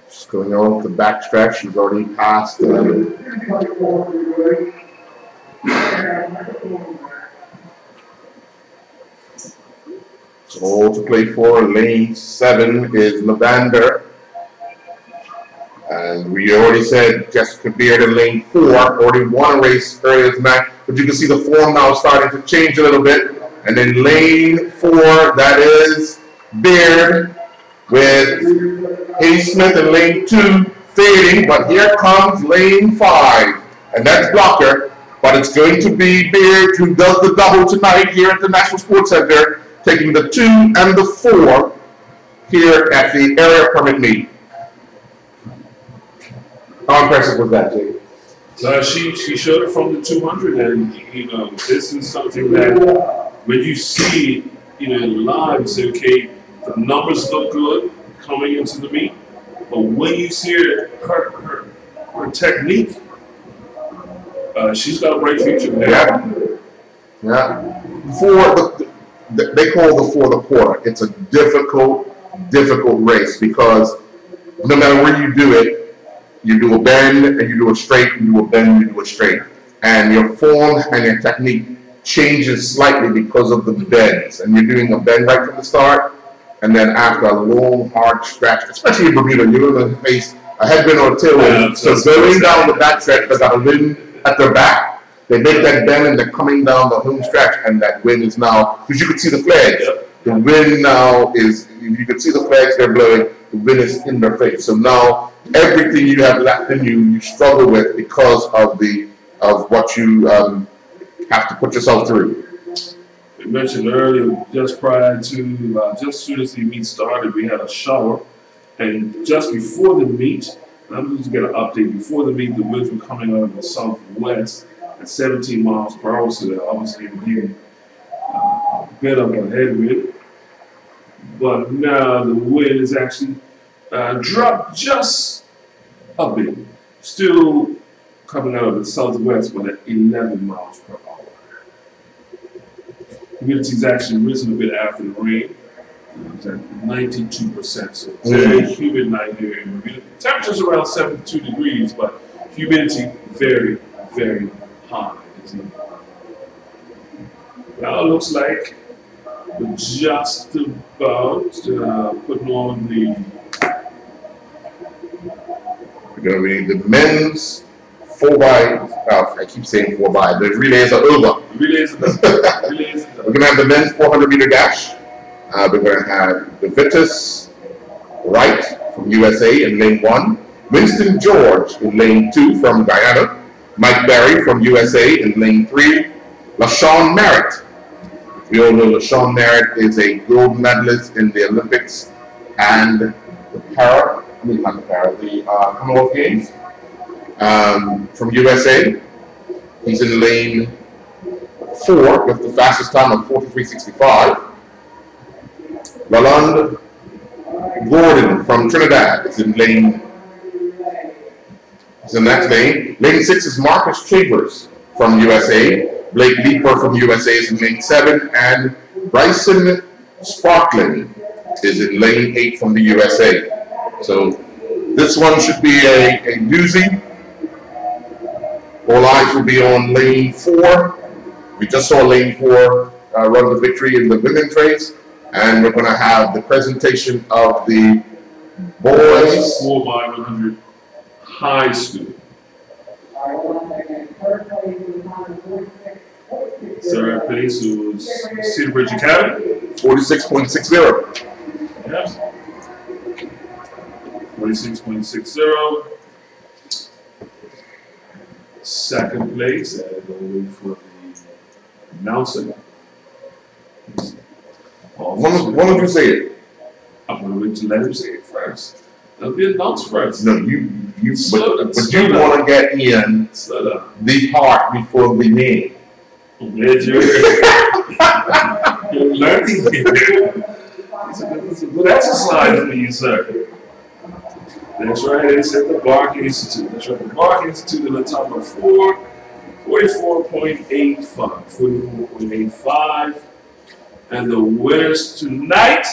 Just going on the back stretch. She's already passed. So all to play for. Lane 7 is Levander. And we already said Jessica Beard in lane 4 already won a race earlier tonight, but you can see the form now starting to change a little bit. And then lane 4, that is Beard with Hay-Smith in lane 2 fading, but here comes lane 5, and that's Blocker, but it's going to be Beard who does the double tonight here at the National Sports Center, taking the 2 and the 4 here at the area permit meet. How impressive was that, Jay? She showed it from the 200, and this is something that when you see it, live, you say, okay, the numbers look good coming into the meet, but when you see her technique, she's got a bright future there. Yeah. They call for the quarter. It's a difficult race because no matter where you do it, you do a bend and you do a straight, you do a bend, you do a straight. And your form and your technique changes slightly because of the bends. And you're doing a bend right from the start, and then after a long, hard stretch, especially in Bermuda, you're going to face a headwind or a tailwind. So going down the back stretch, they got a wind at their back. They make that bend and they're coming down the home stretch, and that wind is now, because you can see the flags. The wind now is, you can see the flags they're blowing, the wind is in their face. So now everything you have left in you struggle with because of what you have to put yourself through. We mentioned earlier, just prior to, just as soon as the meet started, we had a shower, and just before the meet, I'm just going to update, before the meet, the winds were coming out of the southwest at 17 miles per hour, so they're obviously giving a bit of a headwind. But now the wind is actually dropped just a bit. Still coming out of the southwest, but at 11 miles per hour. Humidity's actually risen a bit after the rain. It's at 92%, so very humid night here in Bermuda. Temperature's around 72 degrees, but humidity very, very high. Now it looks like we're just about putting on the... We're going to be the men's 4x, I keep saying 4x, the relays are over. The relays are done. We're going to have the men's 400-meter dash. We're going to have the Vitus Wright from USA in lane 1, Winston George in lane 2 from Guyana, Mike Barry from USA in lane 3, LaShawn Merritt. We all know LaShawn Merritt is a gold medalist in the Olympics and the Commonwealth Games from USA. He's in lane 4 with the fastest time of 43.65. Lalonde Gordon from Trinidad is in lane. He's in that lane. Lane 6 is Marcus Chambers from USA. Blake Leeper from USA is in lane 7, and Bryson Sparkling is in lane 8 from the USA. So this one should be a doozy. All eyes will be on lane 4. We just saw lane 4 run the victory in the women's race, and we're going to have the presentation of the boys 4x100 high school. Third place was Cedar Bridge Academy, 46.60. Yeah. 46.60. Second place, and we'll wait for the announcer. Why don't you say it? I'm going to wait to let him say it first. That'll be announced first. No, but you want to get in the part before the name. You're learning here. It's a good exercise for you, sir. That's right, it's at the Bark Institute. That's right, the Bark Institute in the top of 44.85. 44.85. And the winners tonight,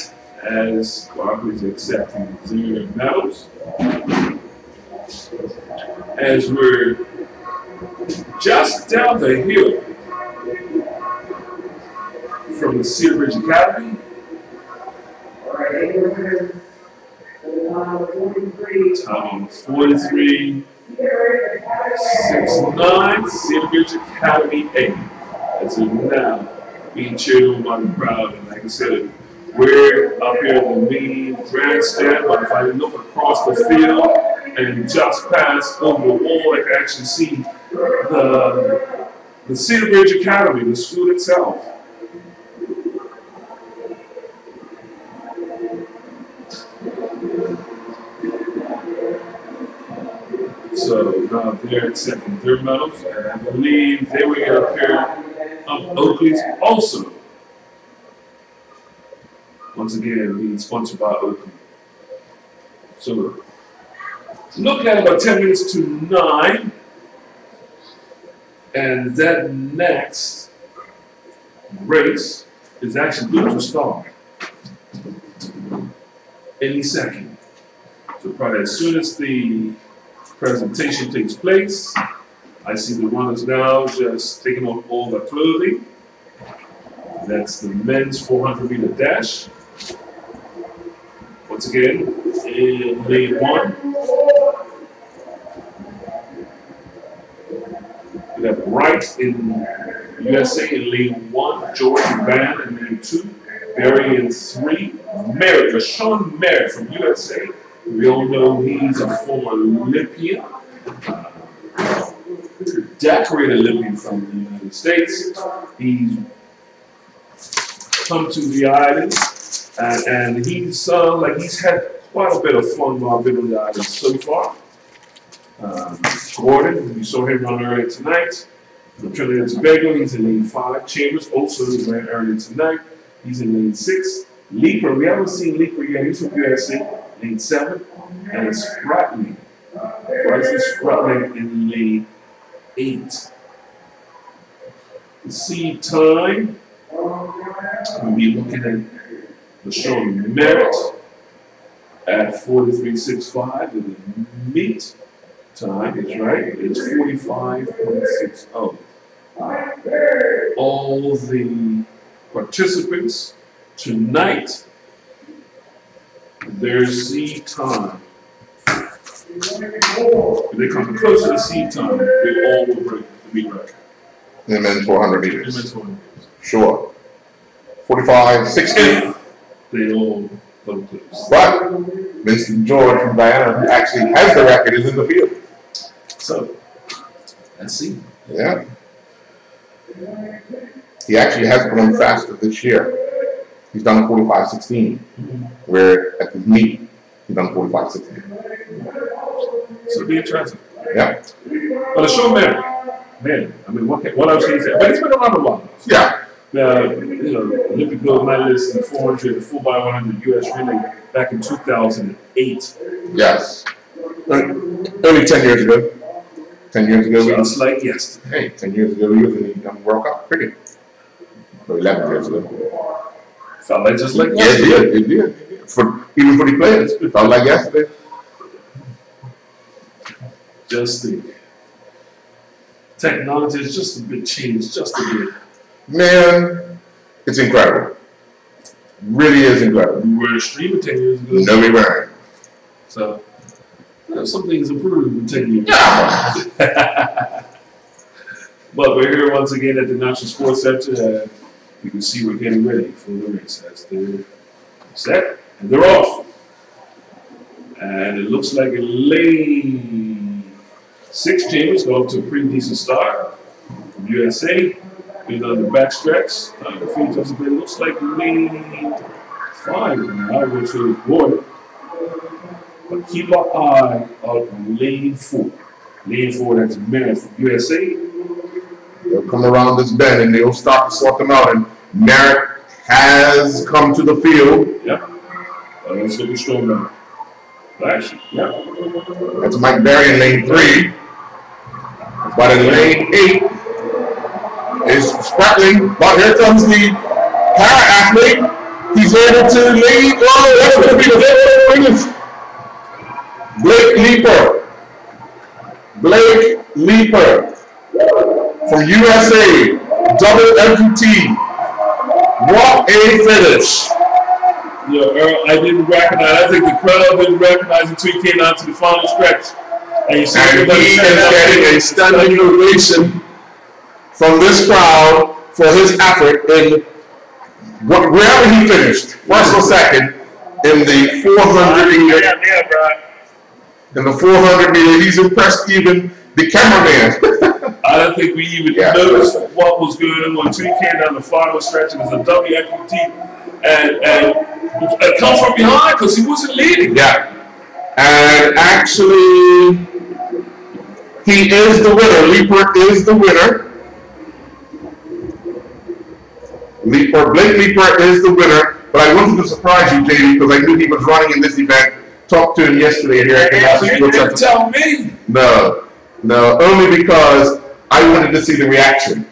as Barkley's accepting their medals, as we're just down the hill from the Cedar Bridge Academy. Time 43.69, Cedar Bridge Academy A. As of now, being cheered on by the crowd, and like I said, we're up here in the main grandstand, but if I look across the field and just past over the wall, I can actually see the Cedar Bridge Academy, the school itself. So now they're accepting their medals, and I believe they will get a pair of Oakleys also. Once again, being sponsored by Oakley. So, look at about 10 minutes to 9, and that next race is actually going to start any second. So probably as soon as the presentation takes place, I see the runners now just taking off all their clothing. That's the men's 400-meter dash. Once again, in lane 1, we have Wright in USA in lane 1, George and Van in lane 2, Barry in 3, Merritt, Rashawn Merritt from USA. We all know he's a former Olympian, decorated Olympian from the United States. He's come to the island, and he's like he's had quite a bit of fun while been on the island so far. Gordon, you saw him run earlier tonight. From Trinidad and Tobago, he's in lane 5. Chambers also ran earlier tonight. He's in lane 6. Leaper, we haven't seen Leaper yet. He's from USA, lane 7. And Spratling, Bryson Spratling in lane 8. The seed time, we'll be looking at Rashawn Merritt at 43.65, and the meet time is right, it's 45.60. All the participants tonight, their seed time, if they come close to the seed time, they all will break the meet record. In the men's 400 meters. In the men's 400 meters. Sure. 45.60. They all come close. But Vincent George from Guyana, who actually has the record, is in the field. So, let's see. Yeah. He actually has gone faster this year. He's done 45.16, where at the meet, he's done 45.16. So it'll be interesting. Yeah. But a show man, I mean, what else can you say? But he's been around a while. Yeah. You know, Olympic gold medalist in 400 and 4x100 U.S. relay back in 2008. Yes. Only 10 years ago. 10 years ago. Just like yesterday. Hey, 10 years ago, he was in the World Cup cricket. Or 11 years ago. Felt like just like yesterday. yesterday. It did. Even for the players, it felt like yesterday. Just the technology is just a bit changed, just a bit. Man, it's incredible. Really is incredible. We were streaming 10 years ago. No, we weren't. So, you know, some things improved in 10 years. But we're here once again at the National Sports Center. You can see we're getting ready for the race as they're set and they're off. And it looks like a lane 6 Chambers go up to a pretty decent start from USA. Been on the back stretch. The field just a bit. Looks like lane 5 now, which is Gordon. But keep our eye on lane 4. Lane 4, that's Merritt from USA. They'll come around this bend and they'll start to sort them out. And Merritt has come to the field. Yep. Let's look at strong now. Flash. Yep. That's Mike Berry in lane 3. But in lane 8 is Spratling. But here comes the para-athlete. He's able to lead. Oh, that's going to be the finish. Blake Leaper from USA, double amputee. What a finish! Yeah, Earl, I didn't recognize. I think the crowd didn't recognize until he came out to the final stretch. And he is getting a standing ovation from this crowd for his effort in wherever he finished, first or second, in the 400 meter. In the 400 meter, he's impressed even the cameraman. I don't think we even noticed what was going on until he came down the final stretch and it was a double amputee. And it comes from behind because he wasn't leading. Yeah. And actually, He is the winner. Leaper is the winner. Blake Leaper is the winner. But I wanted to surprise you, JD, because I knew he was running in this event. Talked to him yesterday here at the You didn't tell me. No, only because I wanted to see the reaction.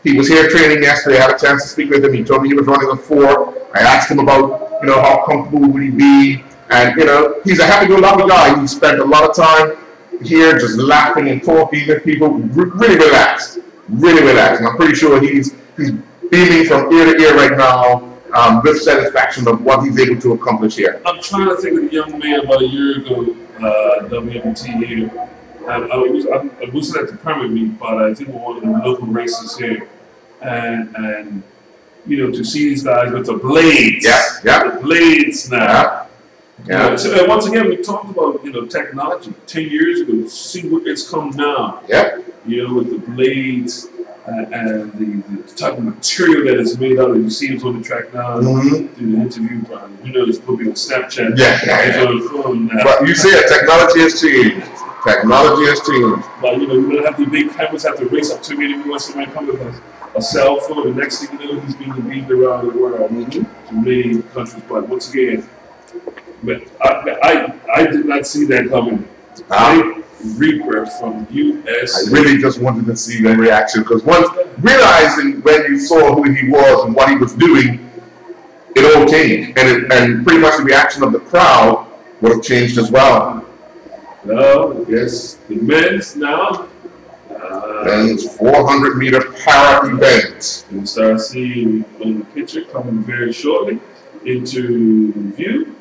He was here training yesterday. I had a chance to speak with him. He told me he was running a 4. I asked him about, how comfortable would he be, and he's a happy-go-lucky guy. He spent a lot of time here just laughing and talking with people, really relaxed, And I'm pretty sure he's beaming from ear to ear right now. With satisfaction of what he's able to accomplish here. I'm trying to think of the young man about a year ago, WMT here. I wasn't at the permit meet, but I think we're one of the local races here. And to see these guys with the blades. Yeah. The blades now. Yeah. So once again, we talked about, technology 10 years ago. See where it's come now. Yeah. With the blades. And the type of material that is made out of. You see him on the track now through the interview. It's going to be on Snapchat. Yeah. On the phone now. But you see it, technology has changed. But we don't have the big cameras have to race up to me anymore. Somebody come with a cell phone. The next thing you know, he's being beamed around the world to many countries. But once again, I did not see that coming. Reaper from US. I really just wanted to see that reaction because once realizing when you saw who he was and what he was doing, it all changed, and pretty much the reaction of the crowd would have changed as well. Well, yes, the men's now. Men's 400-meter para event. You start seeing on the picture coming very shortly into view.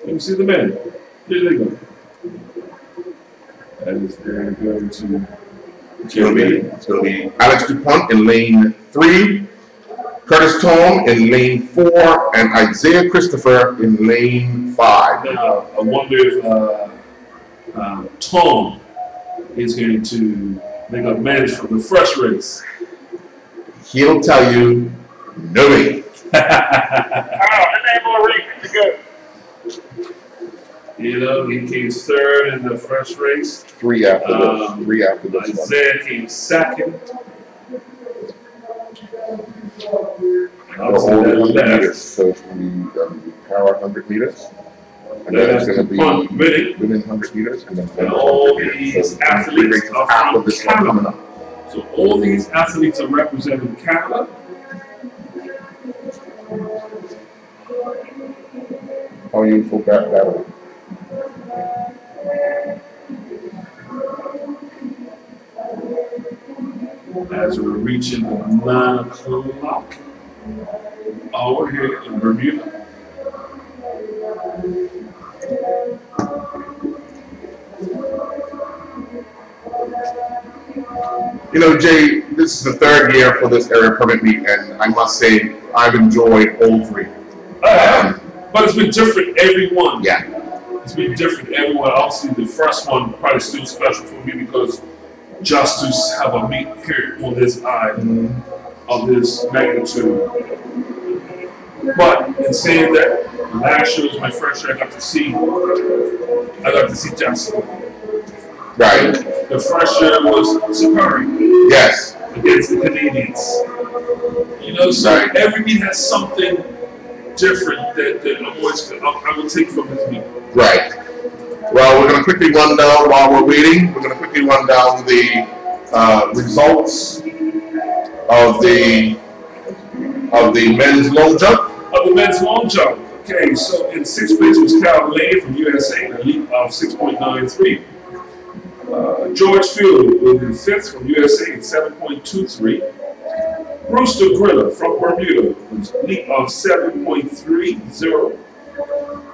Let me see the men. Here they go. And it's very going to. It's going to be Alex DuPont in lane 3, Curtis Tome in lane 4, and Isaiah Christopher in lane 5. Now, I wonder if Tome is going to make a manage for the fresh race. He'll tell you, no way. More races to go. He came 3rd in the fresh race. 3 after this. Isaiah came 2nd. All 100 meters, so it's going to be power 100 meters. And then it's going to be women 100 meters. And all these athletes are from Canada. So all these athletes are representing Canada. How are you for battle? As we're reaching the 9 o'clock hour here in Bermuda. Jay, this is the 3rd year for this area permit meet, and I must say I've enjoyed all 3. But it's been different every one. Yeah. It's been different every one. Obviously, the first one probably still special for me because just to have a meet here on this island of this magnitude. But in saying that, last year was my first year I got to see Jackson. Right. The first year was Sakari. Yes. Against the Canadians. So right. Every meet has something different that I will take from this meet. Right. Well, we're going to quickly run down while we're waiting. We're going to quickly run down the results of the men's long jump. Of the men's long jump. Okay, so in 6th place was Cal Lane from USA, a leap of 6.93. George Field was in 5th from USA at 7.23. Brewster Griller from Bermuda was a leap of 7.30.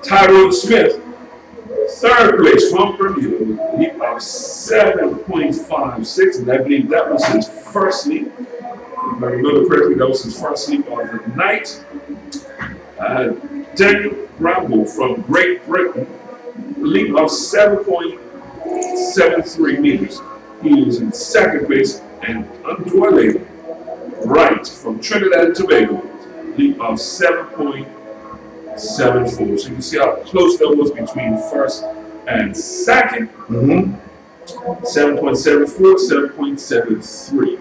Tyrone Smith, 3rd place from Bermuda, with a leap of 7.56, and I believe that was his first leap. If I remember correctly, that was his first leap of the night. Daniel Rambo from Great Britain, a leap of 7.73 meters. He was in 2nd place, and Andwele Wright from Trinidad and Tobago, leap of 7.74. So you can see how close that was between 1st and 2nd. 7.74, 7.73.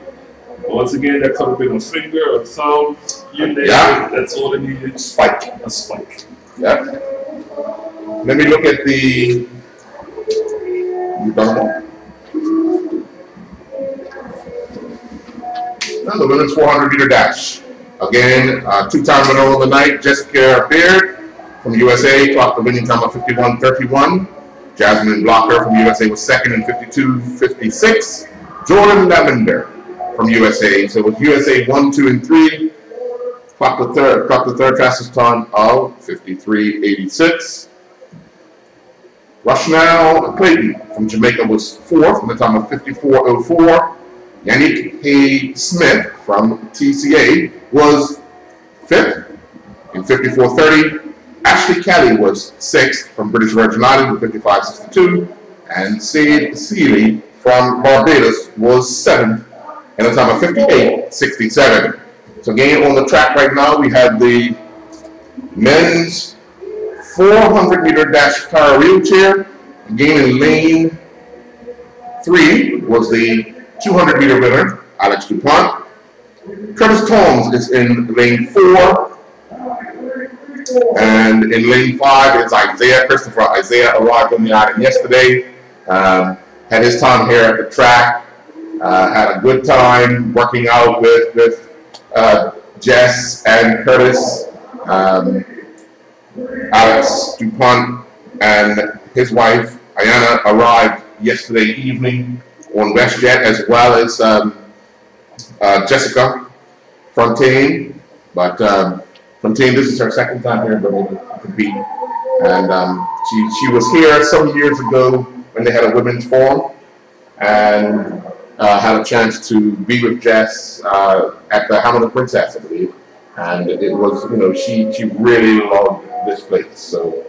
Once again, that could have been a finger, a thumb, you name it. That's all it needed. Spike. A spike. Yeah. Let me look at the. You done one? The women's 400-meter dash. Again, two-time winner of the night, Jessica Beard from USA clocked the winning time of 51:31. Jasmine Blocker from USA was second in 52:56. Jordan Lavender from USA. So it was USA 1, 2, and 3. Clocked the third fastest time of 53:86. Rushnell Clayton from Jamaica was fourth from the time of 54:04. Yannick Hay Smith from TCA was fifth in 54:30. Ashley Kelly was sixth from British Virgin Islands with 55:62. And Sid Seeley from Barbados was seventh in a time of 58:67. So again, on the track right now, we have the men's 400-meter dash power wheelchair. Again, in lane 3 was the 200-meter winner, Alex DuPont. Curtis Tomes is in lane 4. And in lane 5 is Isaiah Christopher. Isaiah arrived on the island yesterday. Had his time here at the track. Had a good time working out with Jess and Curtis. Alex DuPont and his wife, Ayana, arrived yesterday evening on WestJet, as well as Jessica Fontaine. But Fontaine, this is her second time here in Bermuda to compete. And she was here some years ago when they had a women's forum, and had a chance to be with Jess at the Hamilton Princess, I believe. And it was, you know, she really loved this place. So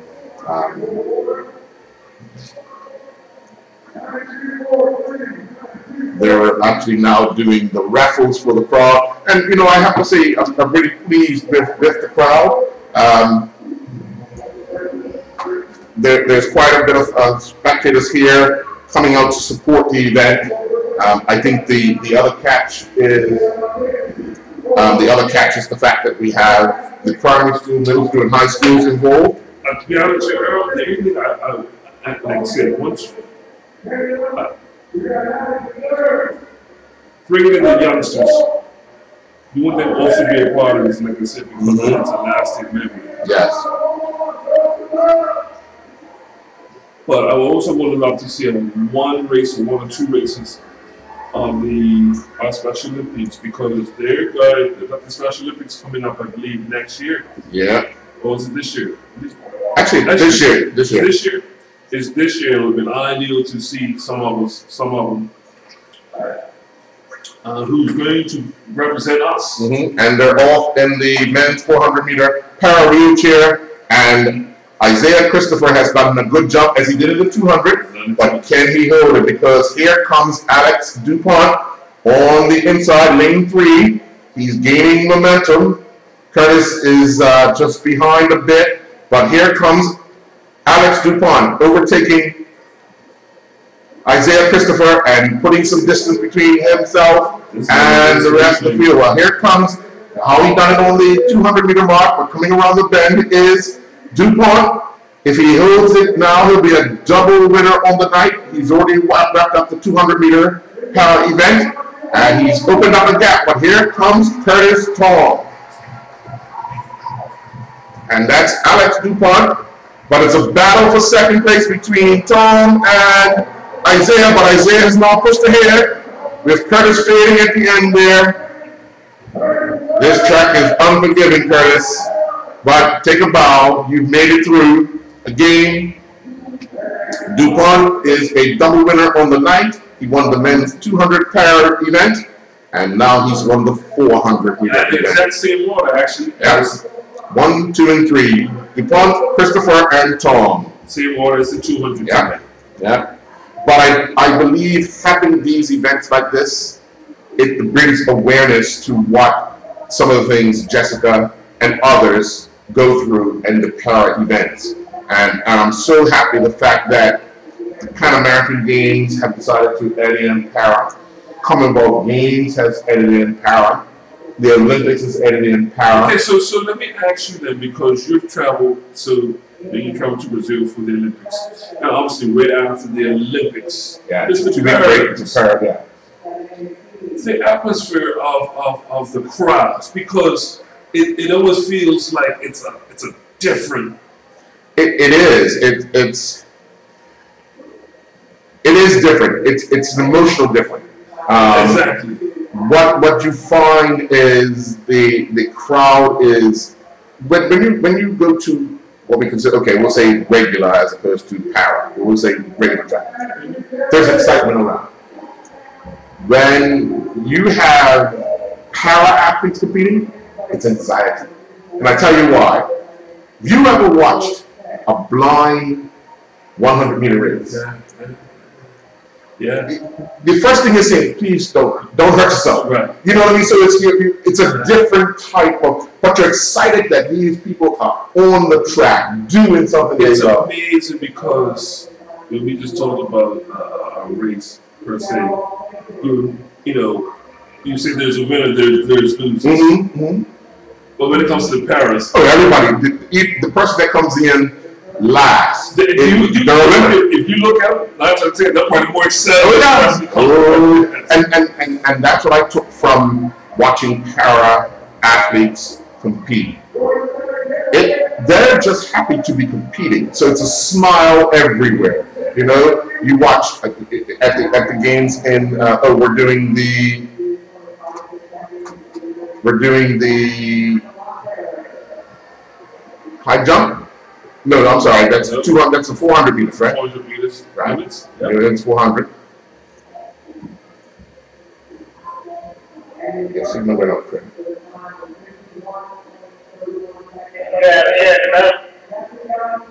they're actually now doing the raffles for the crowd. And, you know, I have to say, I'm really pleased with the crowd. There's quite a bit of spectators here coming out to support the event. I think the other catch is the fact that we have the primary school, middle school, and high schools involved. To be honest with you, Earl, the evening, like I said, once bringing in the youngsters, you want them also be a part of this, like I said, because it's a lasting memory. Yes. But I also would love to see one race or one or two races on the Special Olympics, because they've got the Special Olympics coming up, I believe, next year. Yeah. Or was it this year? Actually, this year. This year. It's this year. It would have been ideal to see some of them who's going to represent us. And they're all in the men's 400-meter para wheelchair. And Isaiah Christopher has done a good job as he did in the 200. But can he hold it? Because here comes Alex DuPont on the inside, lane 3. He's gaining momentum. Curtis is just behind a bit. But here comes Alex DuPont overtaking Isaiah Christopher and putting some distance between himself and the rest of the field. Well, here comes how he done it on the 200-meter mark, but coming around the bend is DuPont. If he holds it now, he'll be a double winner on the night. He's already wrapped up the 200-meter power event, and he's opened up a gap. But here comes Curtis Tall. And that's Alex DuPont. But it's a battle for second place between Tom and Isaiah. But Isaiah has now pushed ahead with Curtis fading at the end there. This track is unforgiving, Curtis. But take a bow. You've made it through. Again, DuPont is a double winner on the night. He won the men's 200 para event, and now he's won the 400 event. Exact same order, actually. Yes. 1, 2, and 3. DuPont, Christopher, and Tom. Same order as the 200. Yeah. Yeah. But I believe having these events like this, it brings awareness to what some of the things Jessica and others go through in the para events. And I'm so happy the fact that The Pan American Games have decided to add in para. Commonwealth Games has added in para. The Olympics has added in para. Okay, so let me ask you then, because you've traveled, so you traveled to Brazil for the Olympics. Now, obviously, right after the Olympics, it's the atmosphere of the crowds, because it almost feels like it's a different. It is. It is different. It's an emotional different. Exactly. What you find is the crowd is when you go to what we consider, okay, we'll say regular as opposed to para. We'll say regular track. There's excitement around. When you have para athletes competing, it's anxiety. And I tell you why. Have you ever watched a blind 100-meter race? Yeah. The first thing is saying, please don't hurt yourself. Right. You know what I mean? So it's a different type of, but you're excited that these people are on the track doing something they love. It's amazing because when we just talked about a race per se, you say there's a winner, there's losers. But when it comes to the Paris, everybody, the person that comes in last, if you look at it, 9 out of 10, they're probably more excited. And that's what I took from watching para athletes compete. They're just happy to be competing, so it's a smile everywhere. You know, you watch at the games in we're doing the high jump. No, I'm sorry. That's 200. That's the 400 meters, right? 400 meters. Right. Yep. Yeah, it's 400. Yeah, signal went out, Craig.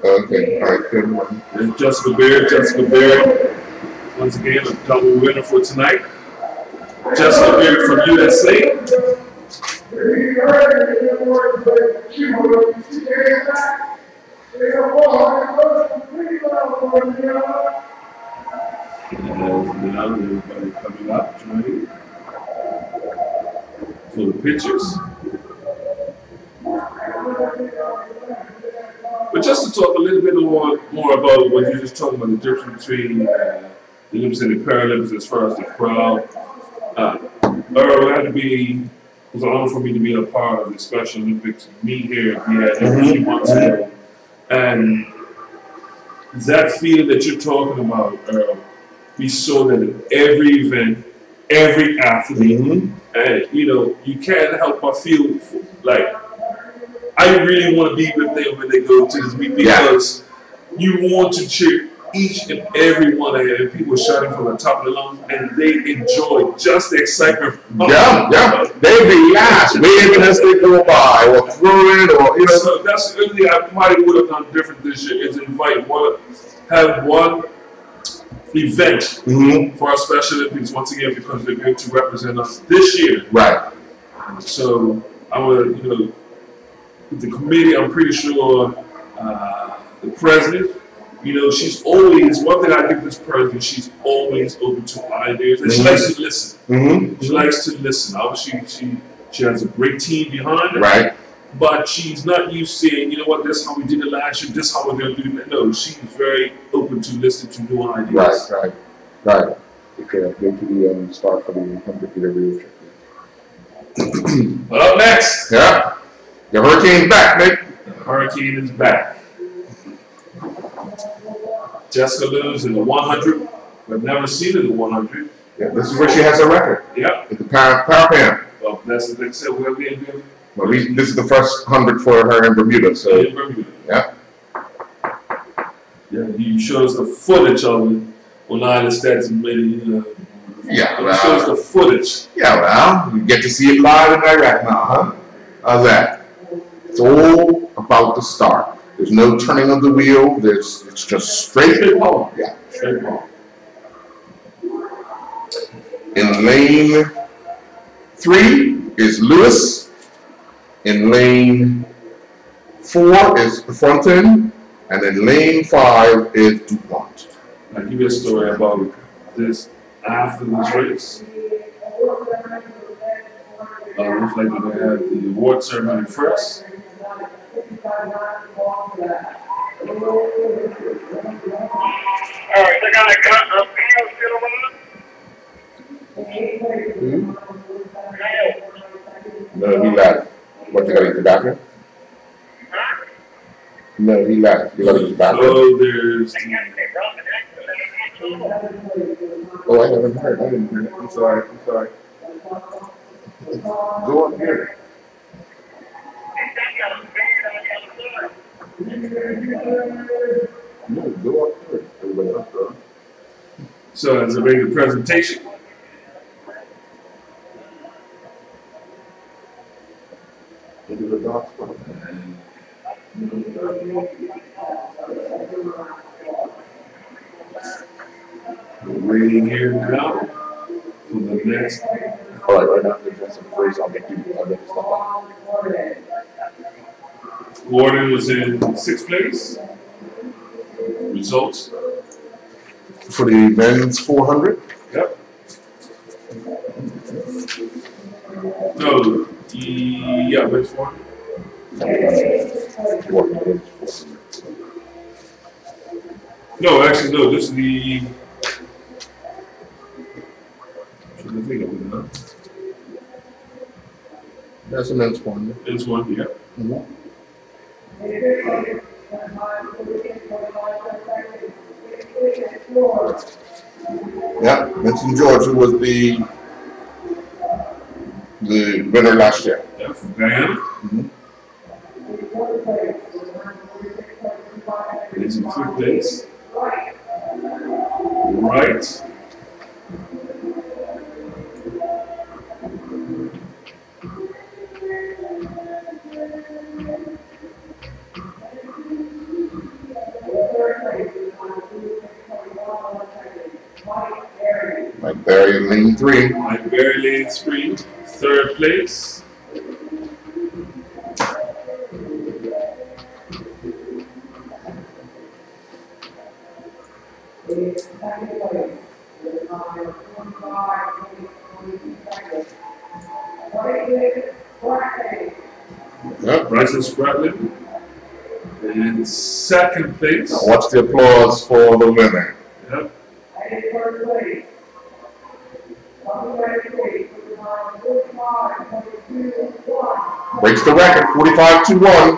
Okay, all right, good one. And Jessica Baird, once again, a double winner for tonight. Jessica Baird from USA. And now everybody coming up, joining for the pictures. But just to talk a little bit more about what you're just talking about, the difference between the Olympics and the Paralympics as far as the crowd. Earl, it was an honor for me to be a part of the Special Olympics meet here a few months ago. And that feeling that you're talking about, Earl, we saw that in every event, every athlete, and you can't help but feel like I really want to be with them when they go to this meet, because you want to cheer each and every one of them, and people shouting from the top of the lungs, and they enjoy just the excitement. They relax, waving as they go by, or throwing, or So that's the only thing I probably would have done different this year, is have one event for our Special Olympics once again, because they're going to represent us this year. Right. So I would, with the committee, I'm pretty sure the president. She's always, one thing I give this president, she's always open to ideas, and she likes to listen. She likes to listen. Obviously, she has a great team behind her. Right. But she's not used to saying, this is how we did it last year, this is how we're going to do it. No, she's very open to listening to new ideas. Right. Okay, I'm going to the start for the 100-meter relay. But up next. Yeah. The Hurricane's back, mate. The Hurricane is back. Jessica Lewis in the 100. We've never seen her in the 100. Yeah, this is where she has her record. Yep. With the power pan. Well, that's the thing. So we're going to do. Well, this is the first 100 for her in Bermuda. So. In Bermuda. Yeah. Yeah, you showed us the footage of it. Well, I understand maybe. Yeah, well. Show us the footage. Yeah, well, you get to see it live in Iraq now, huh? How's that? It's all about the start. There's no turning of the wheel. It's just straight power. Yeah, straight power. In lane 3 is Lewis. In lane 4 is the front end, and in lane 5 is DuPont. I'll give you a story about this after this race. Looks like we're going to have the award ceremony first. Alright, they got a Kyle still around? No, he left. What, you gotta use the bathroom? Huh? No, he left. You gotta use the bathroom. So there's Oh, I haven't heard. I didn't hear it. I'm sorry. I'm sorry. Go up here. No, go up here. Everybody else go. so as a regular presentation. Into the dog spot. We're waiting here now for the next. All right, right after just some phrase, I'll make you step up. Gordon was in 6th place. Results. For the men's 400. Yep. No, yeah, next one. No, actually, no, this is the. I'm trying to think of it now. That's the men's one. This one, yeah. Mm-hmm. Yeah, Vincent George, who was the winner last year. Yeah, from Guyana. Mm-hmm. It's in 5th place. Right. Mike Berry in lane 3. Mike Berry, lane 3. 3rd place. Yep. Bryson Spratling. And 2nd place. Now watch the applause for the winner. Yep. Breaks the record, 45-1.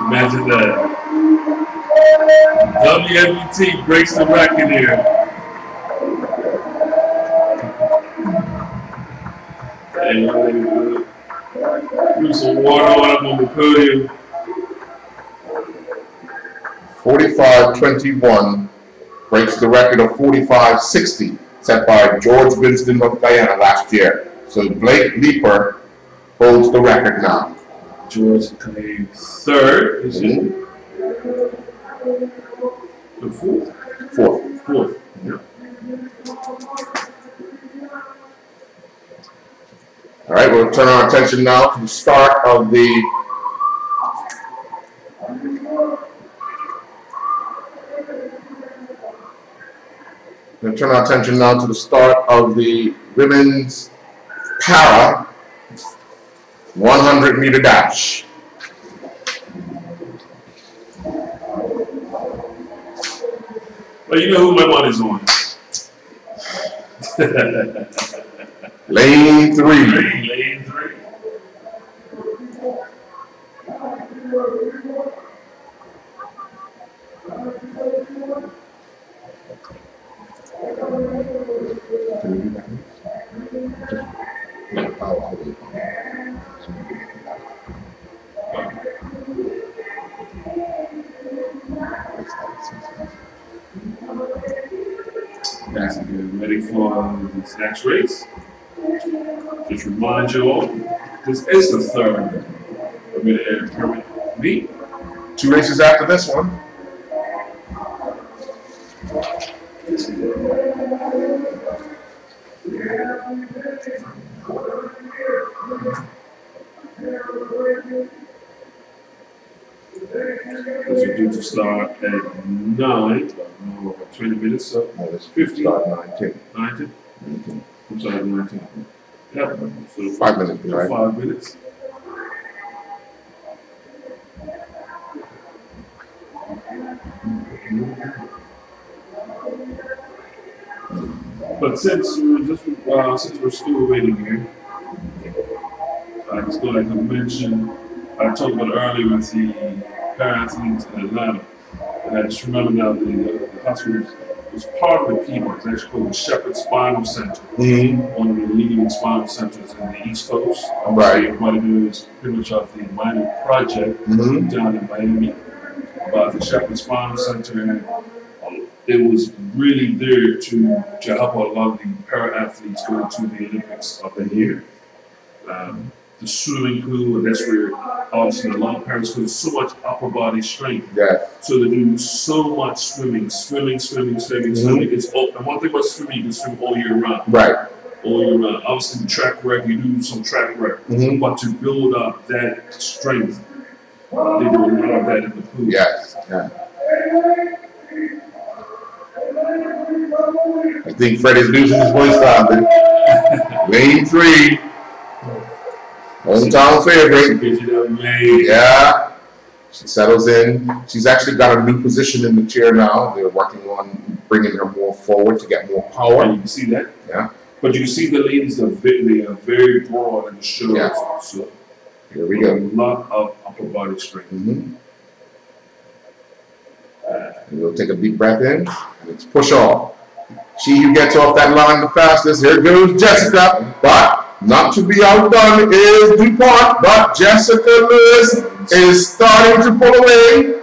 Imagine that. WNBT breaks the record here. And threw some water on the podium. 45-21 breaks the record of 45-60 set by George Winston of Guyana last year. So Blake Leeper holds the record now. George claimed 3rd. Is it? The 4th? 4th. 4th. Yeah. All right, we'll turn our attention now to the start of the women's para 100-meter dash. Well, you know who my money's on. Lane 3. Lane 3. Guys are getting ready for this next race. Just remind you all, this is the 3rd Bermuda Air Permit meet. 2 races after this one. This is due to start at 9, but no, 20 minutes, so No, it's 50. start 19. 19? I'm sorry, 19. Yep. So 5 minutes, right? 5 minutes. But since we're still waiting here, I just feel like I mentioned, I talked about earlier with the para-athletes in Atlanta, and I just remember now the hospital was part of the people. It's actually called the Shepherd Spinal Center, one of the leading spinal centers in the East Coast. Right. What it is pretty much of the minor project down in Miami about the Shepherd Spinal Center, and it was really there to help a lot of the para-athletes going to the Olympics of the year. The swimming pool, and that's where obviously a lot of parents, because there's so much upper body strength. Yeah. So they do so much swimming. It's and one thing about swimming, you can swim all year round. Right. All year round. Obviously, the track rec, you do some track rec, but to build up that strength, they do a lot of that in the pool. Yes. Yeah. I think Freddie's losing his voice now, man. Lane 3. Hometown favorite. Yeah. She settles in. She's actually got a new position in the chair now. They're working on bringing her more forward to get more power. And you can see that. Yeah. But you can see the ladies are very broad in the shoulders. Yeah. So here we go. A lot of upper body strength. And we'll take a deep breath in. And let's push off. She who gets off that line the fastest. Here goes Jessica. But not to be outdone is DuPont, but Jessica Lewis is starting to pull away.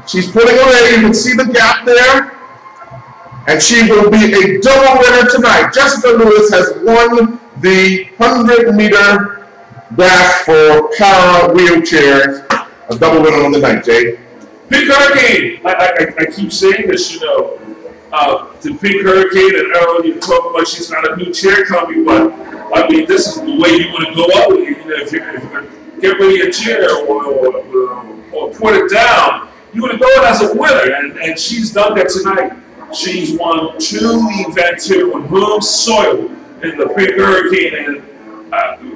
She's pulling away. You can see the gap there. And she will be a double winner tonight. Jessica Lewis has won the 100-meter dash for para wheelchairs. A double winner on the night, Jay. Pink Hurricane. I keep saying this, you know. The Pink Hurricane, and Earl, you talk about she's got a new chair coming, but I mean, this is the way you want to go out. You know, if you're going to get rid of your chair or put it down, you want to go out as a winner, and she's done that tonight. She's won 2 events here on home soil in the Pink Hurricane, and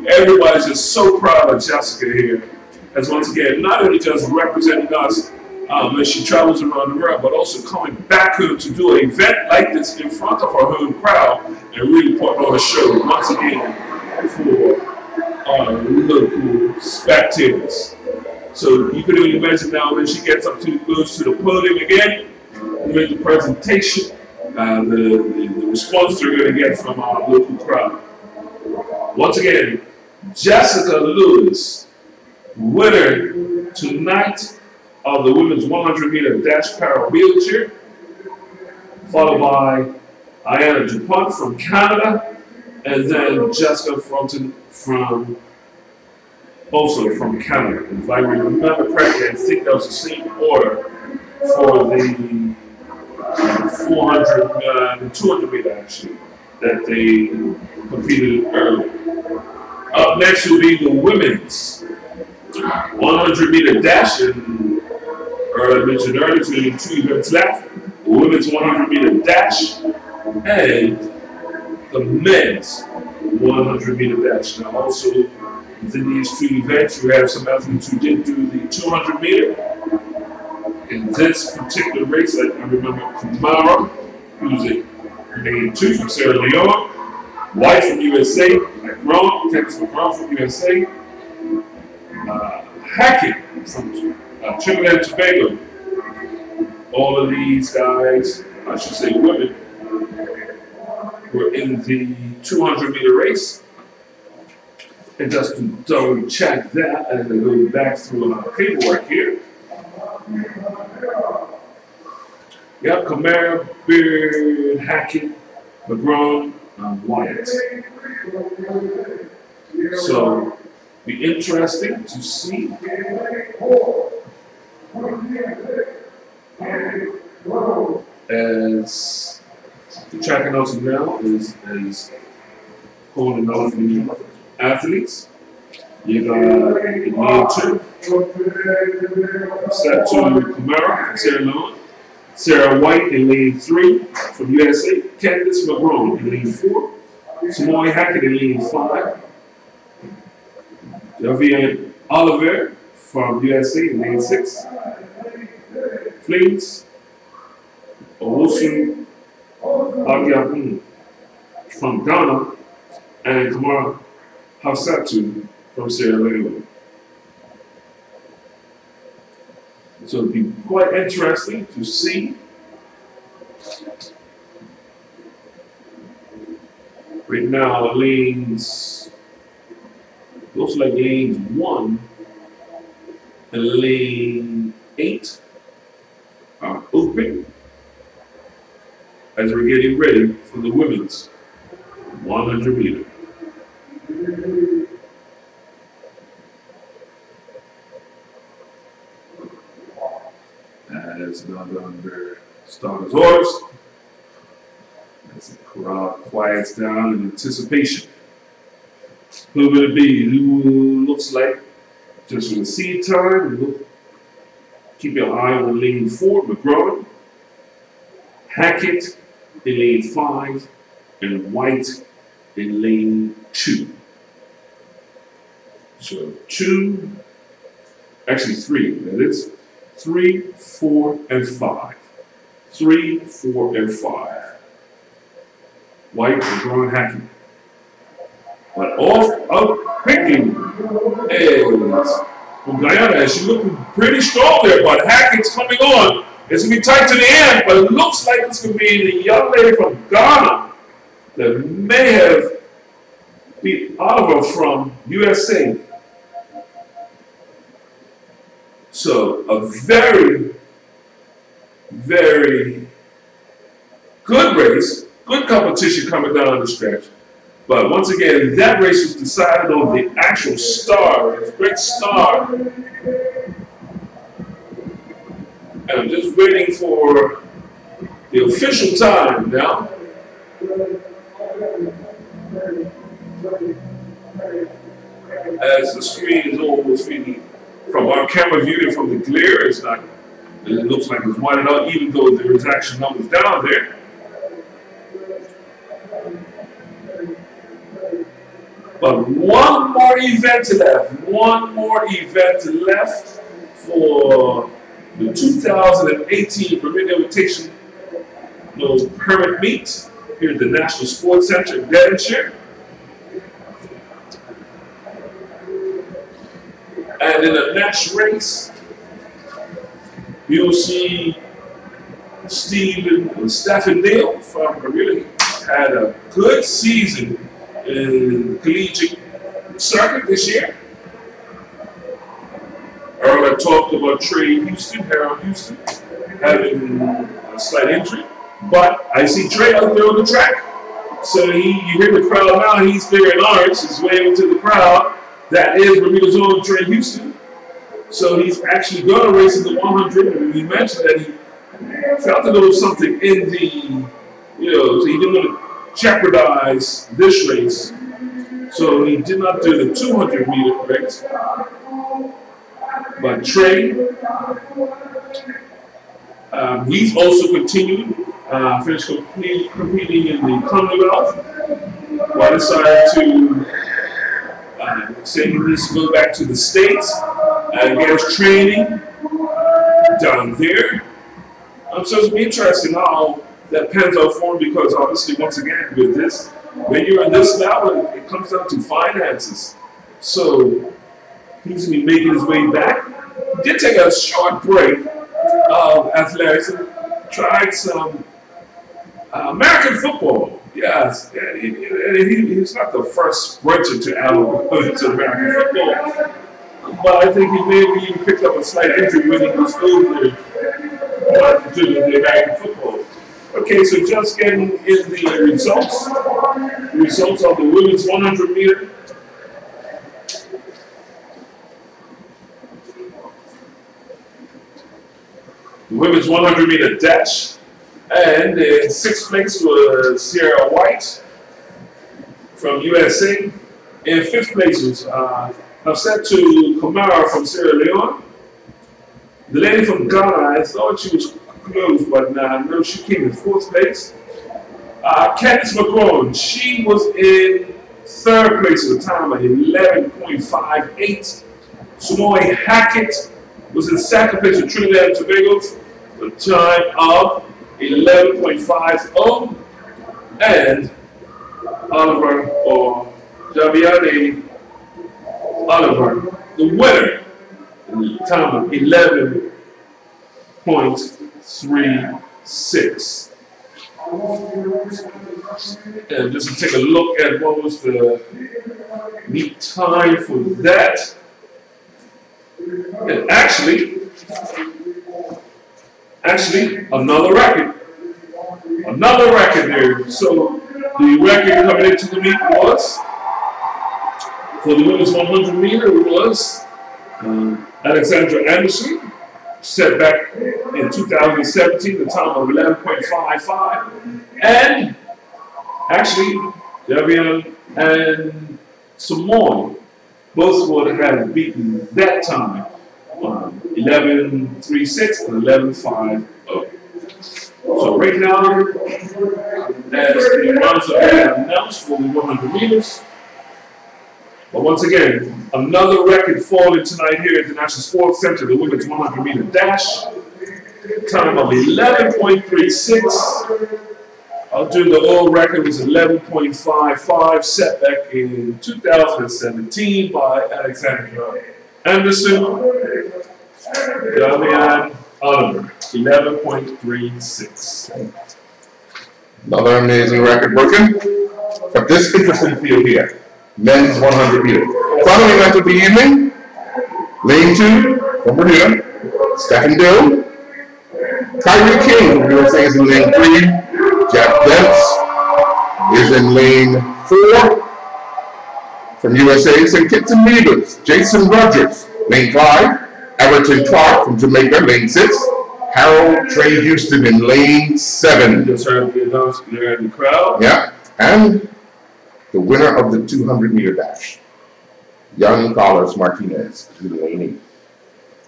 everybody's just so proud of Jessica here. As once again, not only just representing us as she travels around the world, but also coming back home to do an event like this in front of her home crowd and really putting on a show once again for our local spectators. So you can only imagine now when she goes to the podium again, make the presentation, the response they're going to get from our local crowd. Once again, Jessica Lewis, winner tonight of the women's 100-meter dash para wheelchair, followed by Ayana DuPont from Canada, and then Jessica Fulton also from Canada. And if I remember correctly, I think that was the same order for the 400, the 200 meter actually, that they competed earlier. Up next will be the women's 100 meter dash, and I mentioned earlier, so there are 2 events left. The women's 100 meter dash and the men's 100 meter dash. Now also within these 2 events, you have some athletes who did do the 200 meter. In this particular race, I remember Kamara, who's a lane 2 from Sierra Leone, White from USA, McGraw, Texas McGraw from USA, Hackett from Trinidad and Tobago. All of these guys, I should say women, were in the 200 meter race. And just to double check that, and I go back through our paperwork here. Yep, Kamara, Beard, Hackett, McGraw, Wyatt. So, be interesting to see. As the track announcer now is calling out the athletes. You got in year 2. Set 2, Kamara from Sierra Leone. Sarah White in lane 3 from USA. Candice McGrone in lane 4. Samoy Hackett in lane 5. Javier Oliver from USA in lane 6. Flames. Owusu Agyapun from Ghana. And Kamara Hafsatu from Sierra Leone. So it'll be quite interesting to see right now lanes, looks like lanes 1 and lane 8 are open as we're getting ready for the women's 100 meter. As another under starter's orders, as the crowd quiets down in anticipation. Who will it be? Who looks like just for the seed time? Keep your eye on lane 4, McGraw, Hackett in lane 5, and White in lane 2. So 2, actually 3, that is. 3, 4, and 5. 3, 4, and 5. White and Braun Hackett. But off picking is from Guyana. She's looking pretty strong there, but Hackett's coming on. It's going to be tight to the end, but it looks like it's going to be the young lady from Ghana that may have beat Oliver from USA. So a very, very good race, good competition coming down the stretch. But once again, that race was decided on the actual star, this great star. And I'm just waiting for the official time now. As the screen is almost feeding. From our camera view and from the glare, it looks like it's whited out, even though there is actual numbers down there. But one more event left for the 2018 Bermuda Invitation permit meet here at the National Sports Center in Devonshire. And in the next race, you'll see Stephen Neal from Bermuda had a good season in the collegiate circuit this year. Earlier I talked about Harold Houston, having a slight injury. But I see Trey out there on the track. So you hear the crowd now, he's there in orange, he's waving to the crowd. That is Bermuda's own Trey Houston. So he's actually going to race in the 100. And he mentioned that he felt a little something in the, so he didn't want to jeopardize this race. So he did not do the 200 meter race. But Trey, he's also continued, finished competing in the Commonwealth. But I decided to say he needs to go back to the States and get his training down there. So it's going to be interesting how that pans out for him, because obviously, once again, with this, when you're in this level, it comes down to finances. So he's going to be making his way back. He did take a short break of athletics and tried some American football. Yes, he's not the first sprinter to ever to American football. But I think he maybe even picked up a slight injury when he was over to the American football. Okay, so just getting in the results. The results of the women's 100 meter. The women's 100 meter dash. And in 6th place was Sierra White from USA. In 5th place was I've said to Kamara from Sierra Leone, the lady from Ghana, I thought she was close, but no, she came in 4th place. Candice McGraw, she was in 3rd place at the time at 11.58. Sonoy Hackett was in 2nd place at Trinidad and Tobago, a time of 11.50. And Oliver, or Javiani Oliver, the winner, time of 11.36. And just to take a look at what was the meet time for that. And actually, another record there. So the record coming into the meet was, for the women's 100 meter, was Alexandra Anderson, set back in 2017, the time of 11.55. And actually, Devian and Samoy both would have beaten that time, 11.36 and 11.50. So right now, as the runs are announced for the 100 meters, but once again, another record falling tonight here at the National Sports Center, the women's 100 meter dash, time of 11.36. Doing the old record was 11.55, set back in 2017 by Alexandra Anderson. Damian Oliver, 11.36. Another amazing record broken. But this interesting field here, men's 100 meter. Final event of the evening, lane 2 from Bermuda, Stephen Dill. Kyrie King from USA is in lane 3. Jeff Dents is in lane 4. From USA, St. Kitts and Nevis, Jason Rogers, lane 5. Everton Clark from Jamaica, lane 6. Harold Trey Houston in lane 7. Just heard the announcement there in the crowd. Yeah, and the winner of the 200 meter dash, Young Carlos Martinez, in lane 8.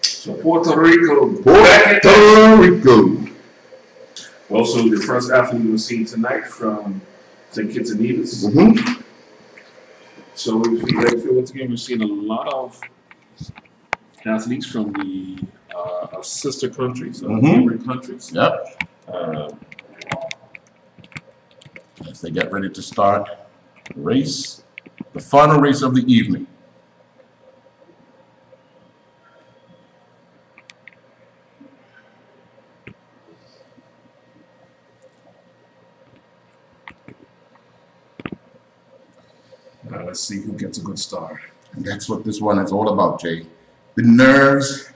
So Puerto Rico. Also, the first athlete we've seen tonight from St. Kitts and Nevis. So if we once again, we've seen a lot of athletes from the our sister countries, neighboring countries. Yep. As they get ready to start the race, the final race of the evening. Now let's see who gets a good start. And that's what this one is all about, Jay. The nerves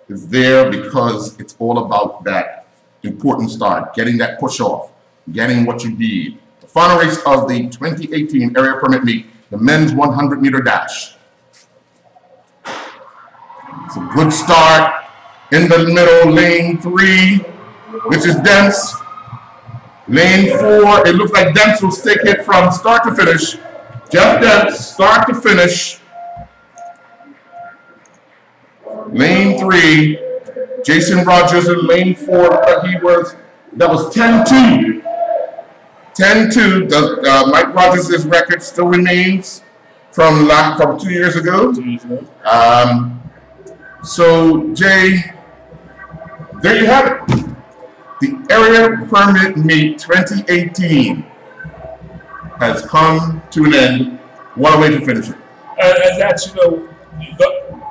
is there because it's all about that important start, getting that push off, getting what you need. The final race of the 2018 area permit meet, the men's 100 meter dash. It's a good start. In the middle, lane 3, which is Dents. Lane 4, it looks like Dents will stick it from start to finish. Jeff Dents, start to finish. Lane 3, Jason Rogers in lane 4, that was 10-2. 10-2, Mike Rogers' record still remains from 2 years ago. So, Jay, there you have it. The area permit meet 2018 has come to an end. What a way to finish it. And that's, the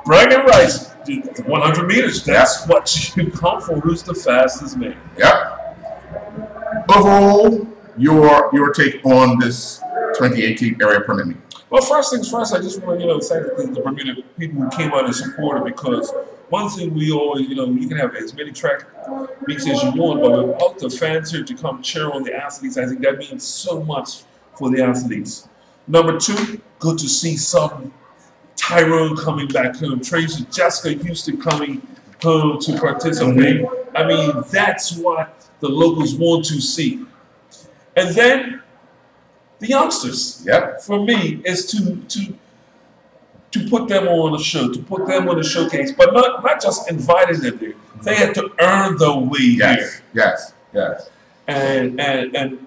bragging rights, the 100 meters, that's what you come for. Who's the fastest man? Yep. Overall, your take on this 2018 area permit meet? Well, first things first, I just want to, thank the Bermuda people who came out and supported, because one thing we always, you can have as many track meets as you want, but without the fans here to come cheer on the athletes, I think that means so much for the athletes. Number 2, good to see some Tyrone coming back home, Tracy, Jessica Houston coming home to participate. I mean, that's what the locals want to see. And then the youngsters, for me, is to to put them on a show, to put them on a showcase, but not just inviting them there. They had to earn their way here. Yes. And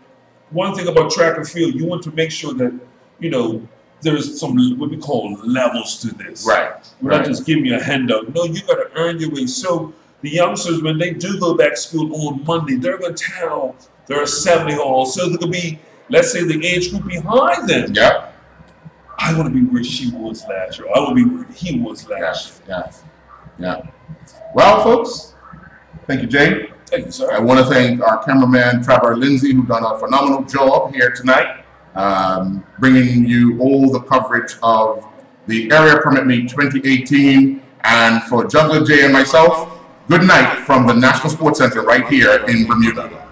one thing about track and field, you want to make sure that, you know, there's some what we call levels to this. Right. We're not just giving you a handout. No, you got to earn your way. So the youngsters, when they do go back to school on Monday, they're going to tell their assembly hall. So there could be, let's say, the age group behind them. Yep. I want to be where she was last year. I want to be where he was last year. Yeah. Well, folks, thank you, Jay. Thank you, sir. I want to thank our cameraman, Trevor Lindsay, who's done a phenomenal job here tonight, bringing you all the coverage of the Area Permit Meet 2018. And for Juggler Jay and myself, good night from the National Sports Center right here in Bermuda.